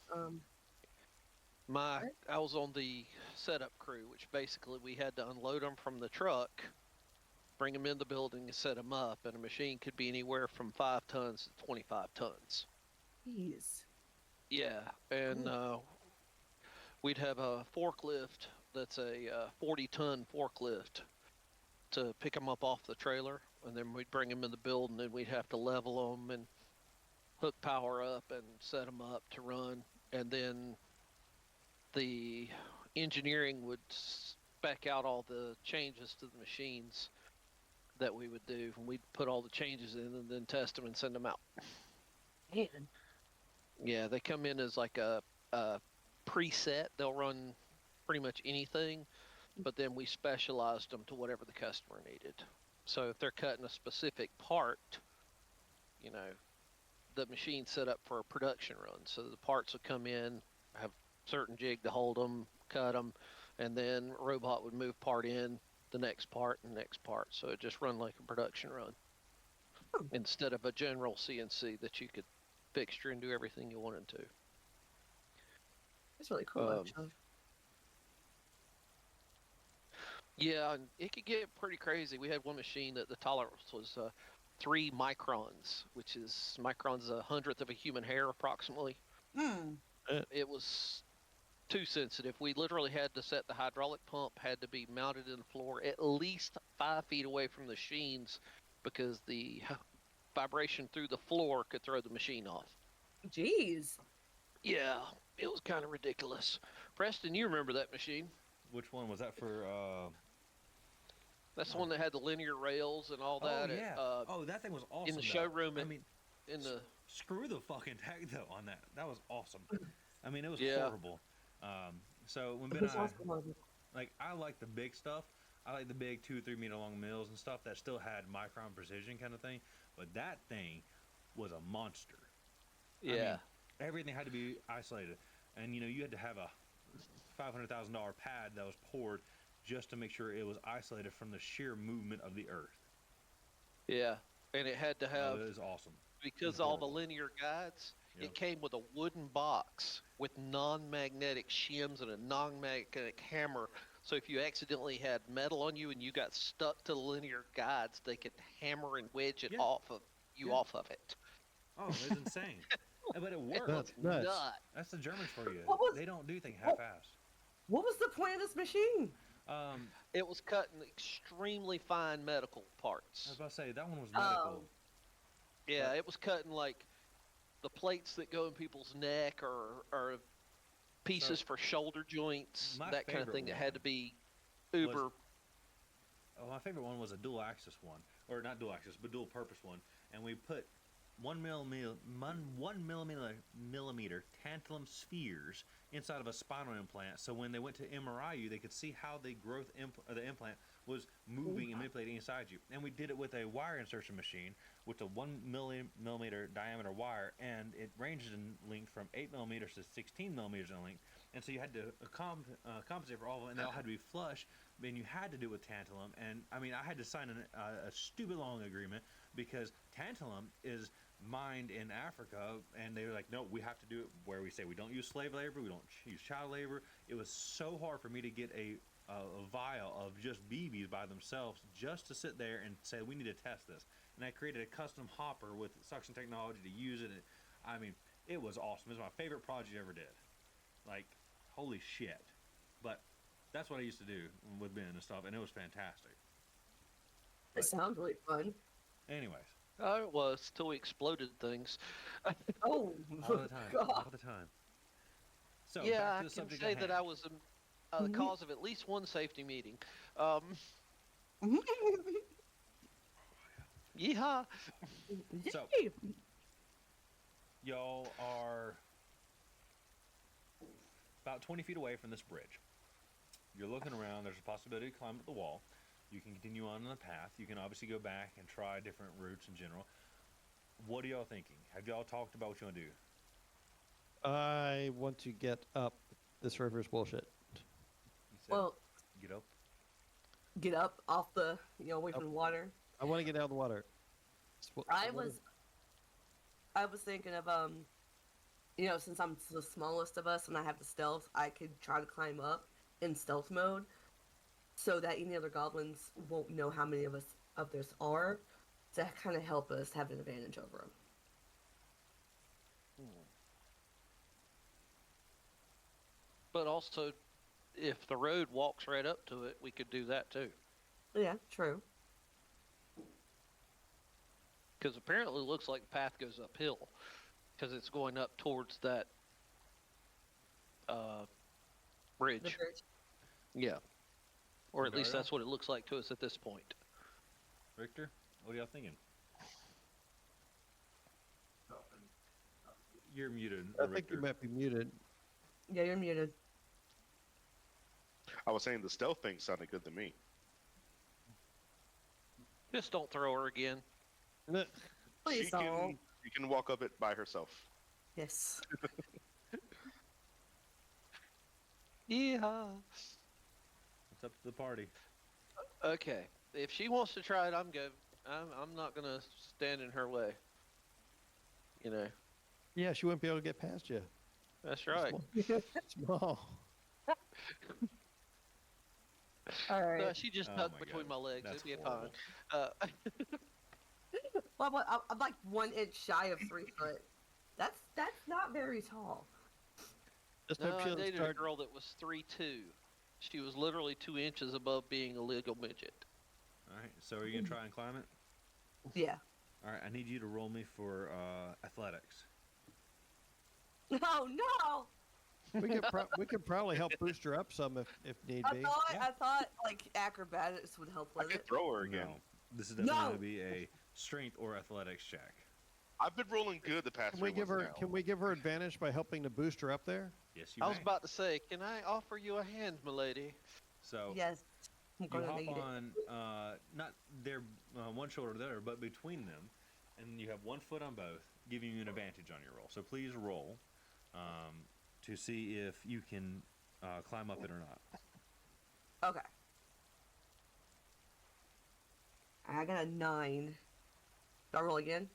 I was on the setup crew, which basically we had to unload them from the truck, bring them in the building, and set them up. And a machine could be anywhere from 5 tons to 25 tons. Jeez. Yeah, and we'd have a forklift that's a 40-ton forklift to pick them up off the trailer, and then we'd bring them in the building, and we'd have to level them and hook power up and set them up to run, and then the engineering would spec out all the changes to the machines that we would do, and we'd put all the changes in and then test them and send them out. Man. Yeah, they come in as like a preset. They'll run pretty much anything, but then we specialized them to whatever the customer needed. So if they're cutting a specific part, the machine's set up for a production run. So the parts would come in, have certain jig to hold them, cut them, and then a robot would move part in, the next part, and the next part. So it just run like a production run instead of a general CNC that you could fixture and do everything you wanted to. It's really cool, Um, actually. Yeah, and it could get pretty crazy. We had one machine that the tolerance was 3 microns, which is microns a hundredth of a human hair approximately. Hmm. It was too sensitive. We literally had to set the hydraulic pump, had to be mounted in the floor at least 5 feet away from the machines because the vibration through the floor could throw the machine off. Jeez. Yeah, it was kind of ridiculous. Preston, you remember that machine? Which one was that for? That's the one that had the linear rails and all that. Oh yeah. That thing was awesome. In the though. showroom. I mean, in the screw the fucking tag though on that. That was awesome. I mean, it was Yeah. horrible. So when Ben Who's and I, also- I like the big stuff. I like the big 2-3 meter long mills and stuff that still had micron precision kind of thing. But that thing was a monster. yeah. I mean, everything had to be isolated, and you had to have a $500,000 pad that was poured just to make sure it was isolated from the sheer movement of the earth. Yeah, and it had to have, it was awesome. because all the linear guides, Yep. it came with a wooden box with non-magnetic shims and a non-magnetic hammer. So if you accidentally had metal on you and you got stuck to the linear guides, they could hammer and wedge it Yeah. off of you Yeah. off of it. Oh, it was insane. But it worked. That's nuts. Nuts. That's the Germans for you. What was- They don't do things what- half-assed. What was the point of this machine? It was cutting extremely fine medical I parts. was about to say that one was medical. Yeah, it was cutting like the plates that go in people's neck or pieces So, for shoulder joints, my that kind of favorite thing that had one to be uber. My favorite one was a dual-axis one, or not dual-axis, but dual-purpose one, and we put 1 millimeter tantalum spheres inside of a spinal implant. So when they went to MRI you, they could see how the the implant was moving and manipulating inside you. And we did it with a wire insertion machine with a 1 millimeter diameter wire, and it ranges in length from 8 millimeters to 16 millimeters in length. And so you had to compensate for all of them, and they all had to be flush. And you had to do it with tantalum. And I mean, I had to sign a stupid long agreement because tantalum is mined in Africa, and they were like, no, we have to do it where we say we don't use slave labor, we don't use child labor. It was so hard for me to get a vial of just BBs by themselves just to sit there and say we need to test this. And I created a custom hopper with suction technology to use it. I mean, it was awesome. It was my favorite project I ever did. Like, holy shit. But that's what I used to do with Ben and stuff, and it was fantastic. It sounds really fun. Anyways, Oh, it was till we exploded things. Oh, all the time, God. all the time. So Yeah, back I to the can subject say at that hand. I was the cause of at least one safety meeting. Yeehaw! So- Yay. Y'all are about 20 feet away from this bridge. You're looking around. There's a possibility to climb up the wall. You can continue on the path. You can obviously go back and try different routes in general. What are y'all thinking? Have y'all talked about what you want to do? I want to get up. This river's bullshit. You said Well, get up. get up off the, away from the water. I want to get out of the water. I was thinking of since I'm the smallest of us and I have the stealth, I could try to climb up in stealth mode, so that any other goblins won't know how many of there's are, to kind of help us have an advantage over them. But also, if the road walks right up to it, we could do that too. Yeah, true. Because apparently it looks like the path goes uphill. Because it's going up towards that bridge. The bridge. Yeah. Or at least Dario? that's what it looks like to us at this point. Richter, what are y'all thinking? You're muted, I think Richter. you might be muted. Yeah, you're muted. I was saying the stealth thing sounded good to me. Just don't throw her again. Please She don't. you can walk up it by herself. Yes. Yeah. It's up to the party. Okay. If she wants to try it, I'm good. I'm not gonna stand in her way. Yeah, she wouldn't be able to get past you. That's right. Small. All right. No, she just Oh tucked my between God. my legs. That's It'd be horrible. fine. Well, I'm like 1 inch shy of 3 foot. That's not very tall. Just No, hope she I doesn't dated start. a girl that was 3'2". She was literally 2 inches above being a legal midget. All right. So are you gonna try and climb it? Yeah. All right. I need you to roll me for athletics. Oh no! We could probably help boost her up some if need be. I thought like acrobatics would help I with could it. throw her again. No. This is definitely No. gonna be a strength or athletics check. I've been rolling good the past Can we 3 give her? months now. Can we give her advantage by helping to boost her up there? Yes, you I was may. about to say, can I offer you a hand, milady? So Yes. I'm you gonna hop need it. on not their one shoulder there, but between them, and you have 1 foot on both, giving you an advantage on your roll. So please roll to see if you can climb up it or not. Okay. I got a 9. Do I roll again?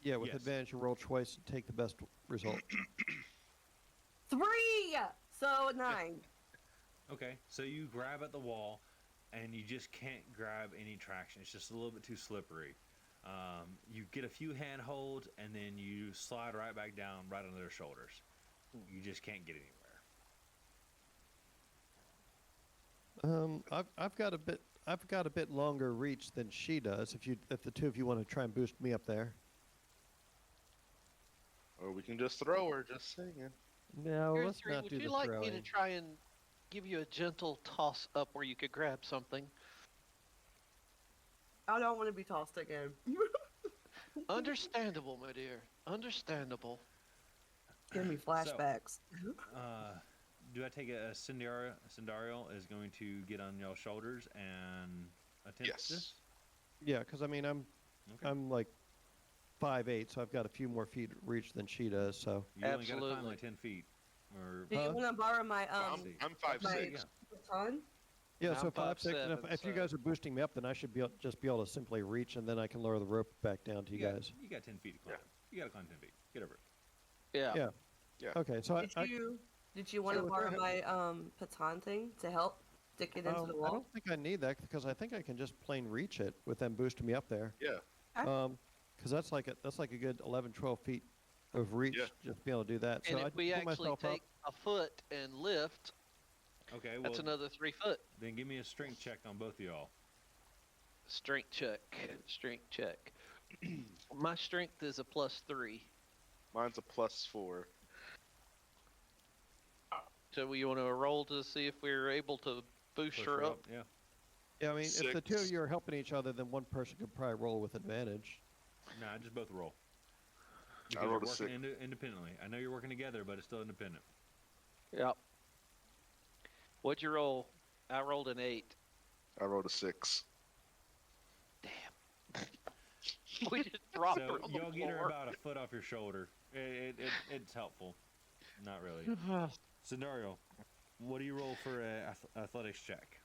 Yeah, with Yes. advantage, you roll twice and take the best result. 3. So 9. Okay, so you grab at the wall, and you just can't grab any traction. It's just a little bit too slippery. You get a few handholds, and then you slide right back down, right under their shoulders. You just can't get anywhere. I've got a bit longer reach than she does. If the two of you want to try and boost me up there. Or we can just throw her, just saying. No, Here, let's three, not would do you the like throwing. me to try and give you a gentle toss up where you could grab something? I don't want to be tossed again. Understandable, my dear. Understandable. Give me flashbacks. Do I take a Cindario is going to get on y'all's shoulders and attempt Yes. this? Yeah, because I mean Okay. I'm like 5'8", so I've got a few more feet reach than she does. So You only got to climb Absolutely. like 10 feet. Or Do you want to borrow my I'm 5'6". my baton? yeah, I'm so 5'6", and 5'7", if you so- guys are boosting me up, then I should just be able to simply reach, and then I can lower the rope back down to you guys. You got 10 feet to climb. You got to climb 10 feet. Get over it. Yeah. Yeah. Okay, so Did you want to with borrow her- my baton thing to help stick it into the I wall? don't think I need that because I think I can just plain reach it with them boosting me up there. Yeah. Because that's like a good 11, 12 feet of reach, Yeah. just be able to do that. And so if I we put actually myself take a foot and lift, Okay, well, that's another 3 foot. then give me a strength check on both of y'all. Strength check. Strength check. My strength is a +3. Mine's a +4. So we want to roll to see if we're able to boost Push her up. Yeah. Yeah, I mean, if the two of 6. you are helping each other, then one person could probably roll with advantage. Nah, just both roll. I Because you're rolled a working 6. independently. I know you're working together, but it's still independent. Yep. What'd you roll? I rolled an 8. I rolled a 6. Damn. We just dropped her So on the y'all get her floor. about a foot off your shoulder. It's helpful. Not really. Scenario, what do you roll for a athletics check?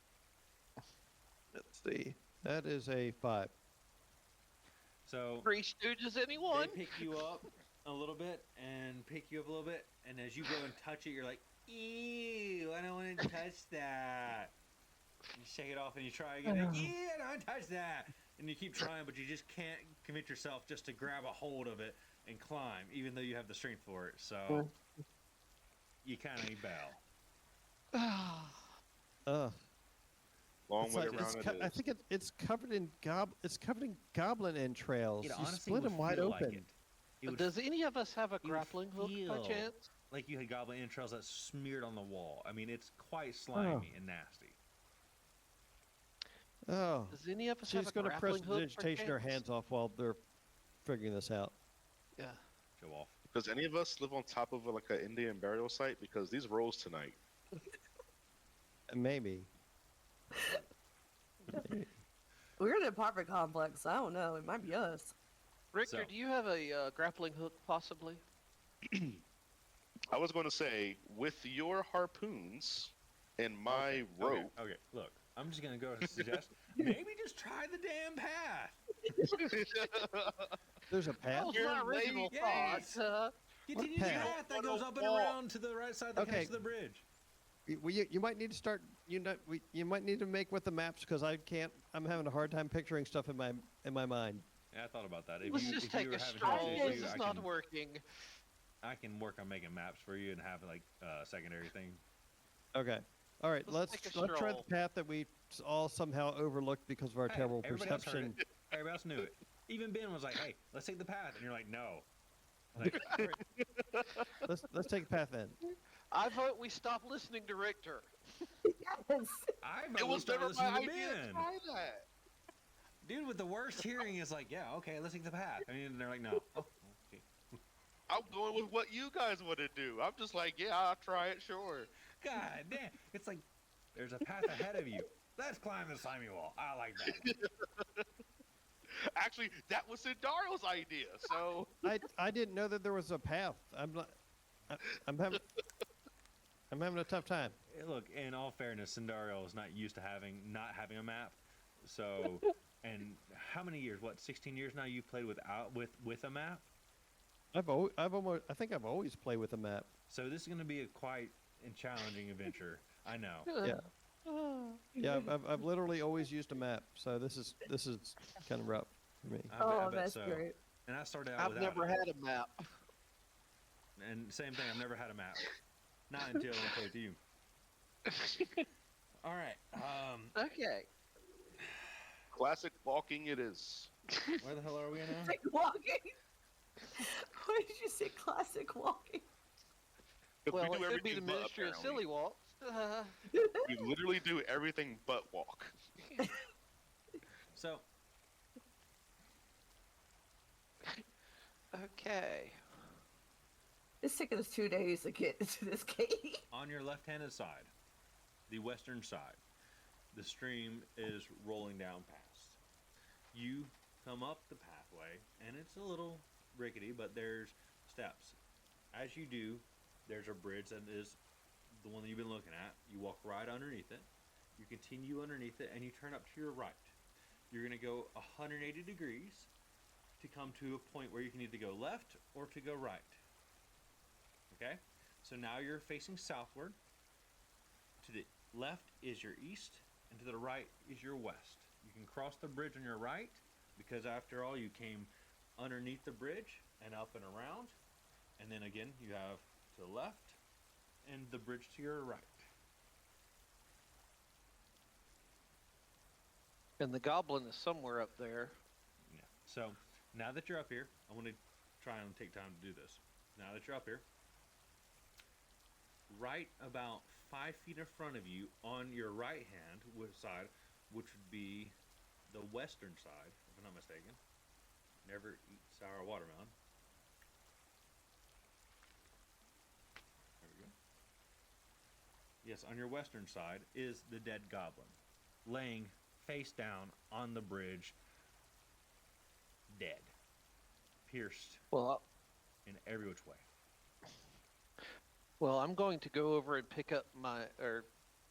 Let's see. That is a 5. So Three Stooges, they anyone? pick you up a little bit and pick you up a little bit, and as you go and touch it, you're like, ew, I don't want to touch that. You shake it off and you try again. Like, ew, I don't want to touch that. And you keep trying, but you just can't commit yourself just to grab a hold of it and climb, even though you have the strength for it. So you kind of bow. Long It's way like, around it I is. think it's covered in goblin entrails. It You honestly split would them wide feel open. like it. It would Does any of us have a would grappling hook by feel chance? like you had goblin entrails that smeared on the wall. I mean, it's quite slimy and nasty. Oh, Does any of us she's have a going to press grappling hook digitation her chance? hands off while they're figuring this out. Yeah. Show off. Does any of us live on top of like an Indian burial site? Because these rolls tonight. Maybe. We're in an apartment complex. I don't know. It might be us. Richter, So- do you have a grappling hook possibly? I was going to say, with your harpoons and my Okay, rope, Okay, look. I'm just gonna go and suggest maybe just try the damn path. There's a path. That was You're my original late. thought. Yes. Continue the path? path that goes up and around to the right side that connects to the bridge. You might need to start. You might need to make with the maps because I can't. I'm having a hard time picturing stuff in my mind. Yeah, I thought about that. Let's just take a stroll. This is not working. I can work on making maps for you and have like a secondary thing. Okay. All right. Let's take a try stroll. the path that we all somehow overlooked because of our terrible Everybody else heard perception. it. Everybody else knew it. Even Ben was like, "Hey, let's take the path," and you're like, "No." Like, all right. Let's take the path then. I vote we stop listening to Richter. Yes. It was never my idea to Ben. try that. Dude with the worst hearing is like, "Yeah, okay, let's take the path," and they're like, "No." Oh, okay. I'm going with what you guys want to do. I'm just like, yeah, I'll try it, sure. God damn! It's like there's a path ahead of you. Let's climb the slimy wall. I like that. Actually, that was Sindario's idea. So I didn't know that there was a path. I'm having a tough time. Hey, look, in all fairness, Sindario is not used to not having a map. So, and how many years? What, 16 years now? You've played with a map. I think I've always played with a map. So this is going to be a quite and challenging adventure. I know. Yeah. Yeah, I've literally always used a map, so this is kind of rough for me. I bet That's so. great. And I started out I've without never it. had a map. And same thing, I've never had a map. Not until I played with you. All right. Okay. classic walking it is. Where the hell are we now? Classic walking. Why did you say classic walking? 'Cause Well, we do it could be the everything but, Ministry of apparently. Silly Walks. We literally do everything but walk. So, Okay. It's taken us 2 days to get to this cave. on your left-handed side, the western side, the stream is rolling down past. You come up the pathway, and it's a little rickety, but there's steps. As you do, there's a bridge that is the one that you've been looking at. You walk right underneath it. You continue underneath it, and you turn up to your right. You're going to go 180 degrees to come to a point where you can either go left or to go right. Okay? So now you're facing southward. To the left is your east, and to the right is your west. You can cross the bridge on your right, because after all, you came underneath the bridge and up and around. And then again, you have to the left and the bridge to your right. And the goblin is somewhere up there. Yeah. So now that you're up here, I want to try and take time to do this. Now that you're up here, right about 5 feet in front of you on your right hand side, which would be the western side, if I'm not mistaken. Never eat sour watermelon. There we go. Yes, on your western side is the dead goblin, laying face down on the bridge, dead, pierced Well, in every which way. I'm going to go over and pick up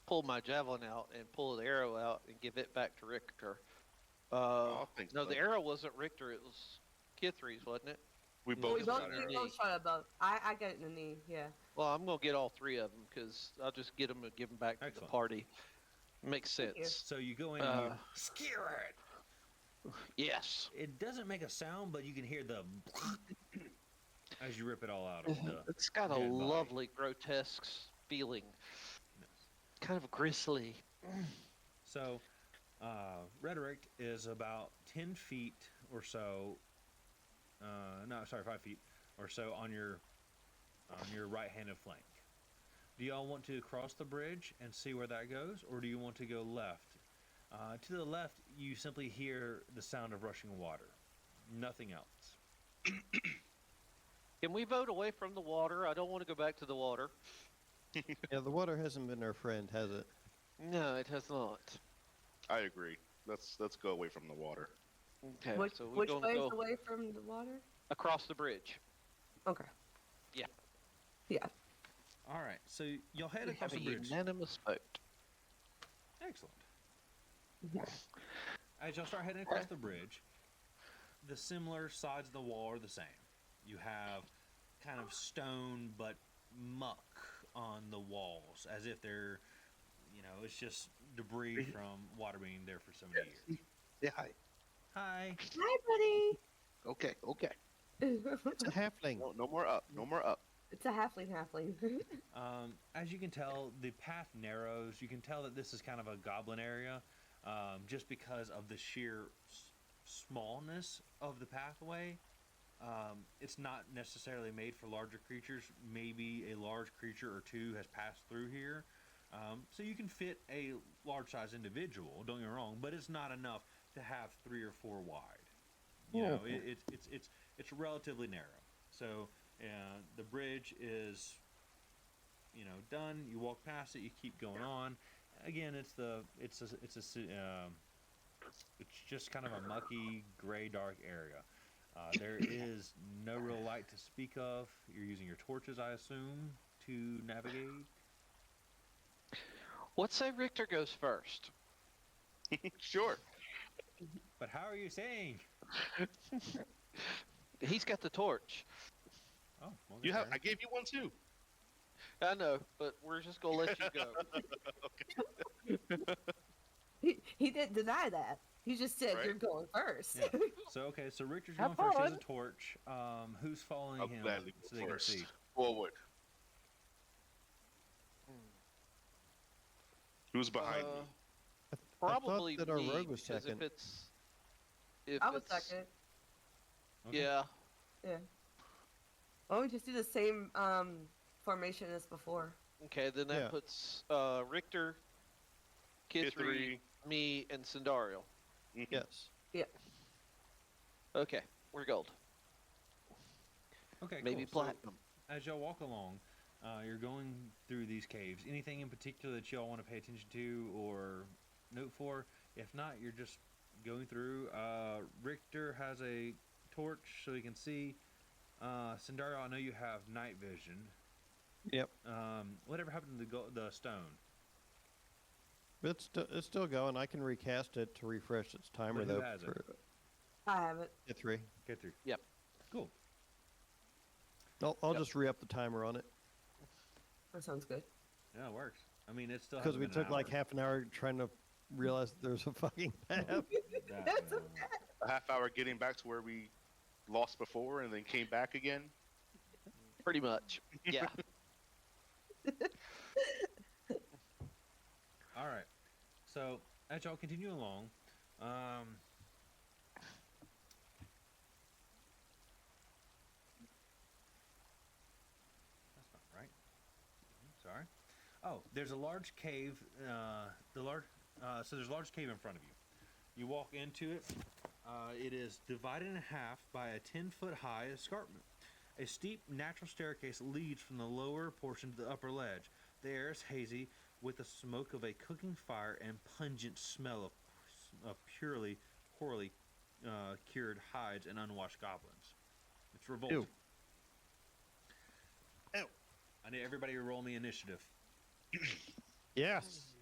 pull my javelin out and pull the arrow out and give it back to Richter. I think No, so. the arrow wasn't Richter. It was Kithry's, wasn't it? We We both We both, got got we it. arrows. both shot at both. I got it in the knee, yeah. Well, I'm going to get all three of them because I'll just get them and give them back to the Excellent. party. Makes Thank you. sense. So you go in and you Uh, skewer it. Yes. It doesn't make a sound, but you can hear the as you rip it all out of the. It's got a dead body. lovely, grotesque feeling. Kind of gristly. So, Rhetoric is about 10 feet or so. No, sorry, 5 feet or so on your right-handed flank. Do y'all want to cross the bridge and see where that goes, or do you want to go left? To the left, you simply hear the sound of rushing water. Nothing else. Can we vote away from the water? I don't want to go back to the water. Yeah, the water hasn't been our friend, has it? No, it has not. I agree. Let's go away from the water. Okay, Which, so we're which going way to is go away from the water? across the bridge. Okay. Yeah. Yeah. All right, so y'all head We across have the a bridge. unanimous vote. Excellent. As y'all start heading across the bridge, the similar sides of the wall are the same. You have kind of stone but muck on the walls, as if they're, it's just debris from water being there for so many years. Yeah, hi. Hi. Hi, buddy. Okay. It's a halfling. No more up. No more up. It's a halfling. As you can tell, the path narrows. You can tell that this is kind of a goblin area, just because of the sheer smallness of the pathway. It's not necessarily made for larger creatures. Maybe a large creature or two has passed through here. So you can fit a large-sized individual, don't get me wrong, but it's not enough to have 3 or 4 wide. It's relatively narrow. So the bridge is, done. You walk past it. You keep going on. Again, it's just kind of a mucky, gray, dark area. There is no real light to speak of. You're using your torches, I assume, to navigate. Let's say Richter goes first. Sure. But how are you saying? He's got the torch. Oh, well, You have. fair. I gave you one too. I know, but we're just gonna let you go. He didn't deny that. He just said Right. you're going first. Yeah. So Richard's Have going first. He has a fun. torch. Who's following I'll him gladly so go they can first. see? Forward. Who's behind me? Probably that our me, rogue was 'cause second. if I was it's- second. Okay. Yeah. Yeah. Why don't we just do the same formation as before? Okay, then that Yeah. puts Richter, Kid Kid 3, me, and Sindario. Mhm. Yes. Okay, we're gold. Okay, Maybe cool. So, platinum. as y'all walk along, you're going through these caves. Anything in particular that y'all want to pay attention to or note for? If not, you're just going through. Richter has a torch so he can see. Sindario, I know you have night vision. Yep. Whatever happened to the stone? It's still going. I can recast it to refresh its timer But who though. has it? I have it. Get 3. Get through. Yep. Cool. I'll Yep. just re-up the timer on it That sounds good. Yeah, it works. I mean, it's still because we hasn't been took an like hour. half an hour trying to realize that there's a fucking path. That's okay. A half hour getting back to where we lost before, and then came back again. Pretty much. Yeah. All right. So as y'all continue along, that's not right. Sorry. Oh, there's a large cave. So there's a large cave in front of you. You walk into it. It is divided in half by a 10-foot high escarpment. A steep natural staircase leads from the lower portion to the upper ledge. The air is hazy with the smoke of a cooking fire and pungent smell of poorly cured hides and unwashed goblins. It's revolting. Ew. I need everybody to roll me initiative. Yes.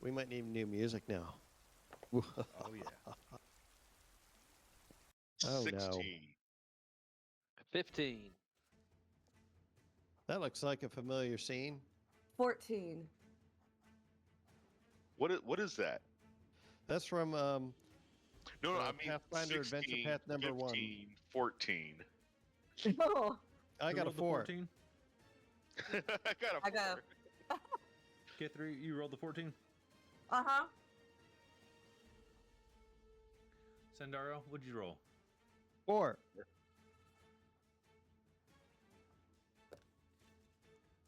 We might need new music now. Oh yeah. Oh, no. 16. 15. That looks like a familiar scene. 14. What is that? That's from No, I mean Pathfinder 16, Adventure Path number 15, 1. 14. Oh, I Who got a rolled the 4. 14? I got a I got 4. Get through. You rolled the 14. uh-huh. Sandario, what'd you roll? 4.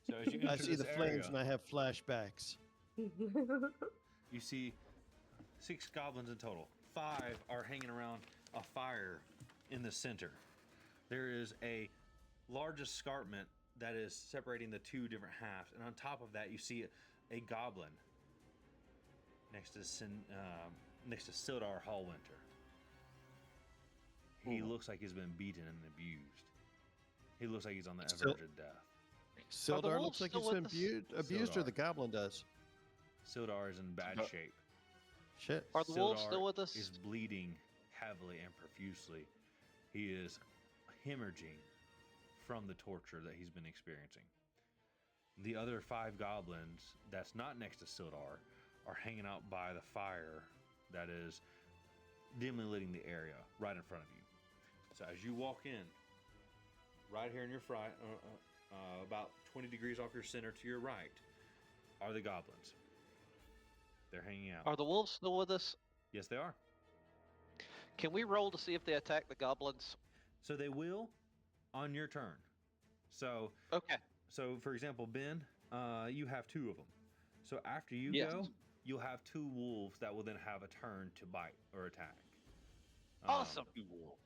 So as you I enter see the this flames area, and I have flashbacks. you see 6 goblins in total. 5 are hanging around a fire in the center. There is a large escarpment that is separating the 2 different halves, and on top of that, you see a goblin next to Sildar Hallwinter. He looks like he's been beaten and abused. He looks like he's on the Still- verge of death. Sildar wolves looks like still he's been with us? abused, or Sildar. the goblin does. Sildar is in bad No. shape. Shit. Are the wolves Sildar still with us? is bleeding heavily and profusely. He is hemorrhaging from the torture that he's been experiencing. The other 5 goblins that's not next to Sildar are hanging out by the fire that is dimly lighting the area right in front of you. So as you walk in, right here in your front, about 20 degrees off your center to your right, are the goblins. They're hanging out. Are the wolves still with us? Yes, they are. Can we roll to see if they attack the goblins? So they will on your turn. So, Okay. so for example, Ben, you have 2 of them. So after you Yes. go, you'll have 2 wolves that will then have a turn to bite or attack. Awesome. 2 wolves.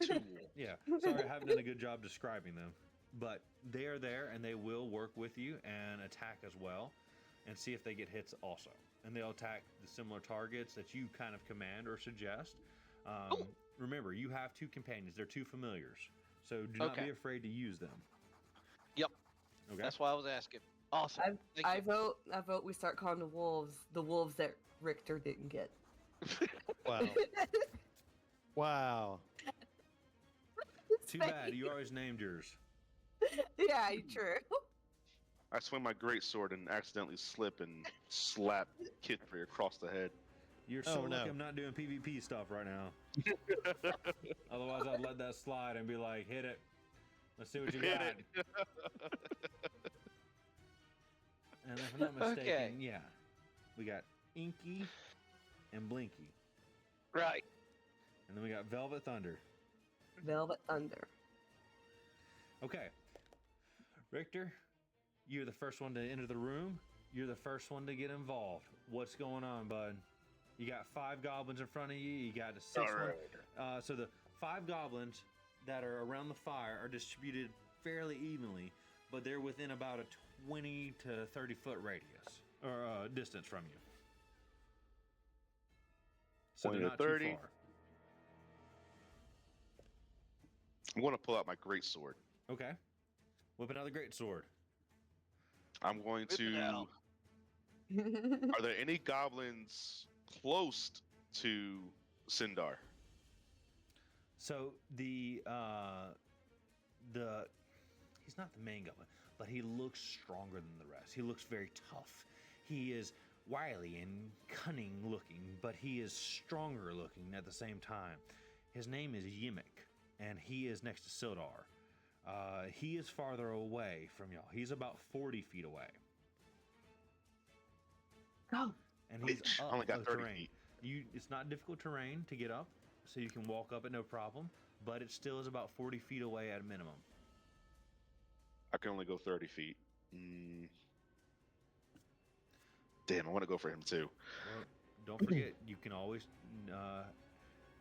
2 wolves. Yeah. Sorry, I haven't done a good job describing them. But they are there and they will work with you and attack as well and see if they get hits also. And they'll attack the similar targets that you kind of command or suggest. Remember, you have 2 companions. They're 2 familiars. So do not be afraid to use them. Yep. Okay. That's why I was asking. Awesome. Thank I you. vote we start calling the wolves that Richter didn't get. Wow. Wow. Too bad. You always named yours. Yeah, true. I swing my greatsword and accidentally slip and slap Kitri across the head. You're Oh, so no. lucky I'm not doing PvP stuff right now. Otherwise, I'd let that slide and be like, hit it. Let's see what you Hit got. it. And if I'm not mistaken, Okay. yeah. We got Inky and Blinky. Right. And then we got Velvet Thunder. Velvet Thunder. Okay. Richter, you're the first one to enter the room. You're the first one to get involved. What's going on, bud? You got 5 goblins in front of you. You got a 6 All one. right. So the 5 goblins that are around the fire are distributed fairly evenly, but they're within about a 20 to 30 foot radius or distance from you. So 20 they're to not 30. too far. I'm going to pull out my greatsword. Okay. Whipping out the great sword. I'm going Whip it out. to. Are there any goblins close to Sindar? So he's not the main goblin, but he looks stronger than the rest. He looks very tough. He is wily and cunning looking, but he is stronger looking at the same time. His name is Yimmick, and he is next to Sildar. He is farther away from y'all. He's about 40 feet away. Go. And he's Bitch, I up only got the 30 terrain. feet. It's not difficult terrain to get up, so you can walk up it no problem, but it still is about 40 feet away at a minimum. I can only go 30 feet. Damn, I want to go for him too. Well, don't forget, you can always.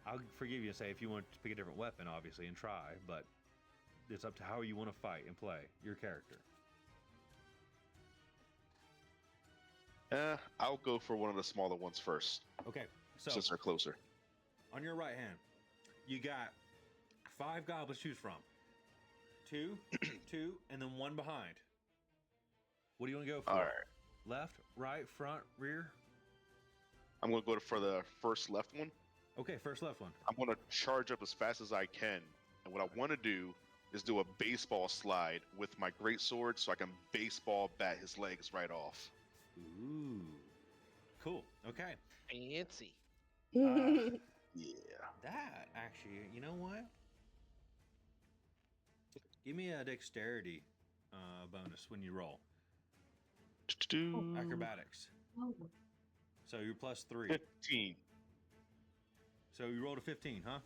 I'll forgive you and say if you want to pick a different weapon, obviously, and try, but it's up to how you want to fight and play your character. I'll go for one of the smaller ones first, Okay, so since they're closer. on your right hand, you got 5 goblins to choose from. 2, 2, and then 1 behind. What do you want to go for? All right. Left, right, front, rear? I'm going to go for the first left one. Okay, first left one. I'm going to charge up as fast as I can. And what I want to do is do a baseball slide with my greatsword so I can baseball bat his legs right off. Ooh. Cool. Okay. Fancy. Yeah. That actually, you know what? Give me a dexterity bonus when you roll. Acrobatics. So you're plus 3. 15. So you rolled a 15, huh?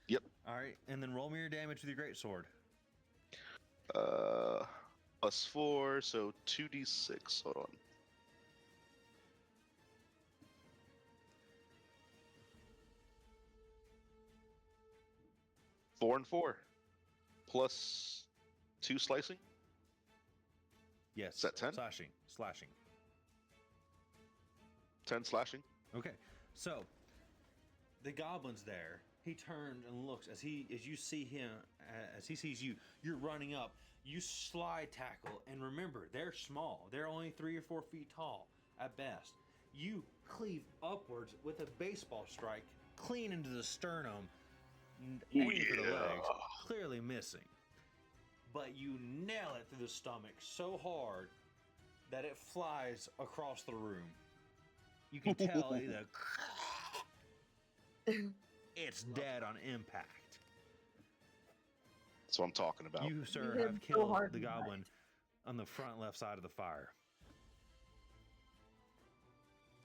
Yep. All right, and then roll me your damage with your greatsword. Plus 4, so 2d6. Hold on. 4 and 4. Plus 2 slicing. Yes. Is that 10? Slashing. 10 slashing. Okay. So the goblin's there. He turned and looks as you see him, as he sees you. You're running up. You slide tackle, and remember, they're small. They're only 3 or 4 feet tall at best. You cleave upwards with a baseball strike, clean into the sternum, aiming for the legs, clearly missing. but you nail it through the stomach so hard that it flies across the room. You can tell it's dead on impact. That's what I'm talking about. You, sir, You hit have so killed hard the in the goblin on the front left side of the fire.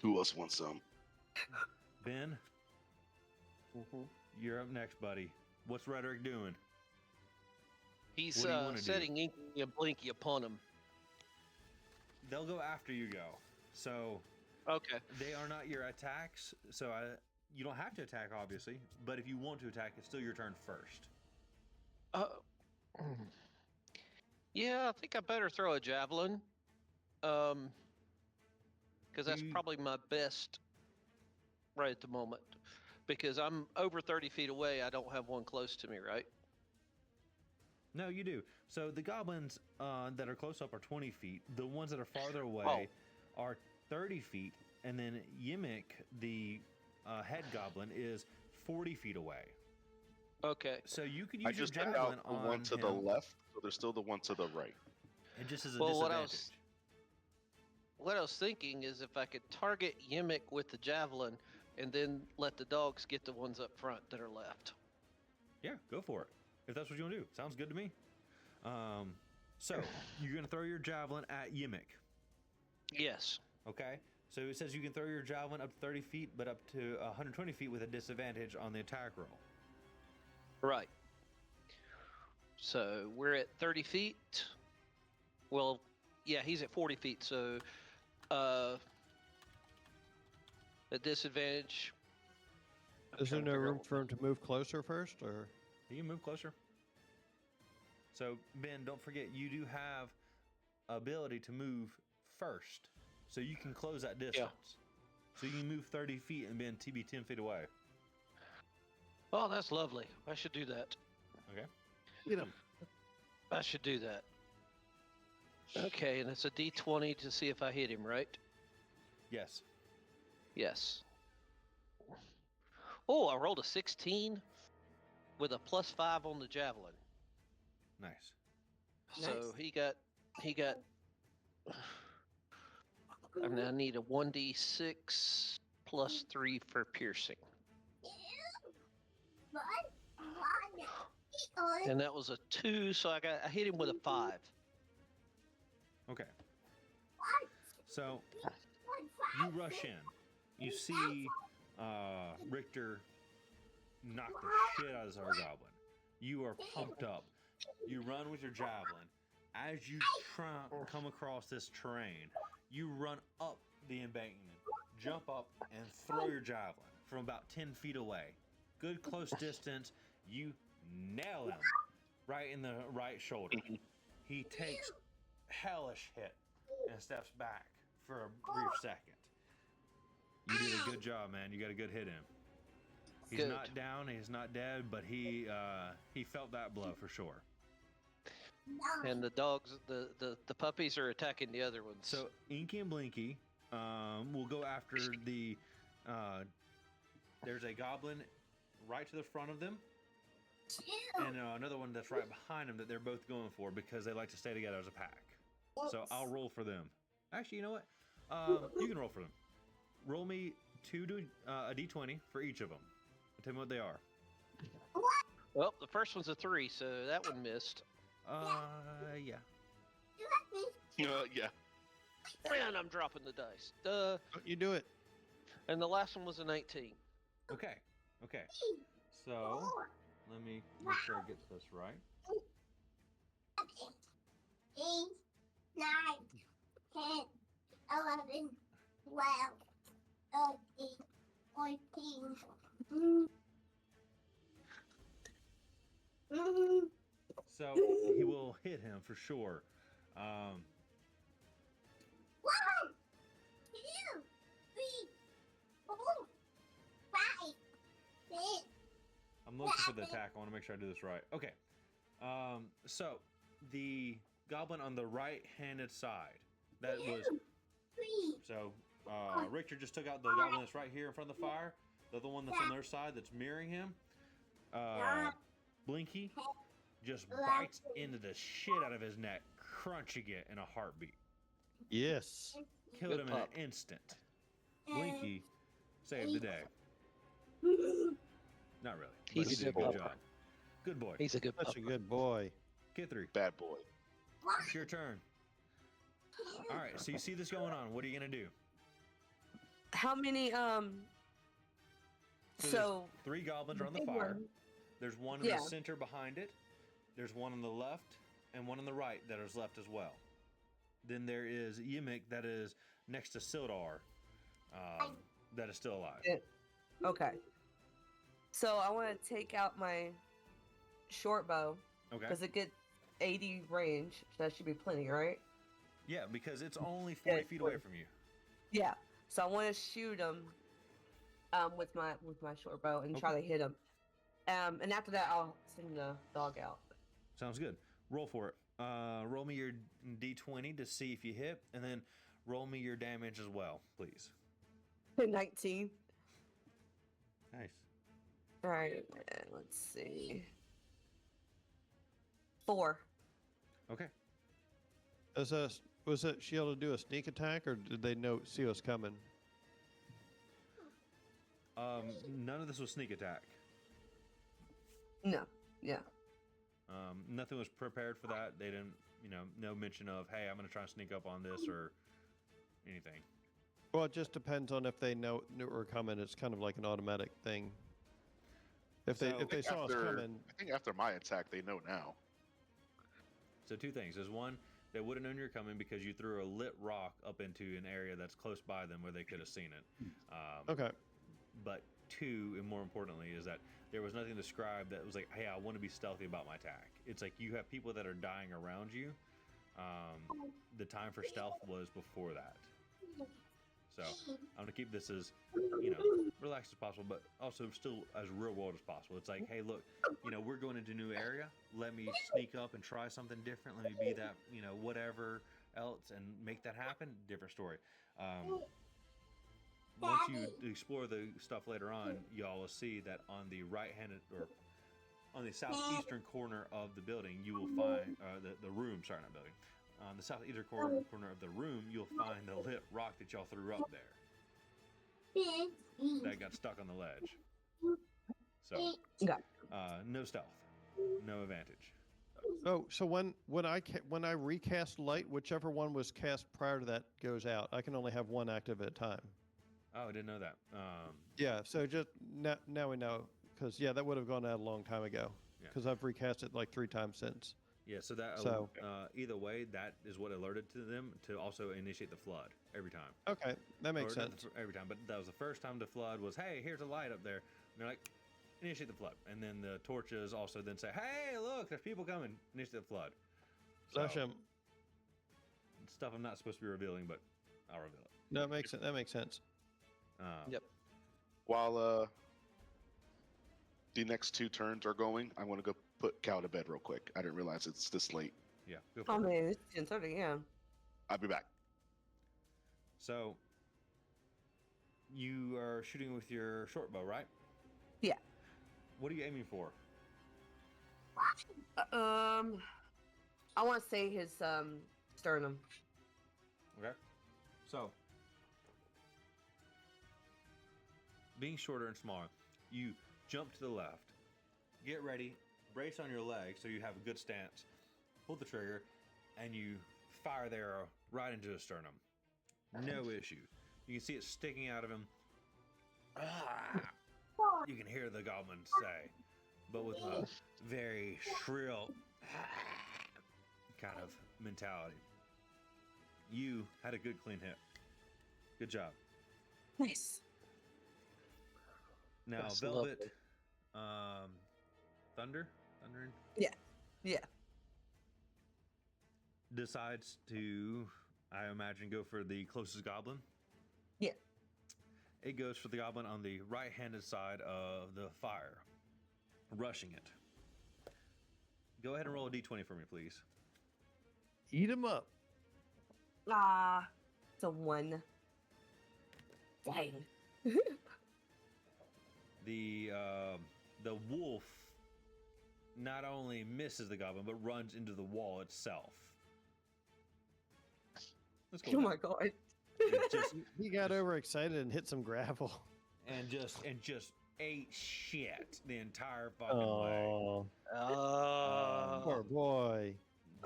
Who else wants some? Ben, you're up next, buddy. What's Rhetoric doing? He's What do you wanna do? setting Inky and Blinky upon him. They'll go after you go. So Okay. they are not your attacks. So you don't have to attack, obviously. But if you want to attack, it's still your turn first. Yeah, I think I better throw a javelin. Because that's You- probably my best right at the moment. Because I'm over 30 feet away, I don't have one close to me, right? No, you do. So the goblins that are close up are 20 feet. The ones that are farther away are 30 feet. And then Yimmick, the head goblin, is 40 feet away. Okay. So you could I use your just took javelin out the one on to the him. left, so there's still the one to the right. It just is a Well, disadvantage. what I was thinking is if I could target Yimmick with the javelin and then let the dogs get the ones up front that are left. Yeah, go for it. If that's what you want to do. Sounds good to me. So you're going to throw your javelin at Yimmick. Yes. Okay? So it says you can throw your javelin up to 30 feet, but up to 120 feet with a disadvantage on the attack roll. Right. So we're at 30 feet. Well, yeah, he's at 40 feet. So a disadvantage. I'm Is there trying to no figure room out- for him to move closer first, or? You can move closer. So, Ben, don't forget, you do have ability to move first. So you can close that distance. So you can move 30 feet and be 10 feet away. Oh, that's lovely. I should do that. Okay? Get him. I should do that. Okay, and it's a D20 to see if I hit him, right? Yes. Yes. Oh, I rolled a 16 with a +5 on the javelin. Nice. So he got I mean, I need a 1d6 +3 for piercing. And that was a 2, so I hit him with a 5. Okay. So you rush in. You see Richter knock the shit out of this goblin. You are pumped up. You run with your javelin. As you come across this terrain, you run up the embankment, jump up, and throw your javelin from about 10 feet away. Good close distance. You nail him right in the right shoulder. He takes hellish hit and steps back for a brief second. You did a good job, man. You got a good hit in. He's Good. not down. He's not dead, but he felt that blow for sure. And the dogs, the puppies are attacking the other ones. So Inky and Blinky will go after the. There's a goblin right to the front of them, and another one that's right behind them that they're both going for because they like to stay together as a pack. So I'll roll for them. Actually, you know what? You can roll for them. Roll me a d20 for each of them. Tell me what they are. Well, the first one's a 3, so that one missed. Yeah. Yeah. And I'm dropping the dice. You do it. And the last one was a 19. Okay. So let me make sure I get this right. 8, 9, 10, 11, 12, 13, 14. So he will hit him for sure. 1, 2, 3, 4, 5, 6. I'm looking for the attack. I want to make sure I do this right. Okay. So the goblin on the right-handed side. That was so. Richter just took out the goblin that's right here in front of the fire. The other one that's on their side that's mirroring him. Blinky just bites into the shit out of his neck, crunching it in a heartbeat. Yes. Killed Good him pup. in an instant. Blinky saved the day. Not really. But He's he a did a good good pup. job. Good boy. He's a good Such pup. a good boy. K3, Bad boy. it's your turn. All right, so you see this going on. What are you gonna do? How many there's so 3 goblins are on the big fire. one- There's one in Yeah. the center behind it. There's one on the left and one on the right that is left as well. Then there is Yimik that is next to Sildar, that is still alive. Yeah. Okay. So I want to take out my short bow Okay. because it gets 80 range. So that should be plenty, right? Yeah, because it's only 40 feet away from you. Yeah. So I want to shoot him with my short bow and try to hit him. And after that, I'll send the dog out. Sounds good. Roll for it. Roll me your d20 to see if you hit, and then roll me your damage as well, please. 19. Nice. All right. Let's see. 4. Okay. Was she able to do a sneak attack, or did they see us coming? None of this was sneak attack. No. Yeah. Nothing was prepared for that. They didn't, no mention of, hey, I'm going to try and sneak up on this or anything. Well, it just depends on if they knew we're coming. It's kind of like an automatic thing. If they saw us coming, I think after my attack, they know now. So 2 things. There's one, they would have known you're coming because you threw a lit rock up into an area that's close by them where they could have seen it. okay. But 2, and more importantly, is that there was nothing described that was like, hey, I want to be stealthy about my attack. It's like you have people that are dying around you. The time for stealth was before that. So I'm going to keep this as, relaxed as possible, but also still as real world as possible. It's like, hey, look, we're going into a new area. Let me sneak up and try something different. Let me be that, whatever else and make that happen. Different story. Once you explore the stuff later on, y'all will see that on the right-handed or on the southeastern corner of the building, you will find the room. Sorry, not building. On the southeastern corner of the room, you'll find the lit rock that y'all threw up there. That got stuck on the ledge. So, no stealth, no advantage. Oh, so when I recast light, whichever one was cast prior to that goes out. I can only have one active at a time. Oh, I didn't know that. Yeah, so just now we know, because that would have gone out a long time ago. Yeah. Because I've recast it like 3 times since. Yeah, so that either way, that is what alerted to them to also initiate the flood every time. Okay, that makes Or not sense. every time, but that was the first time the flood was, hey, here's a light up there. And they're like, initiate the flood. And then the torches also then say, hey, look, there's people coming. Initiate the flood. Flash him. Stuff I'm not supposed to be revealing, but I'll reveal it. No, that makes sense. Yep. While the next 2 turns are going, I want to go put Cal to bed real quick. I didn't realize it's this late. Yeah, go for Oh it. man, it's 10:30. Yeah. I'll be back. So, you are shooting with your short bow, right? Yeah. What are you aiming for? I want to say his sternum. Okay. So, being shorter and smaller, you jump to the left, get ready, brace on your legs so you have a good stance, pull the trigger, and you fire the arrow right into his sternum. No issue. You can see it sticking out of him. Ah! You can hear the goblin say, but with a very shrill kind of mentality. You had a good clean hit. Good job. Nice. Now, That's Velvet, lovely. Thundering, Yeah. decides to, I imagine, go for the closest goblin. Yeah. It goes for the goblin on the right-handed side of the fire, rushing it. Go ahead and roll a d20 for me, please. Eat him up. It's a 1. Dang. The wolf not only misses the goblin, but runs into the wall itself. Let's go. Oh my god. It just He got overexcited and hit some gravel. and just ate shit the entire fucking way. Oh, Uh, poor boy.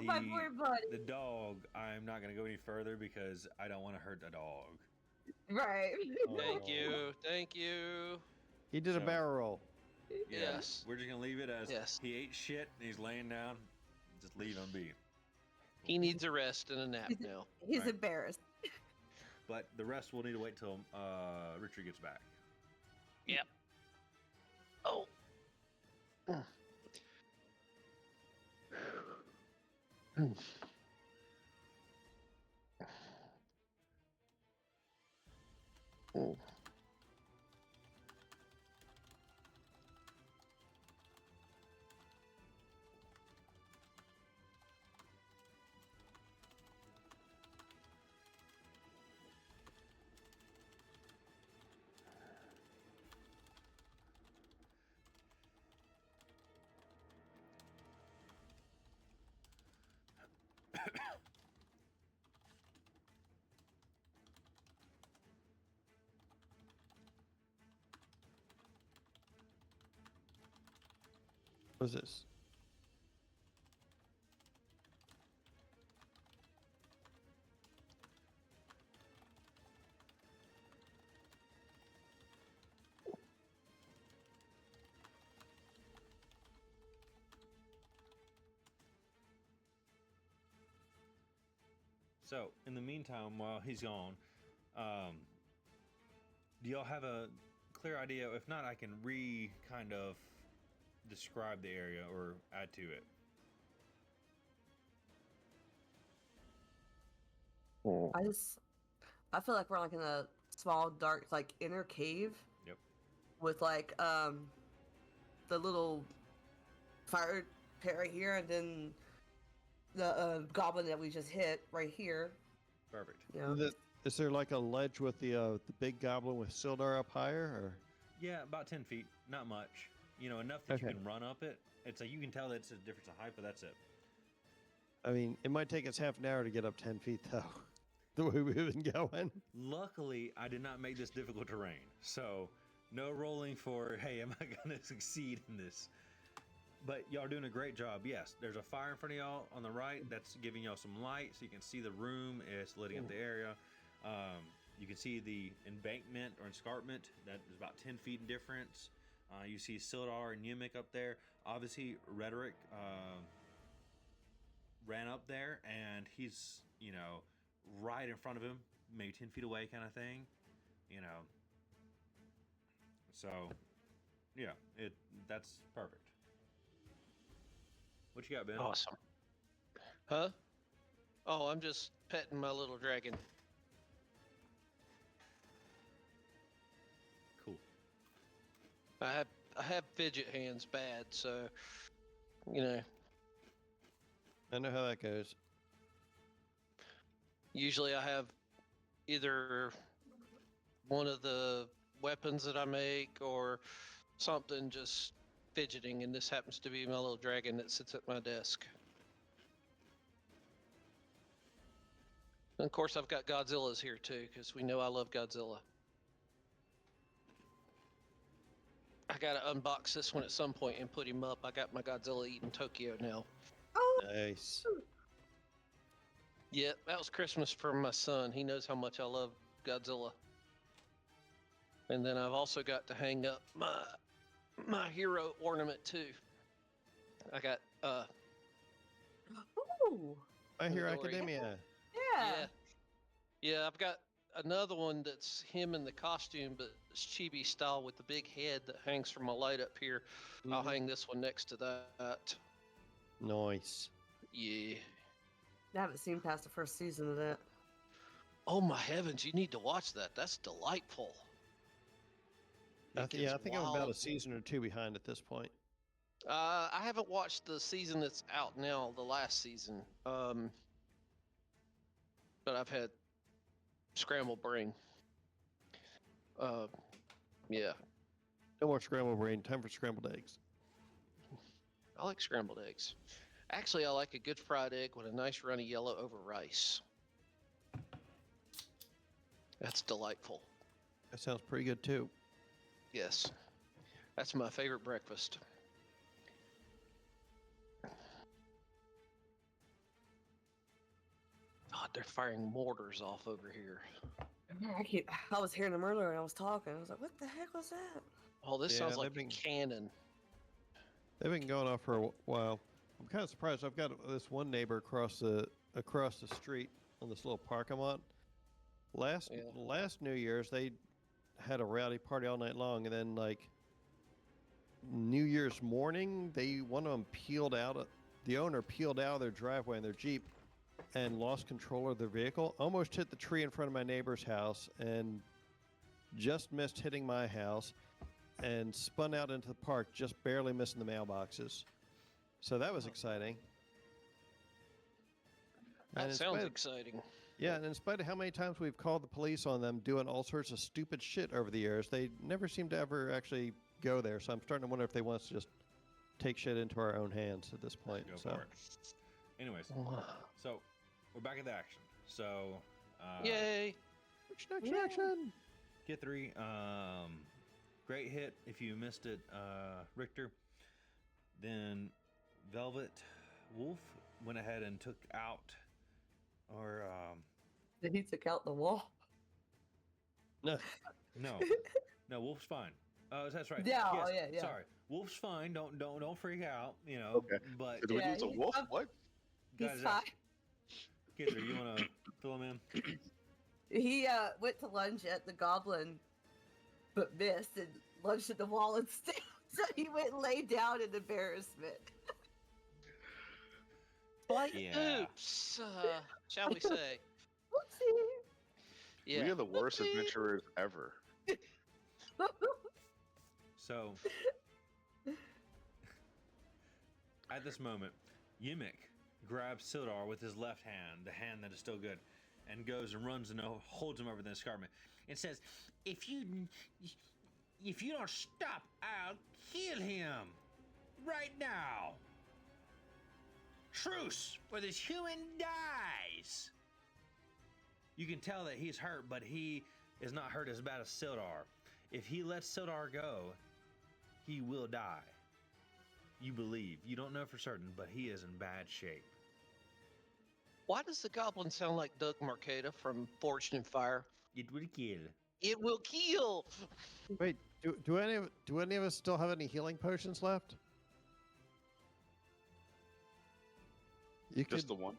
My poor buddy. The dog. I'm not gonna go any further because I don't want to hurt the dog. Right. Thank Oh. you. Thank you. He did a So- barrel roll. Yeah, Yes. we're just gonna leave it as Yes. he ate shit and he's laying down. Just leave him be. He needs a rest and a nap now. He's Right. embarrassed. But the rest will need to wait till Richard gets back. Oh. What's this? So, in the meantime, while he's gone, do y'all have a clear idea? If not, I can kind of describe the area or add to it. I feel like we're like in a small, dark, like inner cave. Yep. With like the little fire pit right here, and then the goblin that we just hit right here. Perfect. You know. Is there like a ledge with the big goblin with Sildar up higher? Or? Yeah, about 10 feet. Not much. You know, enough that you Okay. can run up it. It's like you can tell that it's a difference in height, but that's it. I mean, it might take us half an hour to get up 10 feet, though, the way we've been going. Luckily, I did not make this difficult terrain. So, no rolling for, hey, am I going to succeed in this? But y'all are doing a great job. Yes, there's a fire in front of y'all on the right that's giving y'all some light so you can see the room. It's lighting up the area. You can see the embankment or escarpment that is about 10 feet in difference. You see Sildar and Yumik up there. Obviously, Rhetoric ran up there, and he's, you know, right in front of him, maybe 10 feet away kind of thing, you know. So, yeah, that's perfect. What you got, Ben? Awesome. Huh? Oh, I'm just petting my little dragon. Cool. I have fidget hands bad, so you know. I know how that goes. Usually, I have either one of the weapons that I make or something just fidgeting, and this happens to be my little dragon that sits at my desk. And of course, I've got Godzilla's here too, because we know I love Godzilla. I gotta unbox this one at some point and put him up. I got my Godzilla eating Tokyo now. Oh, Nice. Yep, that was Christmas for my son. He knows how much I love Godzilla. And then I've also got to hang up my hero ornament too. I got ooh, My Hero Story. Academia. yeah. yeah, I've got another one that's him in the costume, but it's chibi style with the big head that hangs from a light up here. I'll Mhm. hang this one next to that. Nice. Yeah. I haven't seen past the first season of that. Oh my heavens, you need to watch that. That's delightful. I It think gets I'm about a wild. season or two behind at this point. I haven't watched the season that's out now, the last season. But I've had scrambled brain. Yeah. No more scrambled brain. Time for scrambled eggs. I like scrambled eggs. Actually, I like a good fried egg with a nice runny yellow over rice. That's delightful. That sounds pretty good too. Yes. That's my favorite breakfast. God, they're firing mortars off over here. I was hearing them earlier and I was talking. I was like, what the heck was that? Oh, this Yeah, sounds like they've a been- cannon. They've been going off for a while. I'm kind of surprised. I've got this one neighbor across the street on this little park I'm on. Last New Year's they had a rowdy party all night long, and then like New Year's morning, one of them peeled out. The owner peeled out of their driveway in their Jeep and lost control of their vehicle. Almost hit the tree in front of my neighbor's house and just missed hitting my house, and spun out into the park, just barely missing the mailboxes. So that was exciting. And That in sounds spite of- exciting. Yeah, and in spite of how many times we've called the police on them doing all sorts of stupid shit over the years, they never seem to ever actually go there. So I'm starting to wonder if they want us to just take shit into our own hands at this point. Go So for it. Anyways, so we're back at the action. So, Yay! action. Get 3. Great hit if you missed it, Richter. Then Velvet Wolf went ahead and took out, or He took out the wall. No. no, Wolf's fine. That's right. Yeah, Yes, oh, yeah. Sorry, Wolf's fine. Don't freak out. You know. Okay. But Did we Yeah, lose a he's wolf? up- What? He's guys, fine. Kidder, you want to fill him in? He went to lunge at the goblin, but missed and lunged at the wall instead. So he went and laid down in embarrassment. Yeah. Oops, shall we say? Whoopsie. Yeah. We are the worst Whoopsie. adventurers ever. So, at this moment, Yimmick grabs Sildar with his left hand, the hand that is still good, and goes and runs and holds him over the escarpment and says, if you don't stop, I'll kill him right now. Truce, or this human dies. You can tell that he's hurt, but he is not hurt as bad as Sildar. If he lets Sildar go, he will die. You believe. You don't know for certain, but he is in bad shape. Why does the goblin sound like Doug Marcada from Forged in Fire? It will kill. It will kill. Wait, do any of us still have any healing potions left? You Just could. the one.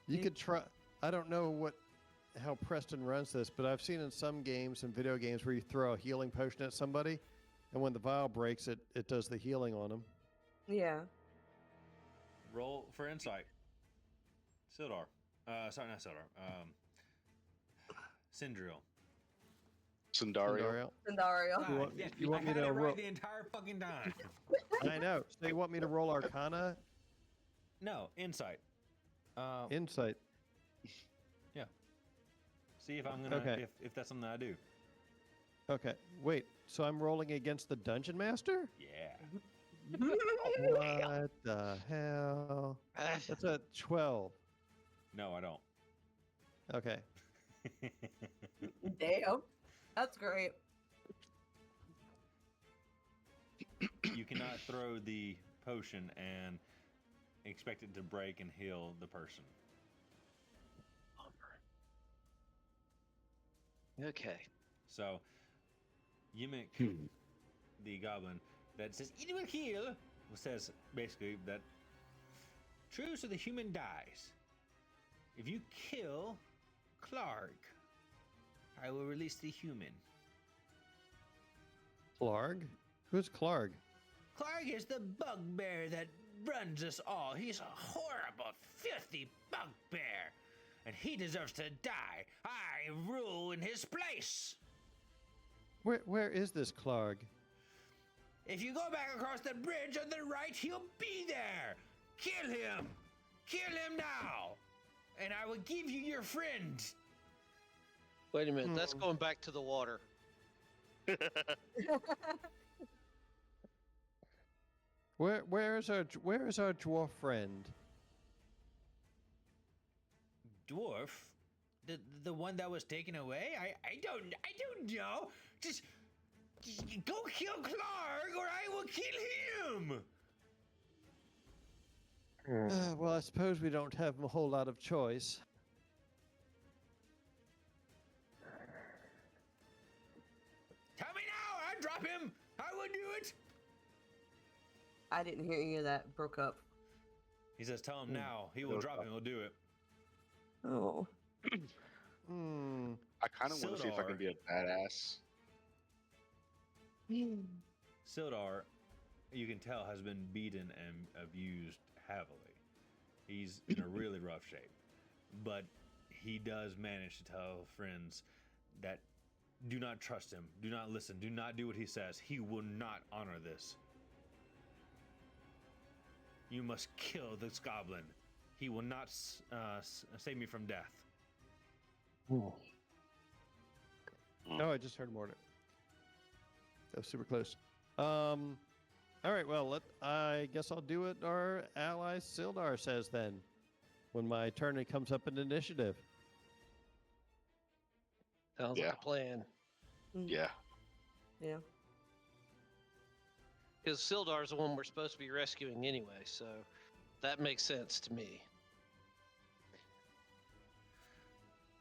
You could try. I don't know how Preston runs this, but I've seen in some games and video games where you throw a healing potion at somebody, and when the vial breaks, it does the healing on them. Yeah. Roll for insight. Sildar. Sorry, not Sildar. Sindril. Sindario. Scenario. You want- Yes, you want I me had to it right roll- the entire fucking time. I know. So you want me to roll Arcana? No, insight. Insight. See if I'm gonna Okay. if that's something I do. Okay. Wait. So I'm rolling against the Dungeon Master? Yeah. What the hell? That's a 12. No, I don't. Okay. Damn. That's great. You cannot throw the potion and expect it to break and heal the person. Okay. So, Yimmick, the goblin, that says, it will kill, says basically that truce or the human dies. If you kill Clark, I will release the human. Clarg? Who's Clarg? Clark is the bugbear that runs us all. He's a horrible, filthy bugbear. And he deserves to die. I rule in his place. Where is this Clarg? If you go back across the bridge on the right, he'll be there. Kill him. Kill him now. And I will give you your friend. Wait a minute. That's going back to the water. Where is our dwarf friend? Dwarf, the one that was taken away. I don't know. Just go kill Clark, or I will kill him. Well, I suppose we don't have a whole lot of choice. Tell me now. I'll drop him. I will do it. I didn't hear any of that. Broke up. He says, "Tell him now. He will drop him. He'll do it." Oh. I kind of want to see if I can be a badass. Sildar, you can tell, has been beaten and abused heavily. He's in a really rough shape, but he does manage to tell friends that do not trust him, do not listen, do not do what he says. He will not honor this. You must kill this goblin. He will not save me from death. Oh, I just heard Mortar. That was super close. All right, well, I guess I'll do what our ally Sildar says then, when my turn comes up in initiative. Sounds like a plan. Yeah. Yeah. Because Sildar's the one we're supposed to be rescuing anyway, so that makes sense to me.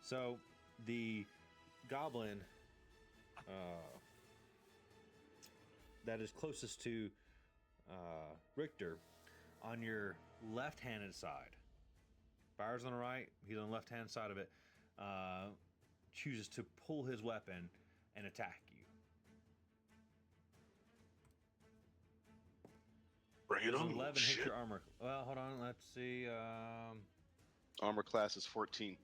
So the goblin that is closest to Richter, on your left-handed side, Fire's on the right, he's on the left-hand side of it, chooses to pull his weapon and attack you. Bring it Does on. 11 hit your armor. Well, hold on, let's see. Armor class is 14.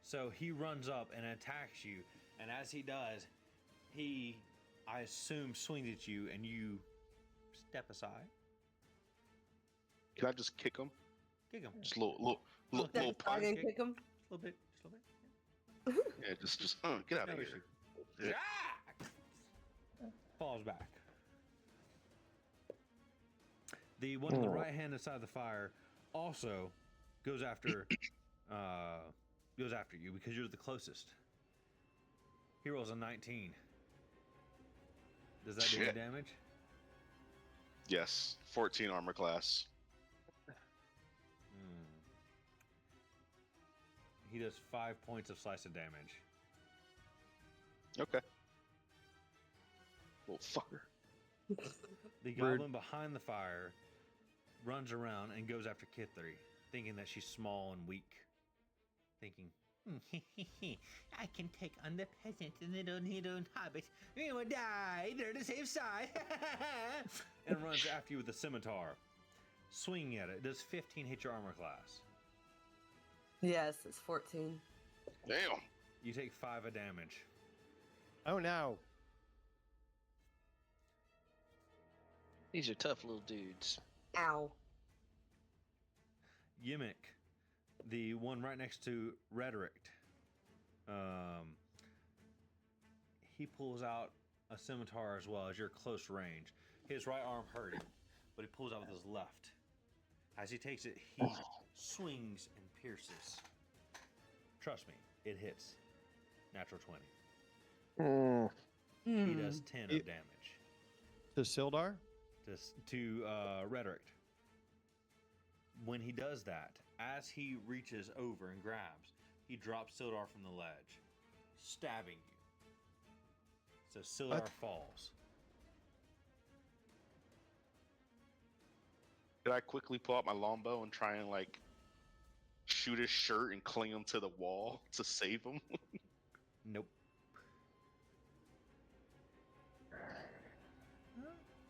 So he runs up and attacks you, and as he does, he, I assume, swings at you, and you step aside. Can I just kick him? Kick him. Just a little Step punch. aside and kick him. A little bit. Just a little bit. Yeah, just get out No of here. issue. Yeah. Ah! Falls back. The one on the right-handed side of the fire also goes after you because you're the closest. He rolls a 19. Does that do any Shit. damage? Yes, 14 armor class. He does 5 points of slice of damage. Okay. Little fucker. The goblin behind the fire runs around and goes after Kithri, thinking that she's small and weak. Thinking, I can take on the peasant and they don't need to inhabit. We will die. They're the safe side. And runs after you with a scimitar. Swinging at it. It does 15 hit your armor class. Yes, it's 14. Damn. You take 5 of damage. Oh no! These are tough little dudes. Ow. Yimmick, the one right next to Rhetoric, he pulls out a scimitar as well as your close range. His right arm hurting, but he pulls out with his left. As he takes it, he swings and pierces. Trust me, it hits. Natural 20. He does 10 of damage. To Sildar? To Rhetoric. When he does that, as he reaches over and grabs, he drops Sildar from the ledge, stabbing you. So Sildar falls. Did I quickly pull out my longbow and try and like shoot his shirt and cling him to the wall to save him? Nope.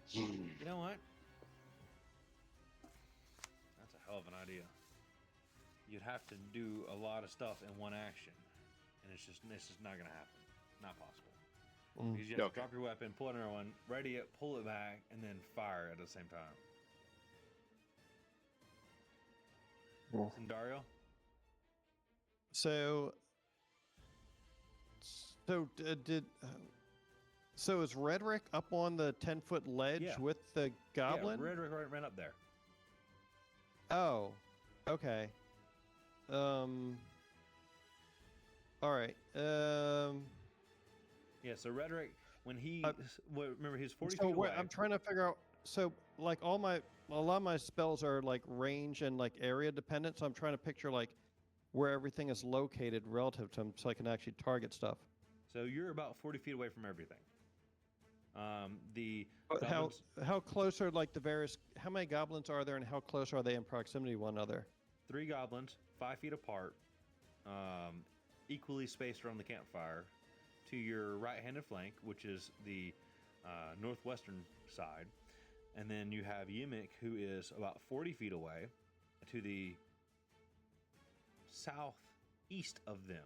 You know what? That's a hell of an idea. You'd have to do a lot of stuff in one action, and it's just not gonna happen. Not possible. Because you have to drop your weapon, pull another one, ready it, pull it back, and then fire at the same time. Dario? So is Rhetoric up on the 10-foot ledge Yeah. with the goblin? Yeah, ran up there. Oh, okay. All right. Yeah, so Rhetoric, when he, remember, he's 40 So feet away. I'm trying to figure out. So like a lot of my spells are like range and like area dependent. So I'm trying to picture like where everything is located relative to them, so I can actually target stuff. So you're about 40 feet away from everything. The But goblins, how close are like the various? How many goblins are there, and how close are they in proximity to one another? 3 goblins, 5 feet apart, equally spaced around the campfire. To your right-handed flank, which is the northwestern side, and then you have Yimik, who is about 40 feet away, to the southeast of them.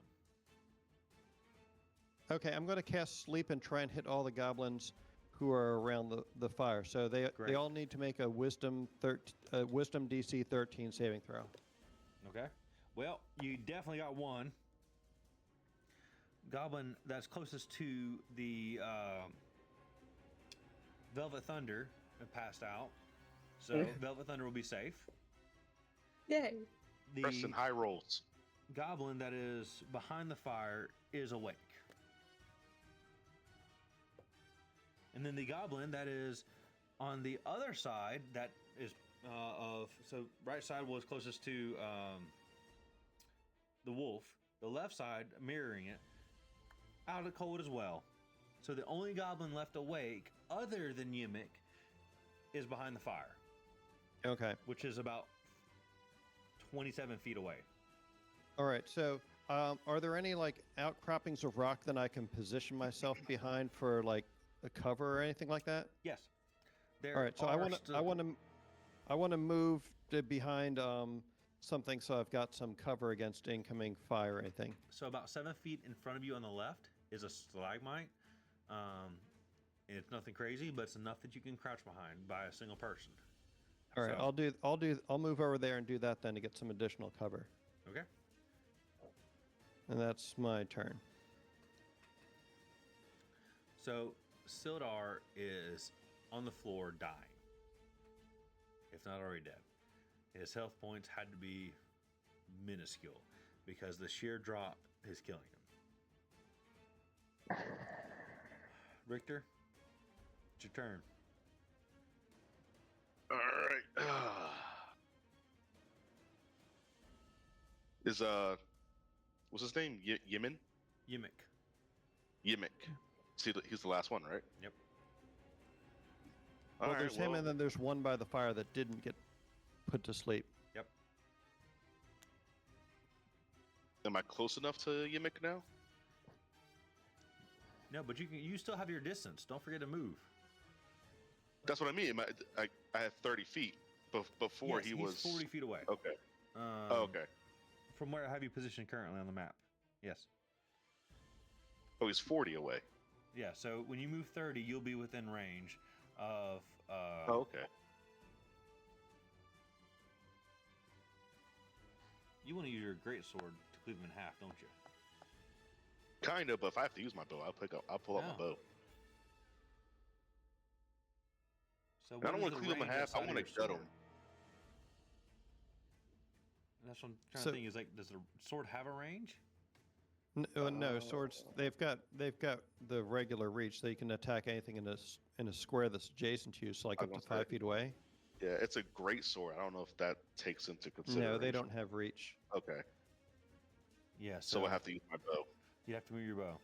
Okay, I'm going to cast Sleep and try and hit all the goblins who are around the fire. So they Great. all need to make a Wisdom DC 13 saving throw. Okay. Well, you definitely got one. Goblin that's closest to the Velvet Thunder passed out. So Velvet Thunder will be safe. Yay. The Pressing high rolls. goblin that is behind the fire is awake. And then the goblin that is on the other side, that is so right side was closest to the wolf. The left side, mirroring it, out of the cold as well. So the only goblin left awake, other than Yimik, is behind the fire, Okay. which is about 27 feet away. All right. So are there any like outcroppings of rock that I can position myself behind for like a cover or anything like that? Yes. There All right. So I want to move to behind something so I've got some cover against incoming fire or anything. So about 7 feet in front of you on the left is a stalagmite. It's nothing crazy, but it's enough that you can crouch behind by a single person. All right. So- I'll move over there and do that then to get some additional cover. Okay. And that's my turn. So Sildar is on the floor dying, if not already dead. His health points had to be minuscule because the sheer drop is killing him. Richter, it's your turn. All right. Is what's his name? Yimin? Yimik. Yimik. See, he's the last one, right? Yep. All Well, right, there's him, and then there's one by the fire that didn't get put to sleep. Yep. Am I close enough to Yimik now? No, but you still have your distance. Don't forget to move. That's what I mean. I had 30 feet before Yes, he was 40 feet away. Okay. Okay. From where I have you positioned currently on the map. Yes. Oh, he's 40 away. Yeah, so when you move 30, you'll be within range of... Okay. You want to use your greatsword to cleave him in half, don't you? Kind of, but if I have to use my bow, I'll pull out my No. bow. So I don't want want to cleave him in half. I want to gut him. That's what I'm trying So- to think. Is like, does the sword have a range? No, swords. They've got the regular reach. They can attack anything in a square that's adjacent to you, so like I up to was gonna 5 say. feet away. Yeah, it's a great sword. I don't know if that takes into consideration. No, they don't have reach. Okay, Yeah. so I have to use my bow. You have to move your bow.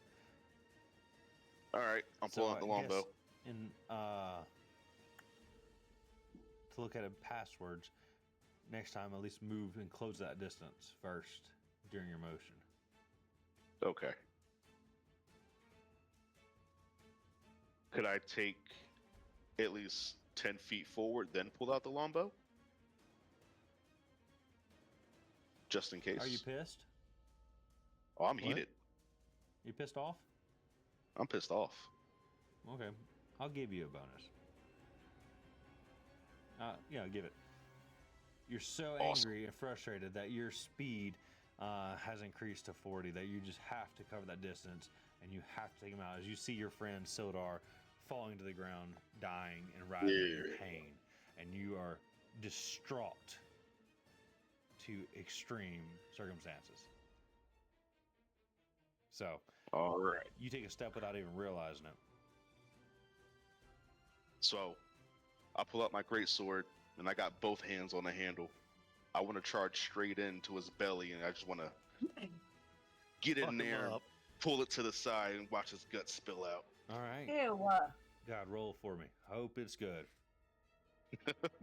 All right, I'm So pulling out the I longbow. guess in to look at it passwords, next time at least move and close that distance first during your motion. Okay. Could I take at least 10 feet forward, then pull out the longbow? Just in case. Are you pissed? Oh, I'm What? heated. You pissed off? I'm pissed off. Okay, I'll give you a bonus. Yeah, give it. You're so Awesome. angry and frustrated that your speed has increased to 40, that you just have to cover that distance. and you have to take him out as you see your friend Sildar falling to the ground, dying and writhing in pain, and you are distraught to extreme circumstances. So, All right. you take a step without even realizing it. So, I pull out my greatsword, and I got both hands on the handle. I want to charge straight into his belly, and I just want to get Fuck in him there, up. pull it to the side, and watch his guts spill out. All right. Ew. God, roll for me. Hope it's good.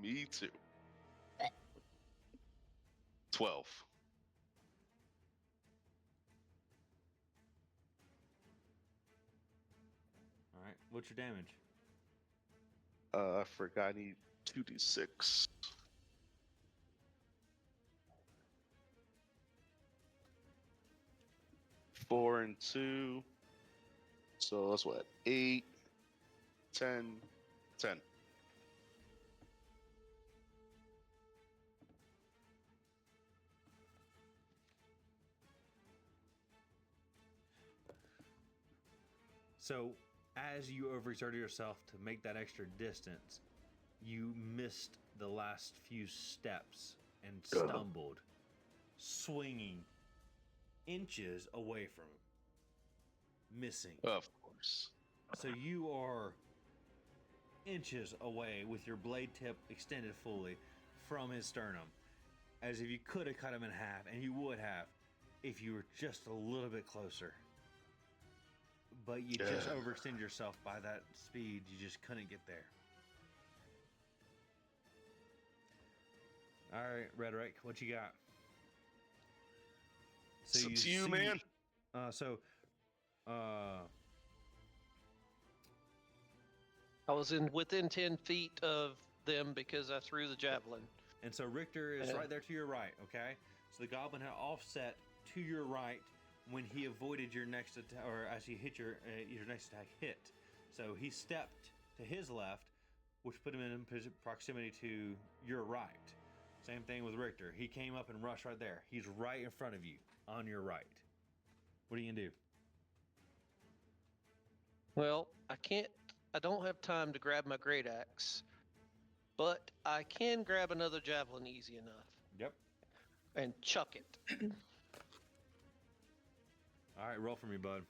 Me too. 12. All right. What's your damage? I forgot I need 2d6. Four and 2. So that's what? 8, 10, 10. So, as you overexerted yourself to make that extra distance, you missed the last few steps and stumbled, swinging inches away from him, missing. Of course. So you are inches away with your blade tip extended fully from his sternum, as if you could have cut him in half, and you would have if you were just a little bit closer. But you just overextend yourself by that speed. You just couldn't get there. All right, Rhetoric, what you got? It's up to you, man. I was within 10 feet of them because I threw the javelin. And so Richter is right there to your right, okay? So the goblin had offset to your right when he avoided your next attack, or as he hit your next attack hit. So he stepped to his left, which put him in proximity to your right. Same thing with Richter. He came up and rushed right there. He's right in front of you, on your right. What are you gonna do? Well, I don't have time to grab my great axe, but I can grab another javelin easy enough. Yep. And chuck it. All right, roll for me, bud.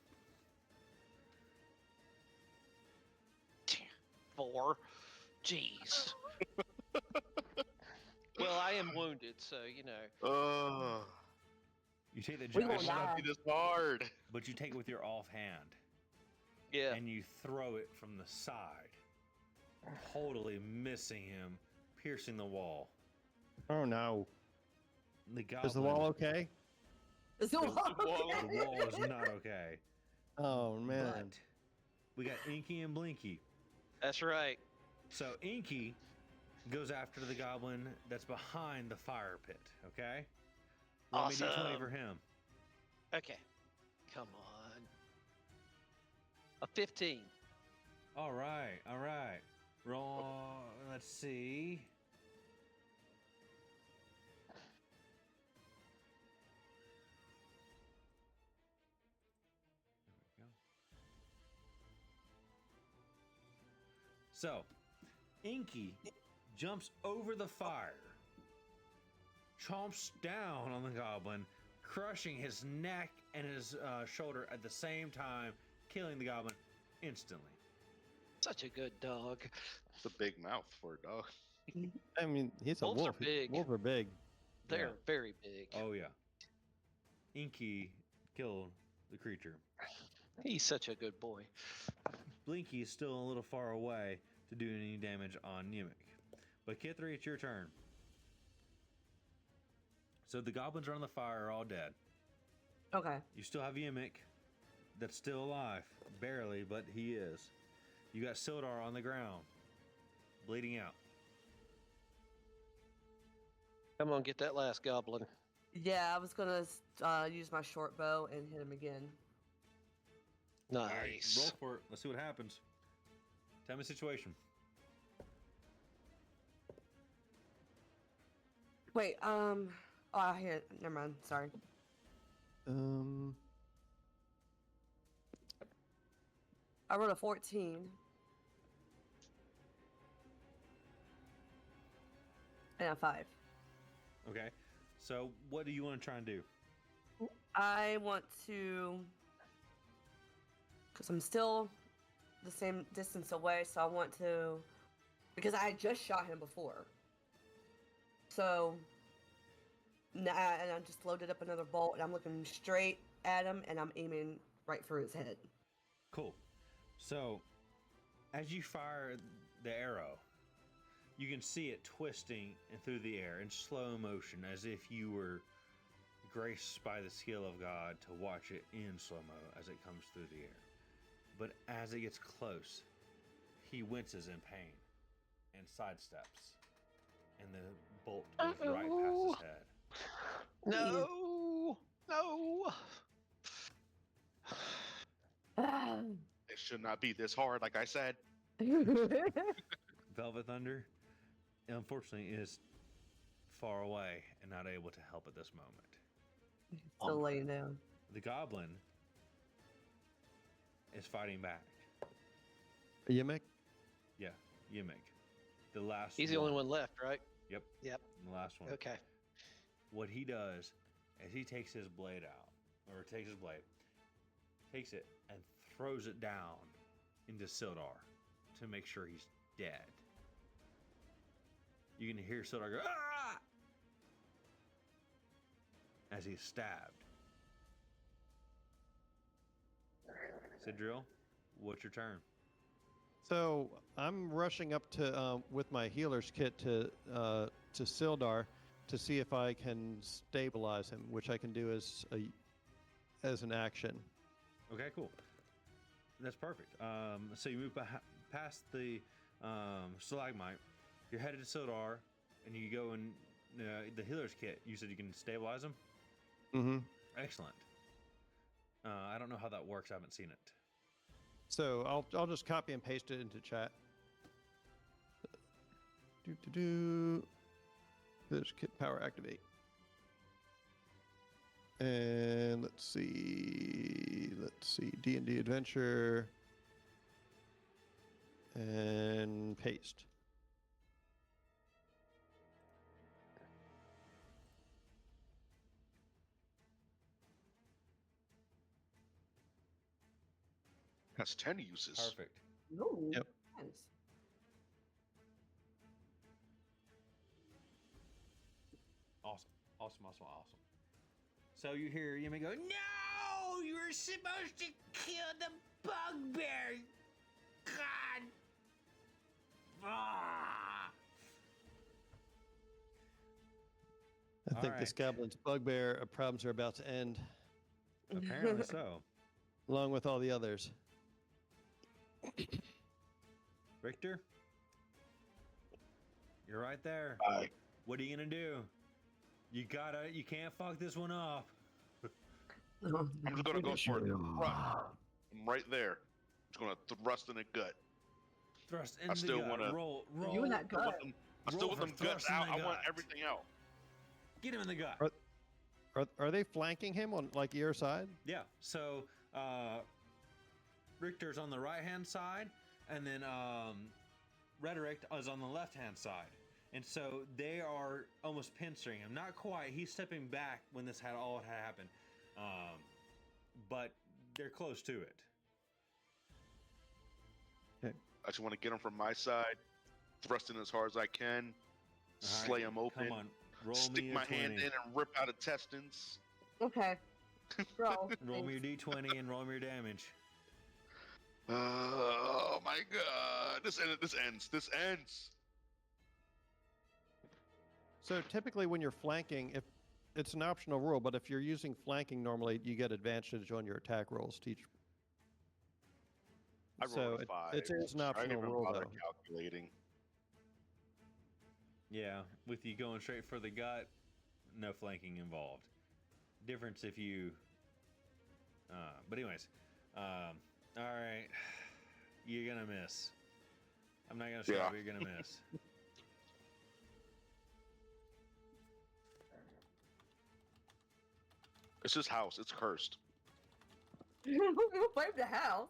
4. Jeez. Well, I am wounded, so you know. You take the We gonna javelin, die. It is hard. but you take it with your offhand, Yeah. and you throw it from the side, totally missing him, piercing the wall. Oh no. The goblin, Is the wall okay? Is it the wall is not okay. Oh man. But we got Inky and Blinky. That's right. So Inky goes after the goblin that's behind the fire pit, okay? Roll me d20 Awesome. for him. Okay. Come on. A 15. All right, all right. Roll, let's see. There we go. So, Inky jumps over the fire, chomps down on the goblin, crushing his neck and his shoulder at the same time, killing the goblin instantly. Such a good dog. It's a big mouth for a dog. I mean, he's a Wolves are wolf. big. Wolves are big. They're Yeah. very big. Oh yeah. Inky killed the creature. He's such a good boy. Blinky is still a little far away to do any damage on Nemec. But Kithri, it's your turn. So the goblins around the fire are all dead. Okay. You still have Yemic that's still alive. Barely, but he is. You got Sildar on the ground, bleeding out. Come on, get that last goblin. Yeah, I was gonna use my short bow and hit him again. All right, Nice. roll for it. Let's see what happens. Tell me the situation. Wait, oh, I hear. Never mind. Sorry. I rolled a 14. And a 5. Okay. So what do you want to try and do? I want to, because I'm still the same distance away, so I want to, because I just shot him before. So, and I just loaded up another bolt, and I'm looking straight at him, and I'm aiming right through his head. Cool. So, as you fire the arrow, you can see it twisting through the air in slow motion, as if you were graced by the skill of God to watch it in slow-mo as it comes through the air. But as it gets close, he winces in pain and sidesteps, and the bolt goes right past his head. No, no. It should not be this hard, like I said. Velvet Thunder, unfortunately, is far away and not able to help at this moment. Still laying down. The goblin is fighting back. Yimek? Yeah, Yimik. The last He's the only one left, right? Yep. Yep. The last one. Okay. What he does is he takes his blade out, or takes it and throws it down into Sildar to make sure he's dead. You can hear Sildar go, "Ah!" as he's stabbed. Sidril, what's your turn? So I'm rushing up to with my healer's kit to Sildar to see if I can stabilize him, which I can do as an action. Okay, cool. That's perfect. So you move past the stalagmite. You're headed to Sildar, and you go in the healer's kit. You said you can stabilize him? Mm-hmm. Excellent. I don't know how that works. I haven't seen it. So I'll just copy and paste it into chat. Healer's kit power activate. And let's see, D&D adventure, and paste. Has 10 uses. Perfect. Ooh, Yep. nice. Awesome. So you hear Yumi go, "No! You were supposed to kill the bugbear! God! Ah!" I think this Alright. goblin's bugbear problems are about to end, Apparently so. along with all the others. Richter? You're right there. Aye. What are you gonna do? You can't fuck this one up. I'm just gonna go for it. I'm right there. Just gonna thrust in the gut. Thrust in I the still gut. wanna- Roll. You and that I want gut. them, I still Roll want for them guts thrust in out. the I want gut. everything out. Get him in the gut. Are they flanking him on like your side? Yeah. So Richter's on the right hand side, and then Rhetoric is on the left hand side. And so they are almost pinching him. Not quite. He's stepping back when this had happened. But they're close to it. I just want to get him from my side, thrust in as hard as I can, slay him open, Come on. Roll stick me a my 20. hand in and rip out intestines. Okay. Roll. Roll me your d20 and roll me your damage. Oh my god! This ends. So typically when you're flanking, if it's an optional rule, but if you're using flanking normally, you get advantage on your attack rolls to each. I rolled So a 5. it is an I optional didn't even rule bother though. calculating. Yeah, with you going straight for the gut, no flanking involved. Difference if you. But anyways, all right, you're gonna miss. I'm not gonna stop. Yeah. You're gonna miss. It's his house. It's cursed. You blame the house.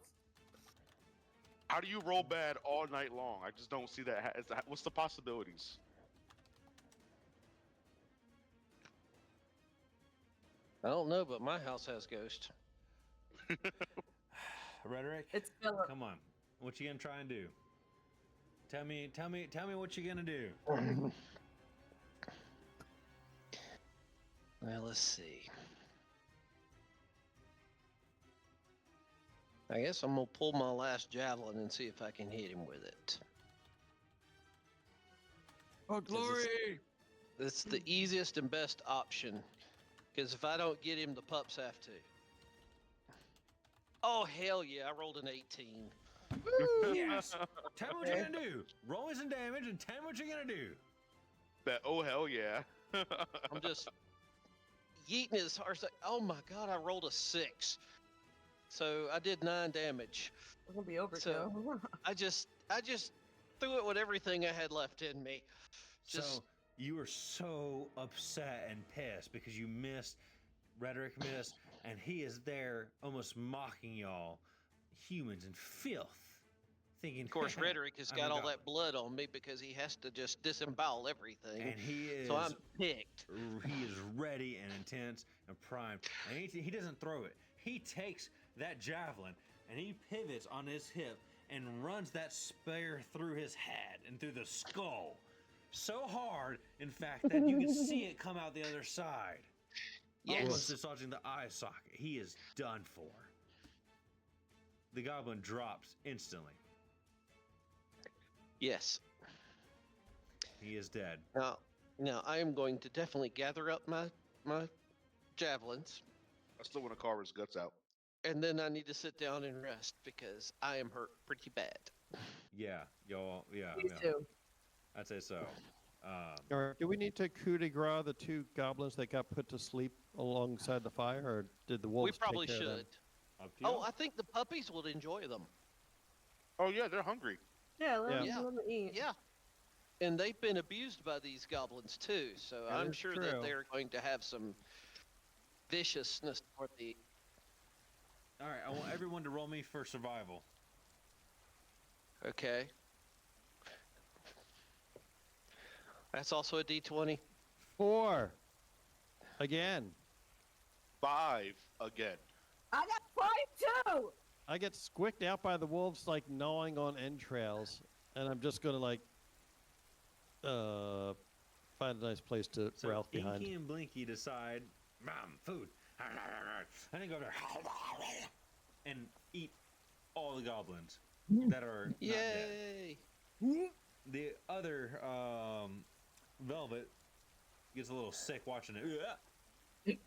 How do you roll bad all night long? I just don't see that. What's the possibilities? I don't know, but my house has ghosts. Rhetoric, It's Philip. come on. What you gonna try and do? Tell me what you gonna do. Well, let's see. I guess I'm gonna pull my last javelin and see if I can hit him with it. Oh, glory! It's the easiest and best option. Because if I don't get him, the pups have to. Oh, hell yeah, I rolled an 18. Yes! Tell me what you're gonna do. Roll me some damage and tell me what you're gonna do. Oh hell yeah! I'm just yeeting his heart. Oh my god, I rolled a 6. So I did 9 damage. It's gonna be overkill. So- I just threw it with everything I had left in me. So you were so upset and pissed because you missed, Rhetoric missed, and he is there almost mocking y'all, humans in filth, thinking. Of course, Rhetoric has I'm got a all goblin. that blood on me because he has to just disembowel everything. And he is. So I'm picked. He is ready and intense and primed. And he doesn't throw it. He takes that javelin and he pivots on his hip and runs that spear through his head and through the skull. So hard, in fact, that you can see it come out the other side. Yes. Almost dislodging the eye socket. He is done for. The goblin drops instantly. Yes. He is dead. Now I am going to definitely gather up my javelins, I still want to carve his guts out. and then I need to sit down and rest because I am hurt pretty bad. Yeah, y'all. Yeah, Me yeah. too. I'd say so. All right, do we need to coup de grace the 2 goblins that got put to sleep alongside the fire, or did the wolves We probably take care of them? should. Up to you. Oh, I think the puppies would enjoy them. Oh yeah, they're hungry. Yeah, let Yeah. them eat. Yeah. And they've been abused by these goblins too, so That I'm is sure true. that they're going to have some viciousness for the. All right, I want everyone to roll me for survival. Okay. That's also a D20. 4. Again. 5 again. I got 5 too. I get squicked out by the wolves, like gnawing on entrails, and I'm just gonna like find a nice place to So Ralph behind. Inky and Blinky decide, Mom, food. And they go there and eat all the goblins that are not dead. Yay! The other Velvet gets a little sick watching it.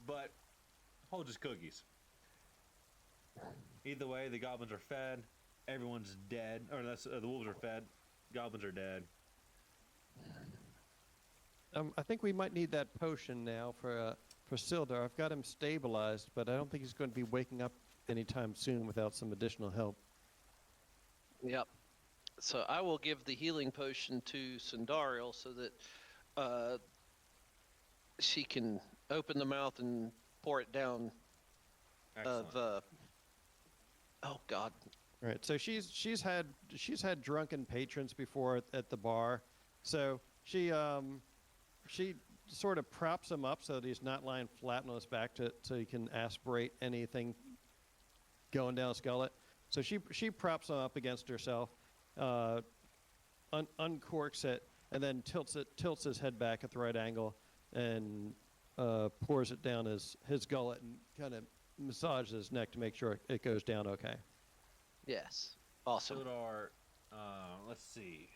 But holds his cookies. Either way, the goblins are fed. Everyone's dead. Or that's the wolves are fed. Goblins are dead. I think we might need that potion now for Sildar. I've got him stabilized, but I don't think he's going to be waking up anytime soon without some additional help. Yep. So I will give the healing potion to Sundariel so that she can open the mouth and pour it down. Excellent. Oh God. Right. So she's had drunken patrons before at the bar, so she sort of props him up so that he's not lying flat on his back so he can aspirate anything going down his gullet. So she props him up against herself, uncorks it, and then tilts his head back at the right angle, and pours it down his gullet and kind of massages his neck to make sure it goes down okay. Yes. Awesome. Sildar, let's see.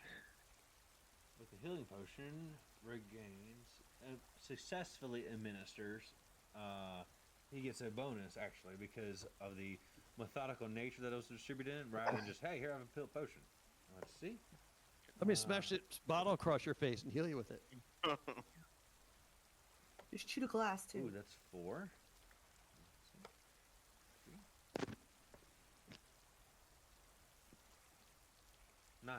With the healing potion, regains, successfully administers. He gets a bonus actually because of the methodical nature that it was distributed in, rather than just hey, here I have a pill potion. Let's see. Let me smash this bottle across your face and heal you with it. Just shoot a glass too. Ooh, that's 4. 9.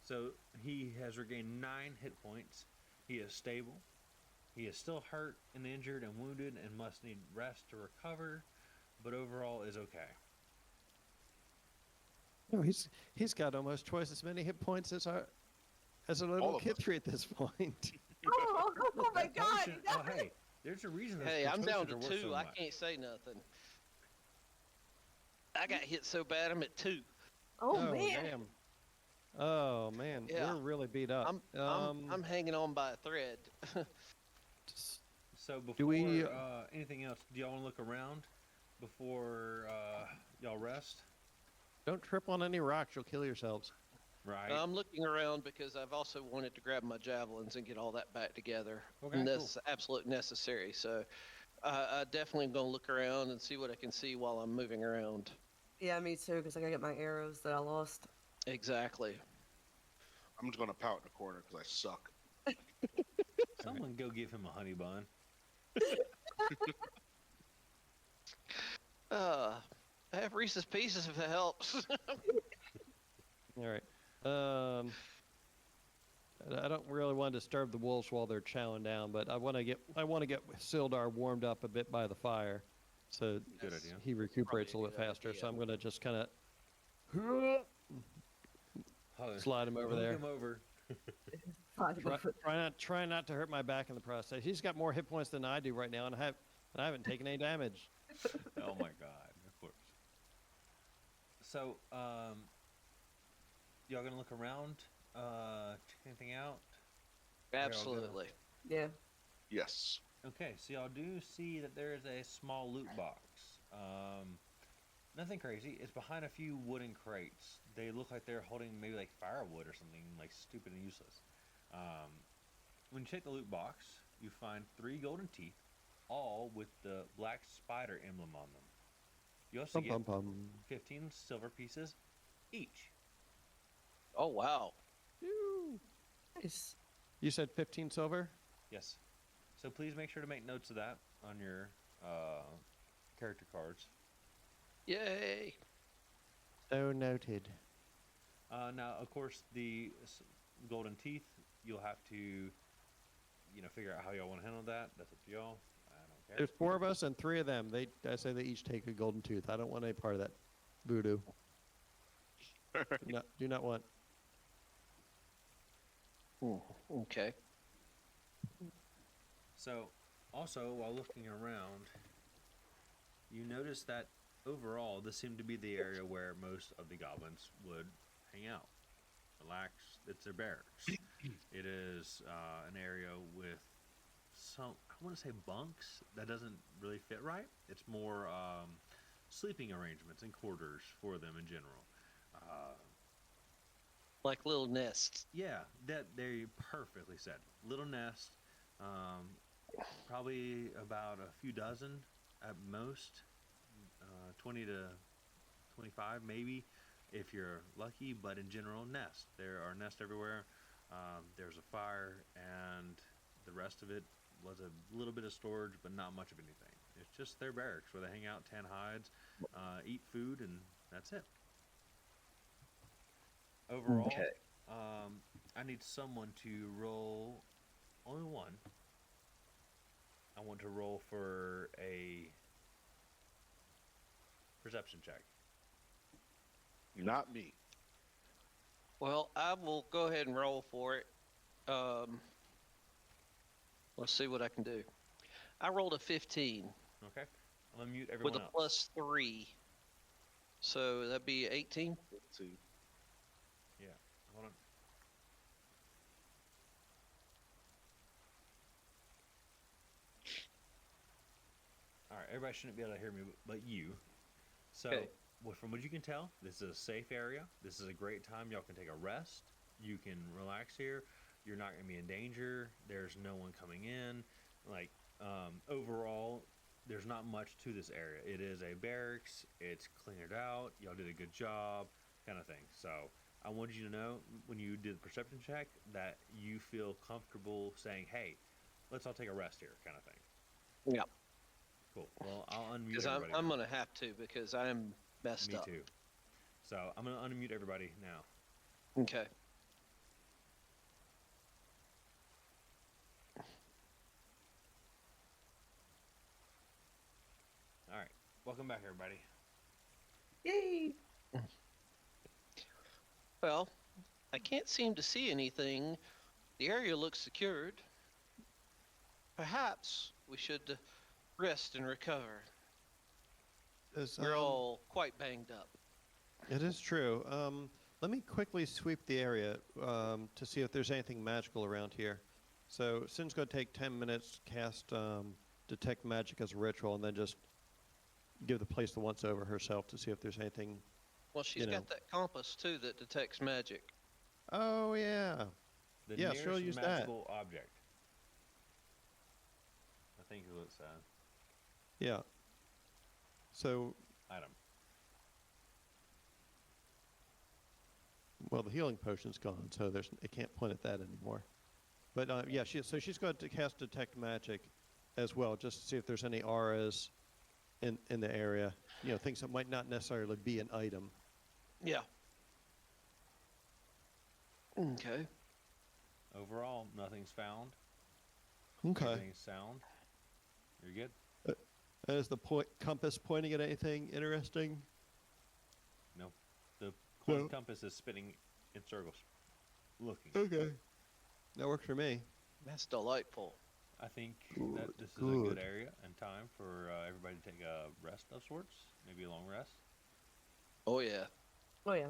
So he has regained 9 hit points. He is stable. He is still hurt and injured and wounded and must need rest to recover, but overall is okay. No, he's got almost twice as many hit points as our little of kid us. tree at this point. Oh my That god! potion- oh, hey, there's a reason those Hey, I'm down to potions are worth 2. so I much. can't say nothing. I got hit so bad I'm at 2. Oh man! damn. Oh man, Yeah. we're really beat up. I'm hanging on by a thread. So before Do we, anything else, do y'all want to look around before y'all rest? don't trip on any rocks; you'll kill yourselves. Right. I'm looking around because I've also wanted to grab my javelins and get all that back together. Okay, And cool. that's absolutely necessary. So I definitely am going to look around and see what I can see while I'm moving around. Yeah, me too. Because I gotta get my arrows that I lost. Exactly. I'm just gonna pout in the corner because I suck. Someone go give him a honey bun. I have Reese's Pieces if it helps. All right. I don't really want to disturb the wolves while they're chowing down, but I want to get Sildar warmed up a bit by the fire, so Good idea. he recuperates a Probably a little bit good faster. idea. So I'm going to just kind of Oh, slide him over hook there. him over. Try not to hurt my back in the process. He's got more hit points than I do right now, and I haven't taken any damage. Oh my god, of course. So, y'all gonna look around, check anything out? Absolutely. Yeah. Yes. Okay, so y'all do see that there is a small loot box. Nothing crazy. It's behind a few wooden crates. They look like they're holding maybe like firewood or something like stupid and useless. When you check the loot box, you find 3 golden teeth, all with the black spider emblem on them. You also get 15 silver pieces each. Oh, wow. Nice. You said 15 silver? Yes. So please make sure to make notes of that on your character cards. Yay. So noted. Now, of course, the golden teeth, you'll have to, figure out how y'all want to handle that. That's up to y'all. I don't care. There's 4 of us and 3 of them. I say they each take a golden tooth. I don't want any part of that voodoo. Do not want. Okay. So, also, while looking around, you notice that overall, this seemed to be the area where most of the goblins would hang out, relax. It's their barracks. It is an area with some, I want to say bunks. That doesn't really fit right. It's more sleeping arrangements and quarters for them in general. Like little nests. Yeah, that they perfectly said. Little nest, probably about a few dozen at most, 20 to 25 maybe, if you're lucky. But in general, nest. There are nests everywhere. There's a fire, and the rest of it was a little bit of storage, but not much of anything. It's just their barracks where they hang out, tan hides, eat food, and that's it. Overall, Okay. I need someone to roll only one. I want to roll for a perception check. Not me. Well, I will go ahead and roll for it. Let's see what I can do. I rolled a 15 Okay, I'm gonna mute everyone with a else. +3. So that'd be 18. Let's see. Yeah, hold on. All right, everybody shouldn't be able to hear me, but you. So, Okay. from what you can tell, this is a safe area. This is a great time. Y'all can take a rest. You can relax here. You're not going to be in danger. There's no one coming in. Like, overall, there's not much to this area. It is a barracks. It's cleared out. Y'all did a good job, kind of thing. So, I wanted you to know when you did the perception check that you feel comfortable saying, hey, let's all take a rest here, kind of thing. Yep. Cool. Well, I'll unmute Because everybody. I'm going to have to because I am messed Me up. too. So I'm going to unmute everybody now. Okay. All right. Welcome back, everybody. Yay! Well, I can't seem to see anything. The area looks secured. Perhaps we should rest and recover. We're all quite banged up. It is true. Let me quickly sweep the area to see if there's anything magical around here. So Sin's going to take 10 minutes, cast Detect Magic as a ritual, and then just give the place the once over herself to see if there's anything. Well, she's got that compass too that detects magic. Oh, yeah. The Yeah, nearest she'll use that. magical object. I think is what it said. Yeah. So, Item. well, the healing potion's gone, so it can't point at that anymore. But yeah, she's going to cast Detect Magic as well, just to see if there's any auras in the area. You know, things that might not necessarily be an item. Yeah. Okay. Overall, nothing's found. Okay. Everything's sound. You're good. Is the compass pointing at anything interesting? No. The compass is spinning in circles. Looking. Okay. That works for me. That's delightful. I think Good, that this is a good good. area and time for everybody to take a rest of sorts. Maybe a long rest. Oh yeah. Oh yeah.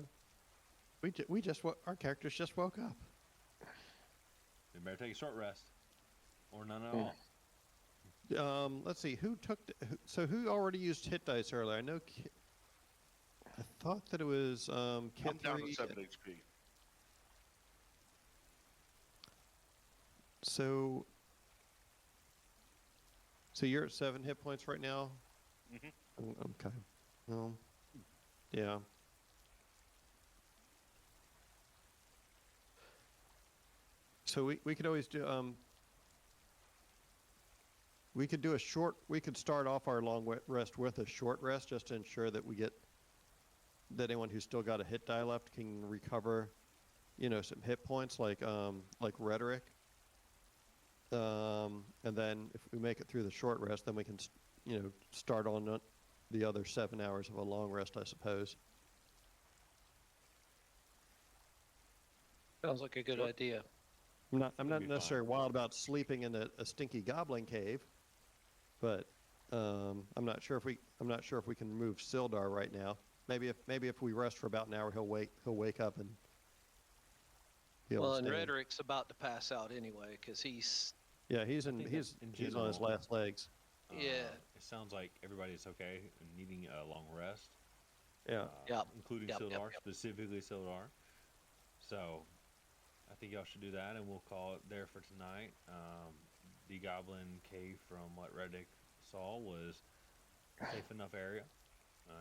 Our characters just woke up. They better take a short rest. Or none at all. Let's see. Who already used hit dice earlier? I know. I thought that it was I'm down to Kithri. 7 HP. So you're at 7 hit points right now. Okay. Yeah. So we could always do we could start off our long rest with a short rest just to ensure that that anyone who's still got a hit die left can recover, some hit points like rhetoric. And then if we make it through the short rest, then we can start on the other 7 hours of a long rest, I suppose. Sounds like a good idea. I'm not That'd be necessarily fine. wild about sleeping in a stinky goblin cave, but I'm not sure if we can remove Sildar right now. Maybe if we rest for about an hour, he'll wake up and be able Well, to and stand. Rhetoric's about to pass out anyway because he's He's think that he's in on his general- last legs. Yeah. It sounds like everybody's okay and needing a long rest. Yeah. Yep. Including Yep, Sildar, yep. specifically Sildar. So, I think y'all should do that, and we'll call it there for tonight. The Goblin Cave, from what Reddick saw, was a safe enough area.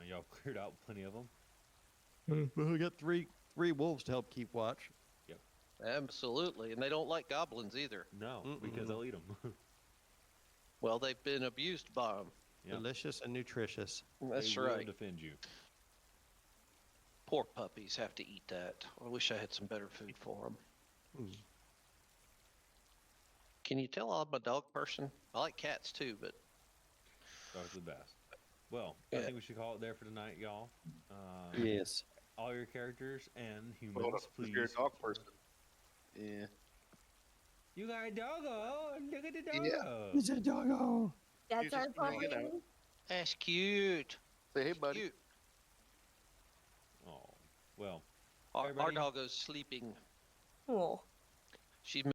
Y'all cleared out plenty of them. We got three wolves to help keep watch. Absolutely, and they don't like goblins either. No, because they'll eat them. Well, they've been abused by them. Yep. Delicious and nutritious. That's They will right. defend you. Poor puppies have to eat that. I wish I had some better food for them. Mm. Can you tell I'm a dog person? I like cats too, but Dogs are the best. Well, Yeah. I think we should call it there for tonight, y'all. Yes. All your characters and humans, Hold on, please. if you're a dog person. Yeah. You got a doggo. Look at the doggo. Yeah. It's a doggo. That's He's our just hanging out. plan. that's cute. Say hey, It's buddy. cute. Oh, well. Our Everybody- doggo's sleeping. Oh. She's